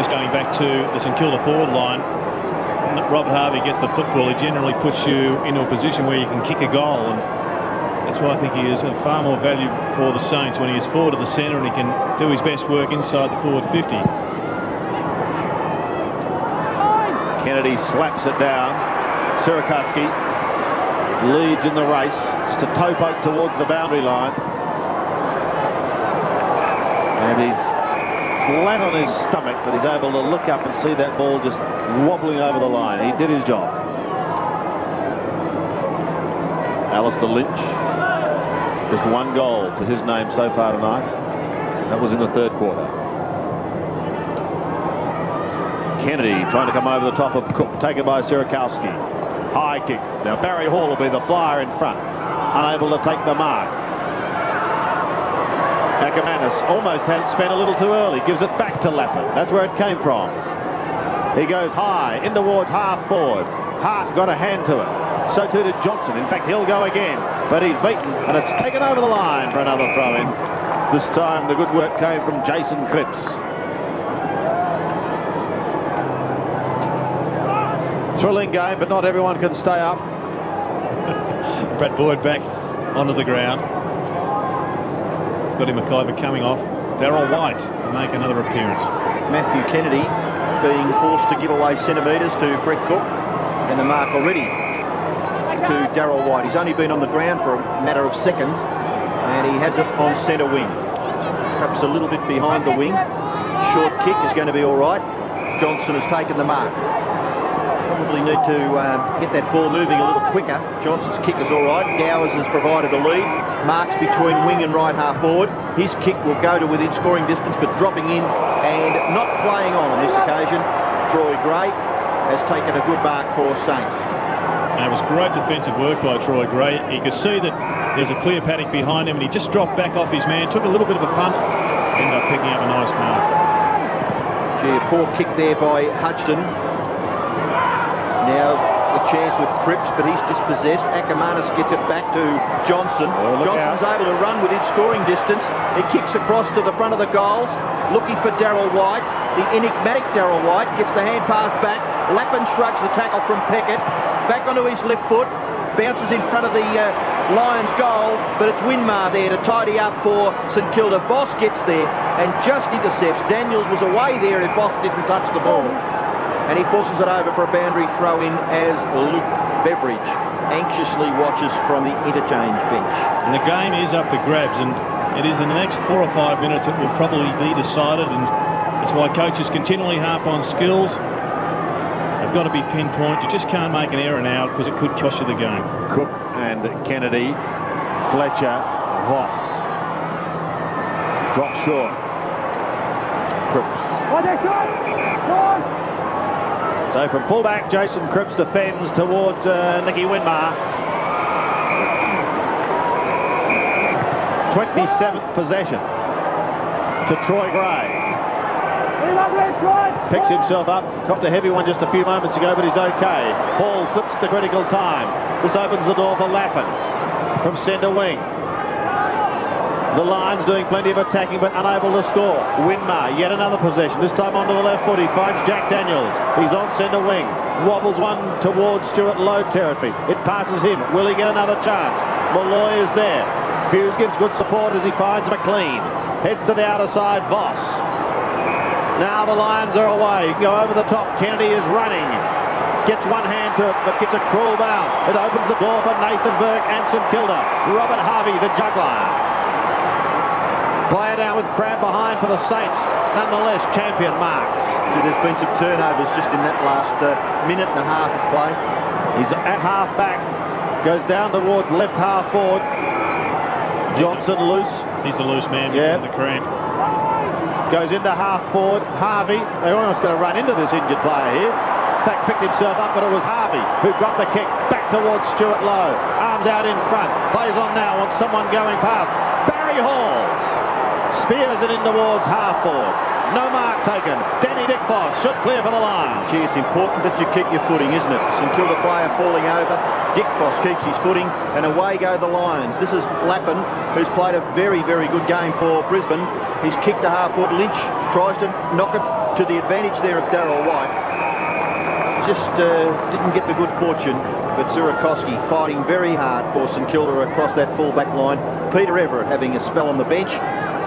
Just going back to the St Kilda forward line, when Robert Harvey gets the football, he generally puts you into a position where you can kick a goal, and that's why I think he is of far more value for the Saints when he is forward of the centre and he can do his best work inside the forward 50. Kennedy slaps it down. Sirakowski leads in the race. Just a toe poke towards the boundary line. And he's flat on his stomach, but he's able to look up and see that ball just wobbling over the line. He did his job. Alistair Lynch. Just one goal to his name so far tonight. That was in the third quarter. Kennedy trying to come over the top of Cook, taken by Sirakowski. High kick. Now Barry Hall will be the flyer in front. Unable to take the mark. Ackermanis almost had it spent a little too early. Gives it back to Lappin. That's where it came from. He goes high in towards half forward. Hart got a hand to it. So too did Johnson. In fact, he'll go again. But he's beaten, and it's taken over the line for another throw-in. This time, the good work came from Jason Cripps. Thrilling game, but not everyone can stay up. Brad Boyd back onto the ground. Scotty McIver coming off. Darryl White to make another appearance. Matthew Kennedy being forced to give away centimetres to Brett Cook, and the mark already to Darryl White. He's only been on the ground for a matter of seconds, and he has it on centre wing. Perhaps a little bit behind the wing. Short kick is going to be all right. Johnson has taken the mark. Probably need to get that ball moving a little quicker. Johnson's kick is all right. Gowers has provided the lead. Marks between wing and right half forward. His kick will go to within scoring distance, but dropping in and not playing on this occasion. Troy Gray has taken a good mark for Saints. And it was great defensive work by Troy Gray. You could see that there's a clear paddock behind him, and he just dropped back off his man, took a little bit of a punt, ended up picking up a nice mark. Gee, a poor kick there by Hudson. Now the chance with Cripps, but he's dispossessed. Ackermanis gets it back to Johnson. Johnson's able to run within scoring distance. He kicks across to the front of the goals, looking for Darryl White. The enigmatic Darryl White gets the hand pass back. Lappin shrugs the tackle from Pickett. Back onto his left foot. Bounces in front of the Lions goal, but it's Winmar there to tidy up for St Kilda. Voss gets there and just intercepts. Daniels was away there if Voss didn't touch the ball. And he forces it over for a boundary throw in as Luke Beveridge anxiously watches from the interchange bench. And the game is up for grabs, and it is in the next 4 or 5 minutes it will probably be decided, and that's why coaches continually harp on skills. They've got to be pinpoint. You just can't make an error now because it could cost you the game. Cook and Kennedy, Fletcher, Voss. Drop short. Cripps. So from fullback, Jason Cripps defends towards Nicky Winmar. 27th possession to Troy Gray. Picks himself up, copped a heavy one just a few moments ago, but he's okay. Hall slips at the critical time. This opens the door for Lappin from centre wing. The Lions doing plenty of attacking but unable to score. Winmar, yet another possession, this time onto the left foot. He finds Jack Daniels. He's on centre wing. Wobbles one towards Stuart Lowe territory. It passes him. Will he get another chance? Malloy is there. Hughes gives good support as he finds McLean. Heads to the outer side, Voss. Now the Lions are away. Go over the top. Kennedy is running. Gets one hand to it, but gets a cruel bounce. It opens the door for Nathan Burke and St Kilda. Robert Harvey, the juggler. Play it down with Crab behind for the Saints. Nonetheless, champion marks. So there's been some turnovers just in that last minute and a half of play. He's at half back. Goes down towards left half forward. Johnson loose. He's a loose man. Yeah. The cramp. Goes into half forward. Harvey. They're almost going to run into this injured player here. In fact, picked himself up, but it was Harvey who got the kick back towards Stuart Lowe. Arms out in front. Plays on now. Wants someone going past. Barry Hall spears it in towards half forward. No mark taken. Danny Dickfoss should clear for the Lions. Gee, it's important that you keep your footing, isn't it? St Kilda player falling over. Dickfoss keeps his footing, and away go the Lions. This is Lappin, who's played a very, very good game for Brisbane. He's kicked a half foot. Lynch tries to knock it to the advantage there of Darryl White. Just didn't get the good fortune, but Zurakowski fighting very hard for St Kilda across that full-back line. Peter Everett having a spell on the bench.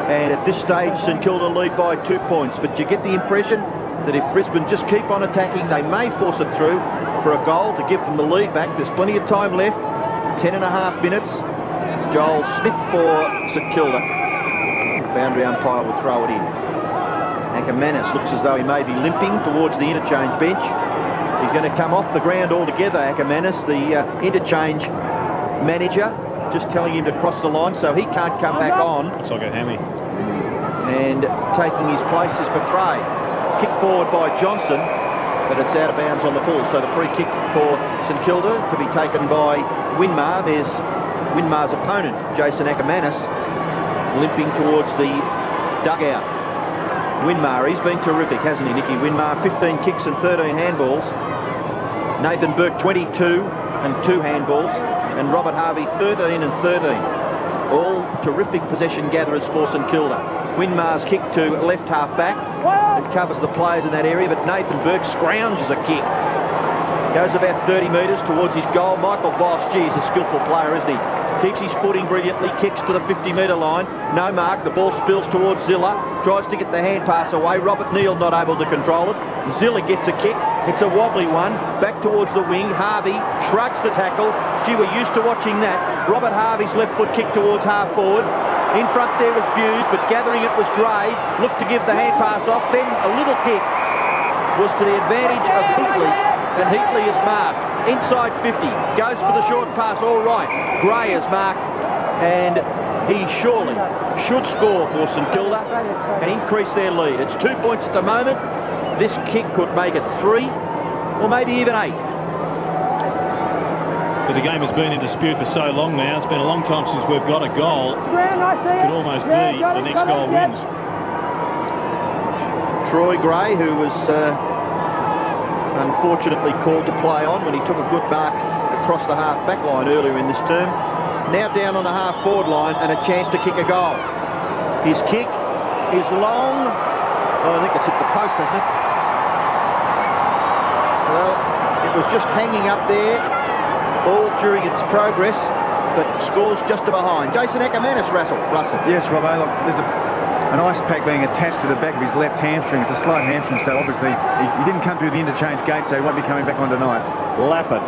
And at this stage, St Kilda lead by 2 points. But you get the impression that if Brisbane just keep on attacking, they may force it through for a goal to give them the lead back. There's plenty of time left. 10.5 minutes. Joel Smith for St Kilda. Boundary umpire will throw it in. Ackermanis looks as though he may be limping towards the interchange bench. He's going to come off the ground altogether, Ackermanis, the interchange manager. Just telling him to cross the line so he can't come back on. Looks like a hammy. And taking his place is McRae. Kick forward by Johnson, but it's out of bounds on the full. So the free kick for St Kilda to be taken by Winmar. There's Winmar's opponent, Jason Ackermanis, limping towards the dugout. Winmar, he's been terrific, hasn't he, Nicky Winmar? 15 kicks and 13 handballs. Nathan Burke, 22 and 2 handballs. And Robert Harvey, 13 and 13. All terrific possession gatherers for St Kilda. Winmar's kick to left half back. It covers the players in that area, but Nathan Burke scrounges a kick. Goes about 30 metres towards his goal. Michael Voss, gee, he's a skillful player, isn't he? Keeps his footing brilliantly, kicks to the 50-metre line. No mark, the ball spills towards Zilla. Tries to get the hand pass away. Robert Neal not able to control it. Zilla gets a kick. It's a wobbly one. Back towards the wing. Harvey shrugs the tackle. Gee, we're used to watching that. Robert Harvey's left foot kick towards half forward. In front there was Buse, but gathering it was Gray. Looked to give the hand pass off. Then a little kick was to the advantage of Heatley. And Heatley is marked. Inside 50. Goes for the short pass. All right. Gray is marked. And he surely should score for St Kilda and increase their lead. It's 2 points at the moment. This kick could make it 3 or maybe even 8. But the game has been in dispute for so long now. It's been a long time since we've got a goal. Could almost be the next goal wins. Troy Gray, who was unfortunately called to play on when he took a good mark across the half-back line earlier in this term. Now down on the half-forward line and a chance to kick a goal. His kick is long. Oh, I think it's hit the post, hasn't it? Well, it was just hanging up there all during its progress, but scores just behind. Jason Ackermanis, Russell. Yes, Robbo, look, there's an ice pack being attached to the back of his left hamstring. It's a slight hamstring, so obviously he didn't come through the interchange gate, so he won't be coming back on tonight. Lappin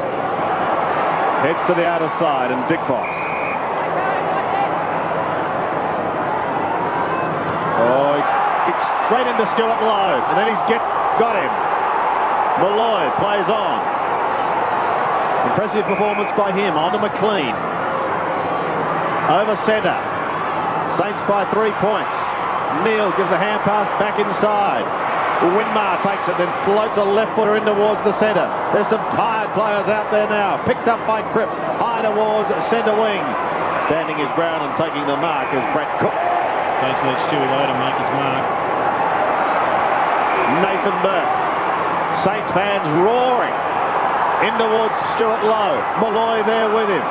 heads to the outer side, and Dick Foss. Oh, he kicks straight into Stuart Lowe, and then he's got him. Malloy plays on. Impressive performance by him. On to McLean. Over centre. Saints by 3 points. Neal gives the hand pass back inside. Winmar takes it, then floats a left footer in towards the centre. There's some tired players out there now. Picked up by Cripps. High towards centre wing. Standing his ground and taking the mark is Brett Cook. Saints need Stewie Lowe to make his mark. Nathan Burke. Saints fans roaring in towards Stuart Lowe. Malloy there with him.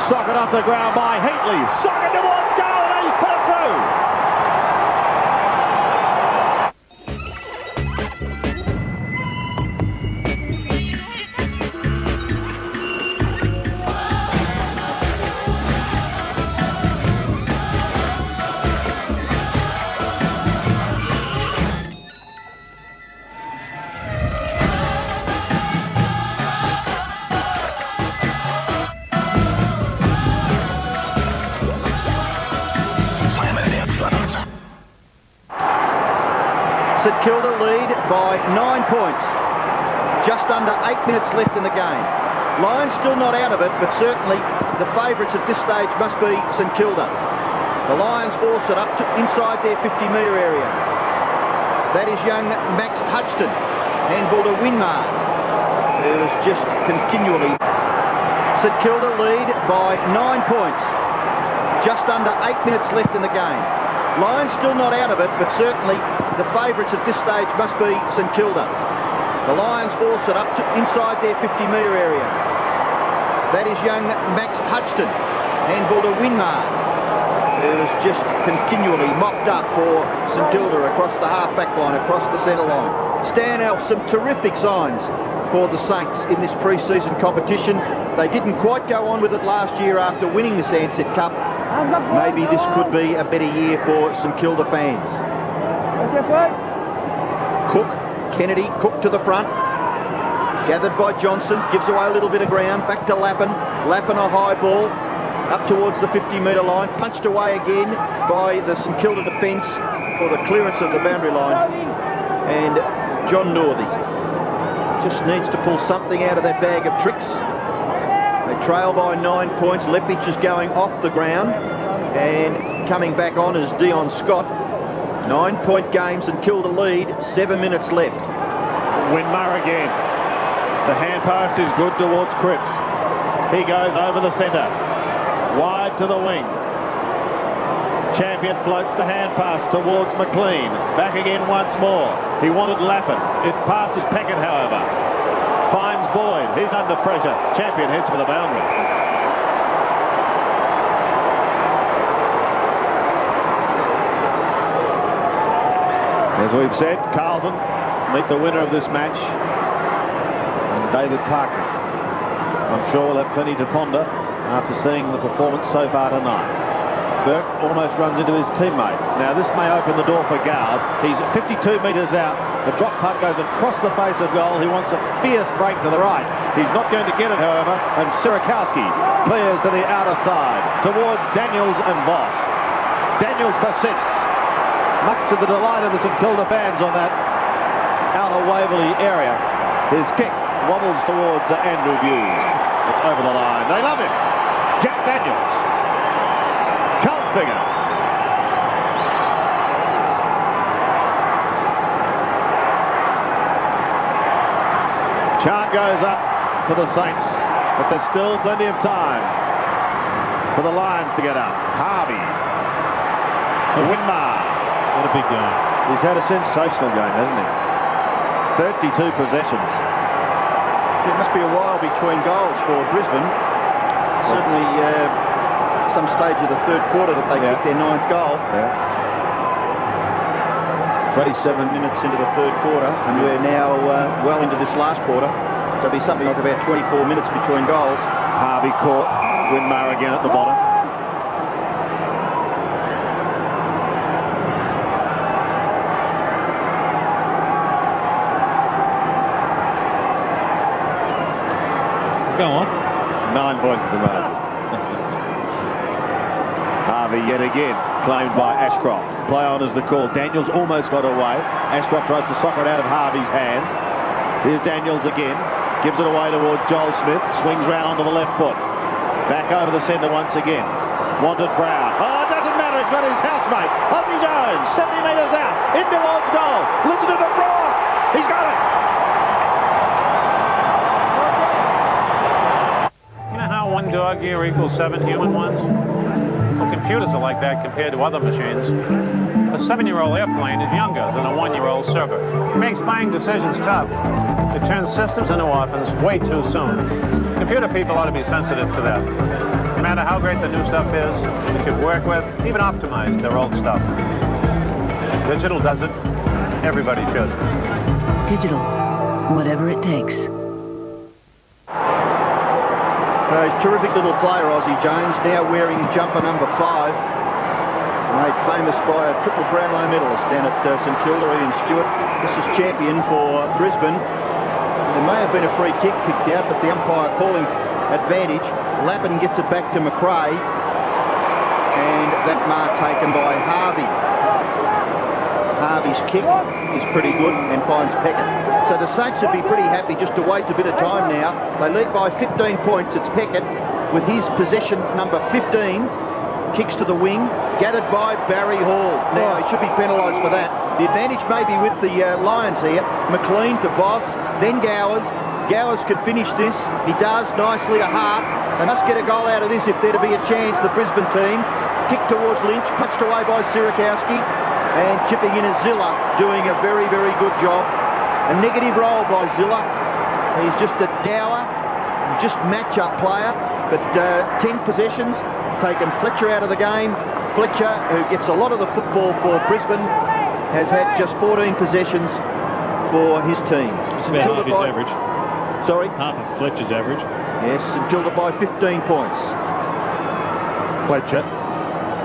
Socket off the ground by Heatley. Socket towards goal, and he's put it through. St Kilda lead by 9 points. Just under 8 minutes left in the game. Lions still not out of it, but certainly the favourites at this stage must be St Kilda. The Lions force it up to inside their 50-metre area. That is young Max Hudson. Handball to Winmar, who is just continually. St Kilda lead by 9 points. Just under 8 minutes left in the game. Lions still not out of it, but certainly the favourites at this stage must be St Kilda. The Lions force it up to inside their 50-metre area. That is young Max Hudson. Handball to Winmar, who is just continually mopped up for St Kilda across the half-back line, across the centre line. Stan Alf, some terrific signs for the Saints in this pre-season competition. They didn't quite go on with it last year after winning this Ansett Cup. Maybe this could be a better year for St Kilda fans. Cook, Kennedy, Cook to the front. Gathered by Johnson, gives away a little bit of ground. Back to Lappin. Lappin a high ball. Up towards the 50-metre line. Punched away again by the St Kilda defence for the clearance of the boundary line. And John Northey just needs to pull something out of that bag of tricks. They trail by 9 points. Lepich is going off the ground, and coming back on is Dion Scott. 9-point games and Kilda lead, 7 minutes left. Winmar again. The hand pass is good towards Cripps. He goes over the centre. Wide to the wing. Champion floats the hand pass towards McLean. Back again once more. He wanted Lappin. It passes Peckett, however. Finds Boyd. He's under pressure. Champion heads for the boundary. As we've said, Carlton meet the winner of this match, and David Parker. I'm sure will have plenty to ponder after seeing the performance so far tonight. Burke almost runs into his teammate. Now this may open the door for Gowers. He's 52 metres out. The drop puck goes across the face of goal. He wants a fierce break to the right. He's not going to get it, however, and Sirakowski clears to the outer side towards Daniels and Voss. Daniels persists, much to the delight of the St Kilda fans on that outer Waverley area. His kick wobbles towards Andrew Hughes. It's over the line. They love him. Jack Daniels. Count figure. Chant goes up for the Saints, but there's still plenty of time for the Lions to get up. Harvey. Winmar. What a big game. He's had a sensational game, hasn't he? 32 possessions. It must be a while between goals for Brisbane. Certainly some stage of the third quarter that they kicked their 9th goal. 27 minutes into the third quarter, and we're now well into this last quarter. So it'll be something like about 24 minutes between goals. Harvey caught. Winmar again at the bottom. go on. 9 points to the margin. Harvey yet again claimed by Ashcroft. Play on is the call. Daniels almost got away. Ashcroft tries to soccer it out of Harvey's hands. Here's Daniels again. Gives it away towards Joel Smith. Swings round onto the left foot. Back over the centre once again. Wanted Brown. Oh, it doesn't matter. He's got his housemate. Ozzie Jones, 70 metres out. In towards goal. Listen to the roar. He's got it. You know how one dog year equals 7 human ones? Well, computers are like that compared to other machines. A 7-year-old airplane is younger than a 1-year-old server. It makes buying decisions tough. It turns systems into orphans way too soon. Computer people ought to be sensitive to that. No matter how great the new stuff is, they should work with, even optimize their old stuff. Digital does it. Everybody should. Digital. Whatever it takes. Terrific little player, Ozzie Jones, now wearing jumper number 5. Made famous by a triple Brownlow medalist down at St Kilda, Ian Stewart. This is champion for Brisbane. There may have been a free kick picked out, but the umpire calling advantage. Lappin gets it back to McRae, and that mark taken by Harvey. Harvey's kick is pretty good and finds Peckett. So the Saints would be pretty happy just to waste a bit of time now. They lead by 15 points. It's Peckett with his possession number 15. Kicks to the wing, gathered by Barry Hall. Now, he should be penalised for that. The advantage may be with the Lions here. McLean to Voss, then Gowers. Gowers could finish this. He does nicely to Hart. They must get a goal out of this if there to be a chance, the Brisbane team. Kick towards Lynch, punched away by Sierakowski. And chipping in is Zilla, doing a very, very good job. A negative roll by Zilla. He's just a dour, just match-up player. But 10 possessions, taken Fletcher out of the game. Fletcher, who gets a lot of the football for Brisbane, has had just 14 possessions for his team. It's about half his average. Sorry? Half of Fletcher's average. Yes, St Kilda by 15 points. Fletcher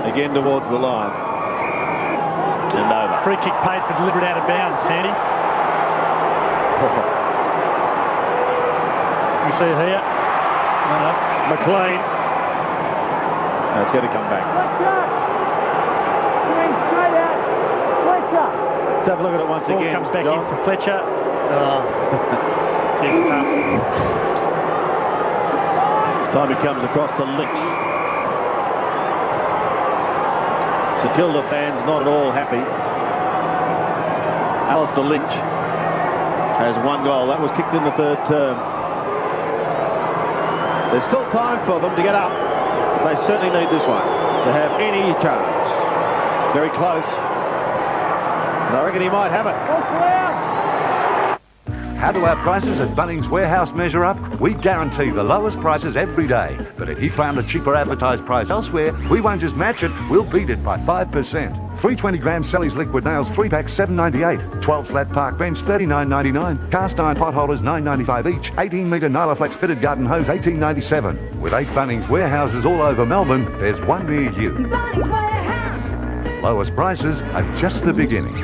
again towards the line. And over. Free kick paid for deliberate out of bounds, Sandy. You see it here? McLean. No, it's going to come back. Let's have a look at it once Ball again. comes back John. in for Fletcher. It's tough. This time he comes across to Lynch. St Kilda fans not at all happy. Alistair Lynch has 1 goal. That was kicked in the 3rd term. There's still time for them to get up. They certainly need this one to have any chance. Very close. And I reckon he might have it. How do our prices at Bunnings Warehouse measure up? We guarantee the lowest prices every day. But if you found a cheaper advertised price elsewhere, we won't just match it, we'll beat it by 5%. 320-gram Sally's liquid nails, 3-pack, $7.98. 12-slat park bench, $39.99. Cast iron pot holders, $9.95 each. 18-metre Nylaflex fitted garden hose, $18.97. With 8 Bunnings warehouses all over Melbourne, there's one near you. Bunnings Warehouse. Lowest prices are just the beginning.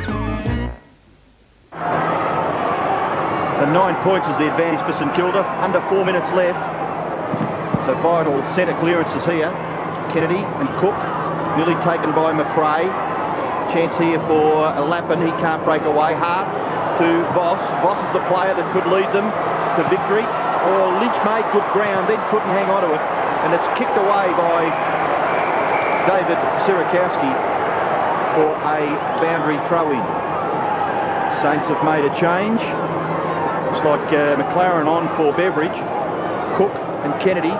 So 9 points is the advantage for St Kilda. Under 4 minutes left. So vital centre clearances here. Kennedy and Cook, nearly taken by McRae. Chance here for Lappin, he can't break away. Hart to Voss. Voss is the player that could lead them to victory. Or Lynch made good ground, then couldn't hang on to it. And it's kicked away by David Sierakowski for a boundary throw-in. Saints have made a change. Looks like McLaren on for Beveridge. Cook and Kennedy.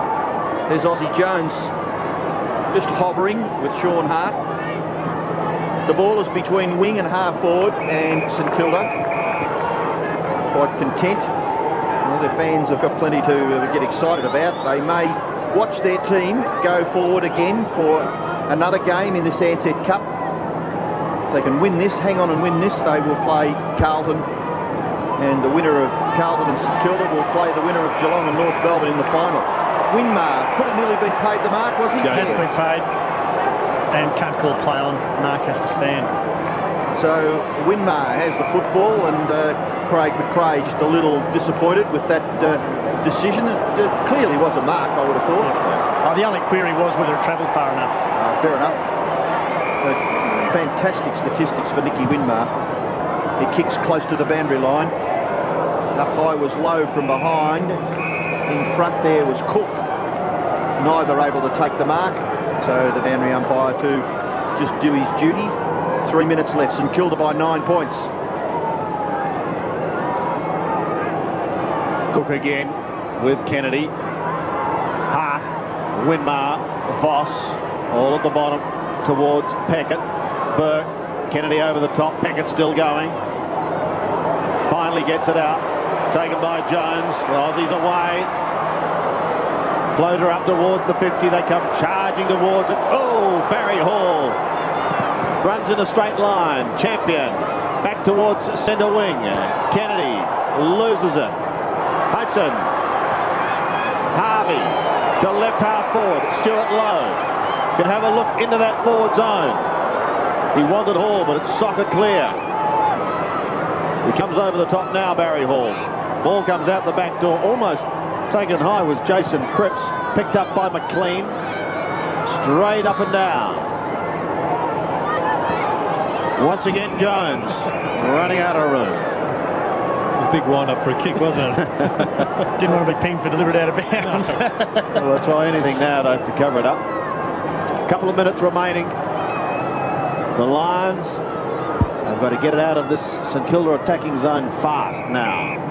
There's Ozzie Jones just hovering with Sean Hart. The ball is between wing and half forward, and St Kilda quite content. Well, their fans have got plenty to get excited about. They may watch their team go forward again for another game in this Ansett Cup. If they can win this, hang on and win this, they will play Carlton, and the winner of Carlton and St Kilda will play the winner of Geelong and North Melbourne in the final. Winmar could have nearly been paid the mark, was he? Has been paid, and can't call play on. Mark has to stand. So Winmar has the football, and Craig McRae just a little disappointed with that decision. It clearly was a mark, I would have thought. Yeah. The only query was whether it travelled far enough. Fair enough. So, fantastic statistics for Nicky Winmar. He kicks close to the boundary line. Up high was low from behind. In front there was Cook. Neither able to take the mark. So the boundary umpire to just do his duty. 3 minutes left. St Kilda by 9 points. Cook again with Kennedy. Hart, Winmar, Voss, all at the bottom towards Peckett. Burke, Kennedy over the top, Peckett still going. Finally gets it out. Taken by Jones. Aussies away. Floater up towards the 50. They come charging towards it. Oh, Barry Hall runs in a straight line. Champion back towards centre wing. Kennedy loses it. Hudson. Harvey to left half forward. Stuart Lowe can have a look into that forward zone. He wanted Hall, but it's soccer clear. He comes over the top now, Barry Hall. Ball comes out the back door. Almost taken high was Jason Cripps. Picked up by McLean. Straight up and down. Once again, Jones running out of room. It was a big wind-up for a kick, wasn't it? Didn't want to be pinged for delivered out of bounds. Well, they'll try anything now to cover it up. A couple of minutes remaining. The Lions have got to get it out of this St Kilda attacking zone fast now.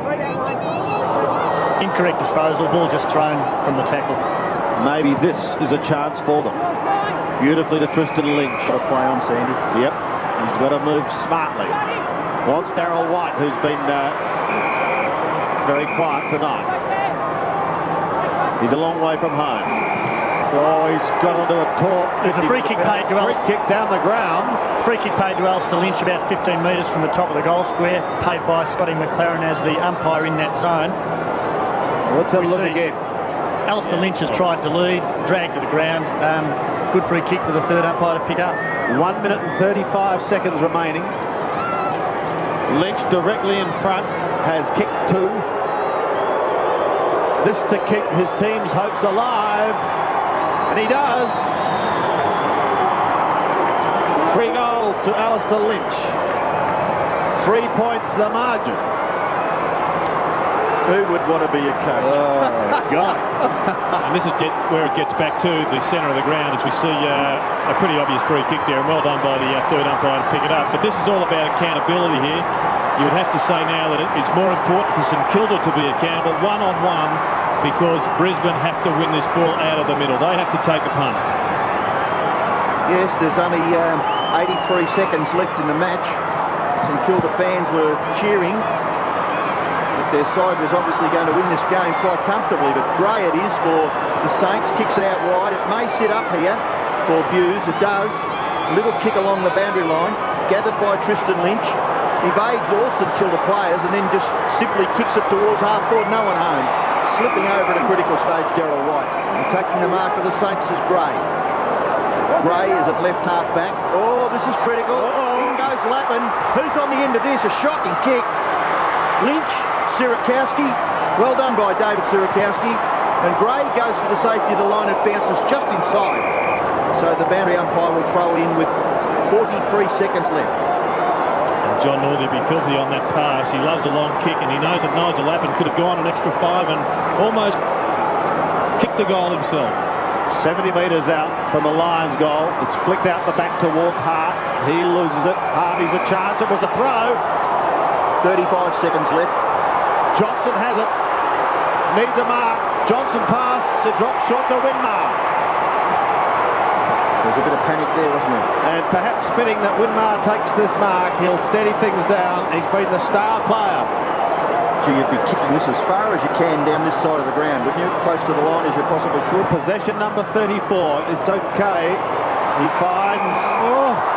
Incorrect disposal, ball just thrown from the tackle. Maybe this is a chance for them. Beautifully to Tristan Lynch. Got to play on, Sandy. Yep, he's got to move smartly. Wants Darryl White, who's been very quiet tonight. He's a long way from home. Oh, he's got onto a talk. There's a free kick paid to Free kick down the ground. Free kick paid to Alistair Lynch about 15 metres from the top of the goal square, paid by Scotty McLaren as the umpire in that zone. Let's have a look again. Alistair Lynch has tried to lead, dragged to the ground. Good free kick for the third umpire to pick up. 1 minute and 35 seconds remaining. Lynch directly in front has kicked two. This to keep his team's hopes alive. And he does. 3 goals to Alistair Lynch. 3 points the margin. Who would want to be a coach? Oh, God. And this is where it gets back to the centre of the ground as we see a pretty obvious free kick there, and well done by the third umpire to pick it up. But this is all about accountability here. You would have to say now that it's more important for St Kilda to be accountable one-on-one, because Brisbane have to win this ball out of the middle. They have to take a punt. Yes, there's only 83 seconds left in the match. St Kilda fans were cheering. Their side was obviously going to win this game quite comfortably, but Gray it is for the Saints. Kicks it out wide. It may sit up here for Buse. It does. A little kick along the boundary line, gathered by Tristan Lynch. Evades all St Kilda players and then just simply kicks it towards half forward. No one home. Slipping over at a critical stage, Darryl White. And taking the mark for the Saints is Gray. Gray is at left half back. Oh, this is critical. In goes Lappin. Who's on the end of this? A shocking kick. Lynch, Sierakowski. Well done by David Sierakowski. And Gray goes for the safety of the line. It bounces just inside. So the boundary umpire will throw it in with 43 seconds left. John Northey be filthy on that pass. He loves a long kick, and he knows that Nigel Lappin could have gone an extra 5 and almost kicked the goal himself. 70 metres out from the Lions goal. It's flicked out the back towards Hart. He loses it. Harvey's a chance. It was a throw. 35 seconds left. Johnson has it. Needs a mark. Johnson pass. It drops short to Winmar. There's a bit of panic there, wasn't there? And perhaps fitting that Winmar takes this mark. He'll steady things down. He's been the star player. So you'd be kicking this as far as you can down this side of the ground, wouldn't you? Close to the line as you possibly could. Possession number 34. It's okay. He finds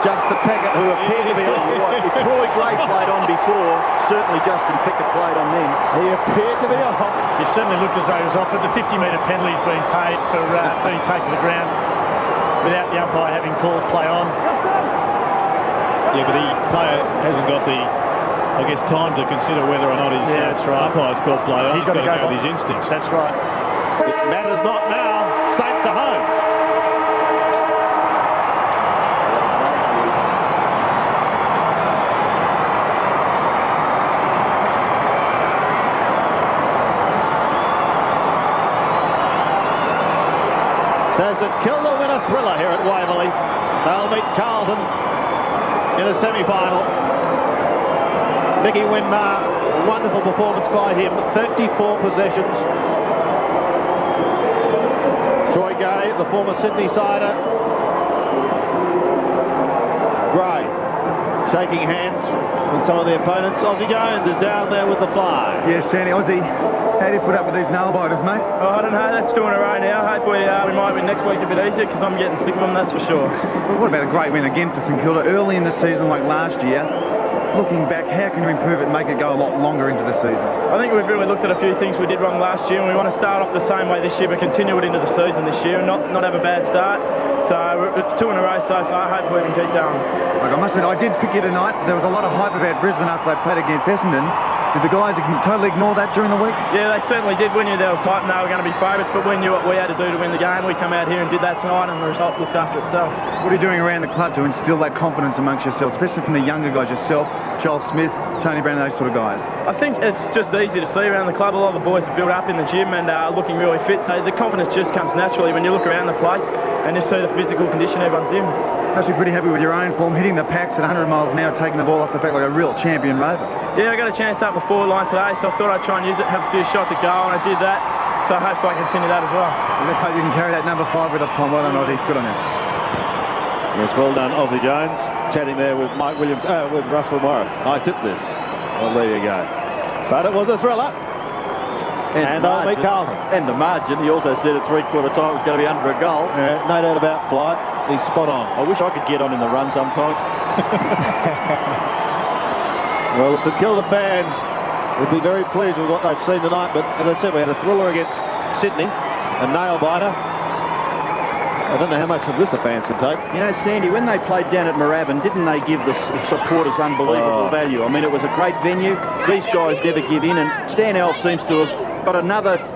Justin Peckett, who appeared to be on. If Troy Gray played on before, certainly Justin Peckett played on then. He appeared to be off. It certainly looked as though he was off, but the 50-metre penalty's been paid for being taken to the ground without the umpire having called play on. Yeah, but the player hasn't got the I guess, time to consider whether or not his that's right. umpire's called play on. He's got to go with his instincts. That's right. It matters not now. Saints are home. Says that Kilda win a thriller here at Waverley. They'll meet Carlton in a semi-final. Nicky Winmar, wonderful performance by him. 34 possessions. Troy Gay, the former Sydney sider. Gray, shaking hands with some of the opponents. Ozzy Jones is down there with the fly. Yes, Sandy, Ozzy, how do you put up with these nail biters, mate? Oh, I don't know, that's 2 in a row now. Hopefully we might win next week a bit easier because I'm getting sick of them, that's for sure. Well, what about a great win again for St Kilda early in the season like last year? Looking back, how can you improve it and make it go a lot longer into the season? I think we've really looked at a few things we did wrong last year, and we want to start off the same way this year but continue it into the season this year and not have a bad start. So it's 2 in a row so far. Hopefully we can keep going. Look, I must admit, I did pick you tonight. There was a lot of hype about Brisbane after they played against Essendon. Did the guys totally ignore that during the week? Yeah, they certainly did. We knew there was hype and they were going to be favourites, but we knew what we had to do to win the game. We come out here and did that tonight, and the result looked after itself. What are you doing around the club to instill that confidence amongst yourselves, especially from the younger guys, yourself, Joel Smith, Tony Brown, those sort of guys? I think it's just easy to see around the club. A lot of the boys have built up in the gym and are looking really fit, so the confidence just comes naturally when you look around the place and just see the physical condition everyone's in. Must be pretty happy with your own form, hitting the packs at 100 miles an hour, taking the ball off the back like a real champion rover. Yeah, I got a chance up the forward line today, so I thought I'd try and use it, have a few shots at goal, and I did that. So hopefully I can continue that as well. Let's hope you can carry that number 5 with a palm. Well done, Ozzy. Good on you. Yes, well done, Ozzy Jones. Chatting there with Mike Williams, with Russell Morris. I tipped this. Well, there you go. But it was a thriller. And I'll meet Carlton. And the margin, he also said at three-quarter time it was going to be under a goal. Yeah, no doubt about Flight. He's spot on. I wish I could get on in the run sometimes. Well, the St Kilda fans would be very pleased with what they've seen tonight, but as I said, we had a thriller against Sydney, a nail-biter. I don't know how much of this the fans can take. You know, Sandy, when they played down at Moorabbin, didn't they give the supporters unbelievable value? I mean, it was a great venue. These guys never give in, and Stan L seems to have got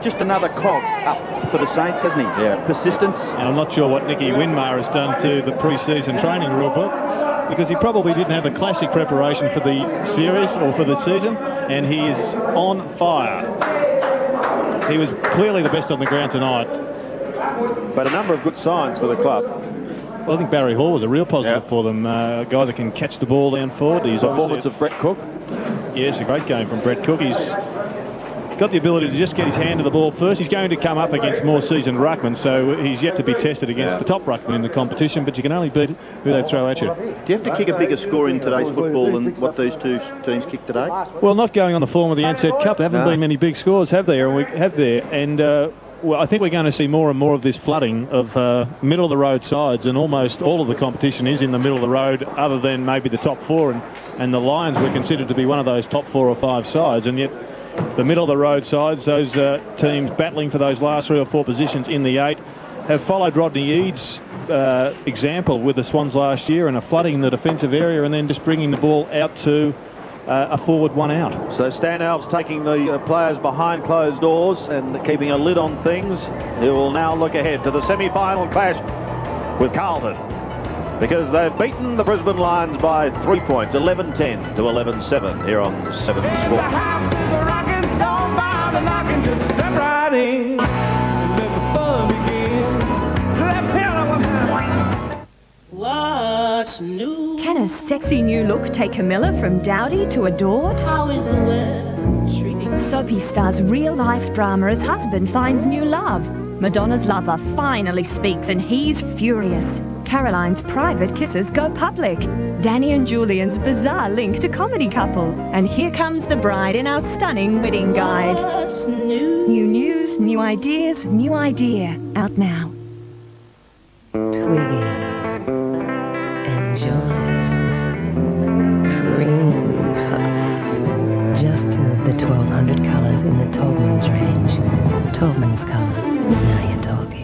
just another cog up for the Saints, hasn't he? Yeah. Persistence. And I'm not sure what Nicky Winmar has done to the pre-season training rule book, because he probably didn't have the classic preparation for the series or for the season, and he is on fire. He was clearly the best on the ground tonight. But a number of good signs for the club. Well, I think Barry Hall was a real positive for them. A guy that can catch the ball down forward. His performance of Brett Cook. Yes, a great game from Brett Cook. He's got the ability to just get his hand to the ball first. He's going to come up against more seasoned ruckmen, so he's yet to be tested against the top ruckman in the competition, but you can only beat who they throw at you. Do you have to kick a bigger score in today's football than what these two teams kicked today? Well, not going on the form of the Ansett Cup. There haven't been many big scores, have there? And we have there. And well, I think we're going to see more and more of this flooding of middle-of-the-road sides, and almost all of the competition is in the middle of the road, other than maybe the top 4, and the Lions were considered to be one of those top 4 or 5 sides, and yet the middle-of-the-road sides, those teams battling for those last 3 or 4 positions in the 8, have followed Rodney Eade's example with the Swans last year, and are flooding the defensive area and then just bringing the ball out to a forward one out. So Stan Alves taking the players behind closed doors and keeping a lid on things. He will now look ahead to the semi-final clash with Carlton, because they've beaten the Brisbane Lions by 3 points, 11-10 to 11-7 here on 7 Sport. What's new? Can a sexy new look take Camilla from dowdy to adored? How is the world treating? Soapy Star's real-life drama as husband finds new love. Madonna's lover finally speaks and he's furious. Caroline's private kisses go public. Danny and Julian's bizarre link to comedy couple. And here comes the bride in our stunning wedding guide. What's new? New news, new ideas, new idea. Out now. Twiggy enjoys cream puff. Just two of the 1,200 colours in the Taubman's range. Taubman's colour. Now you're talking.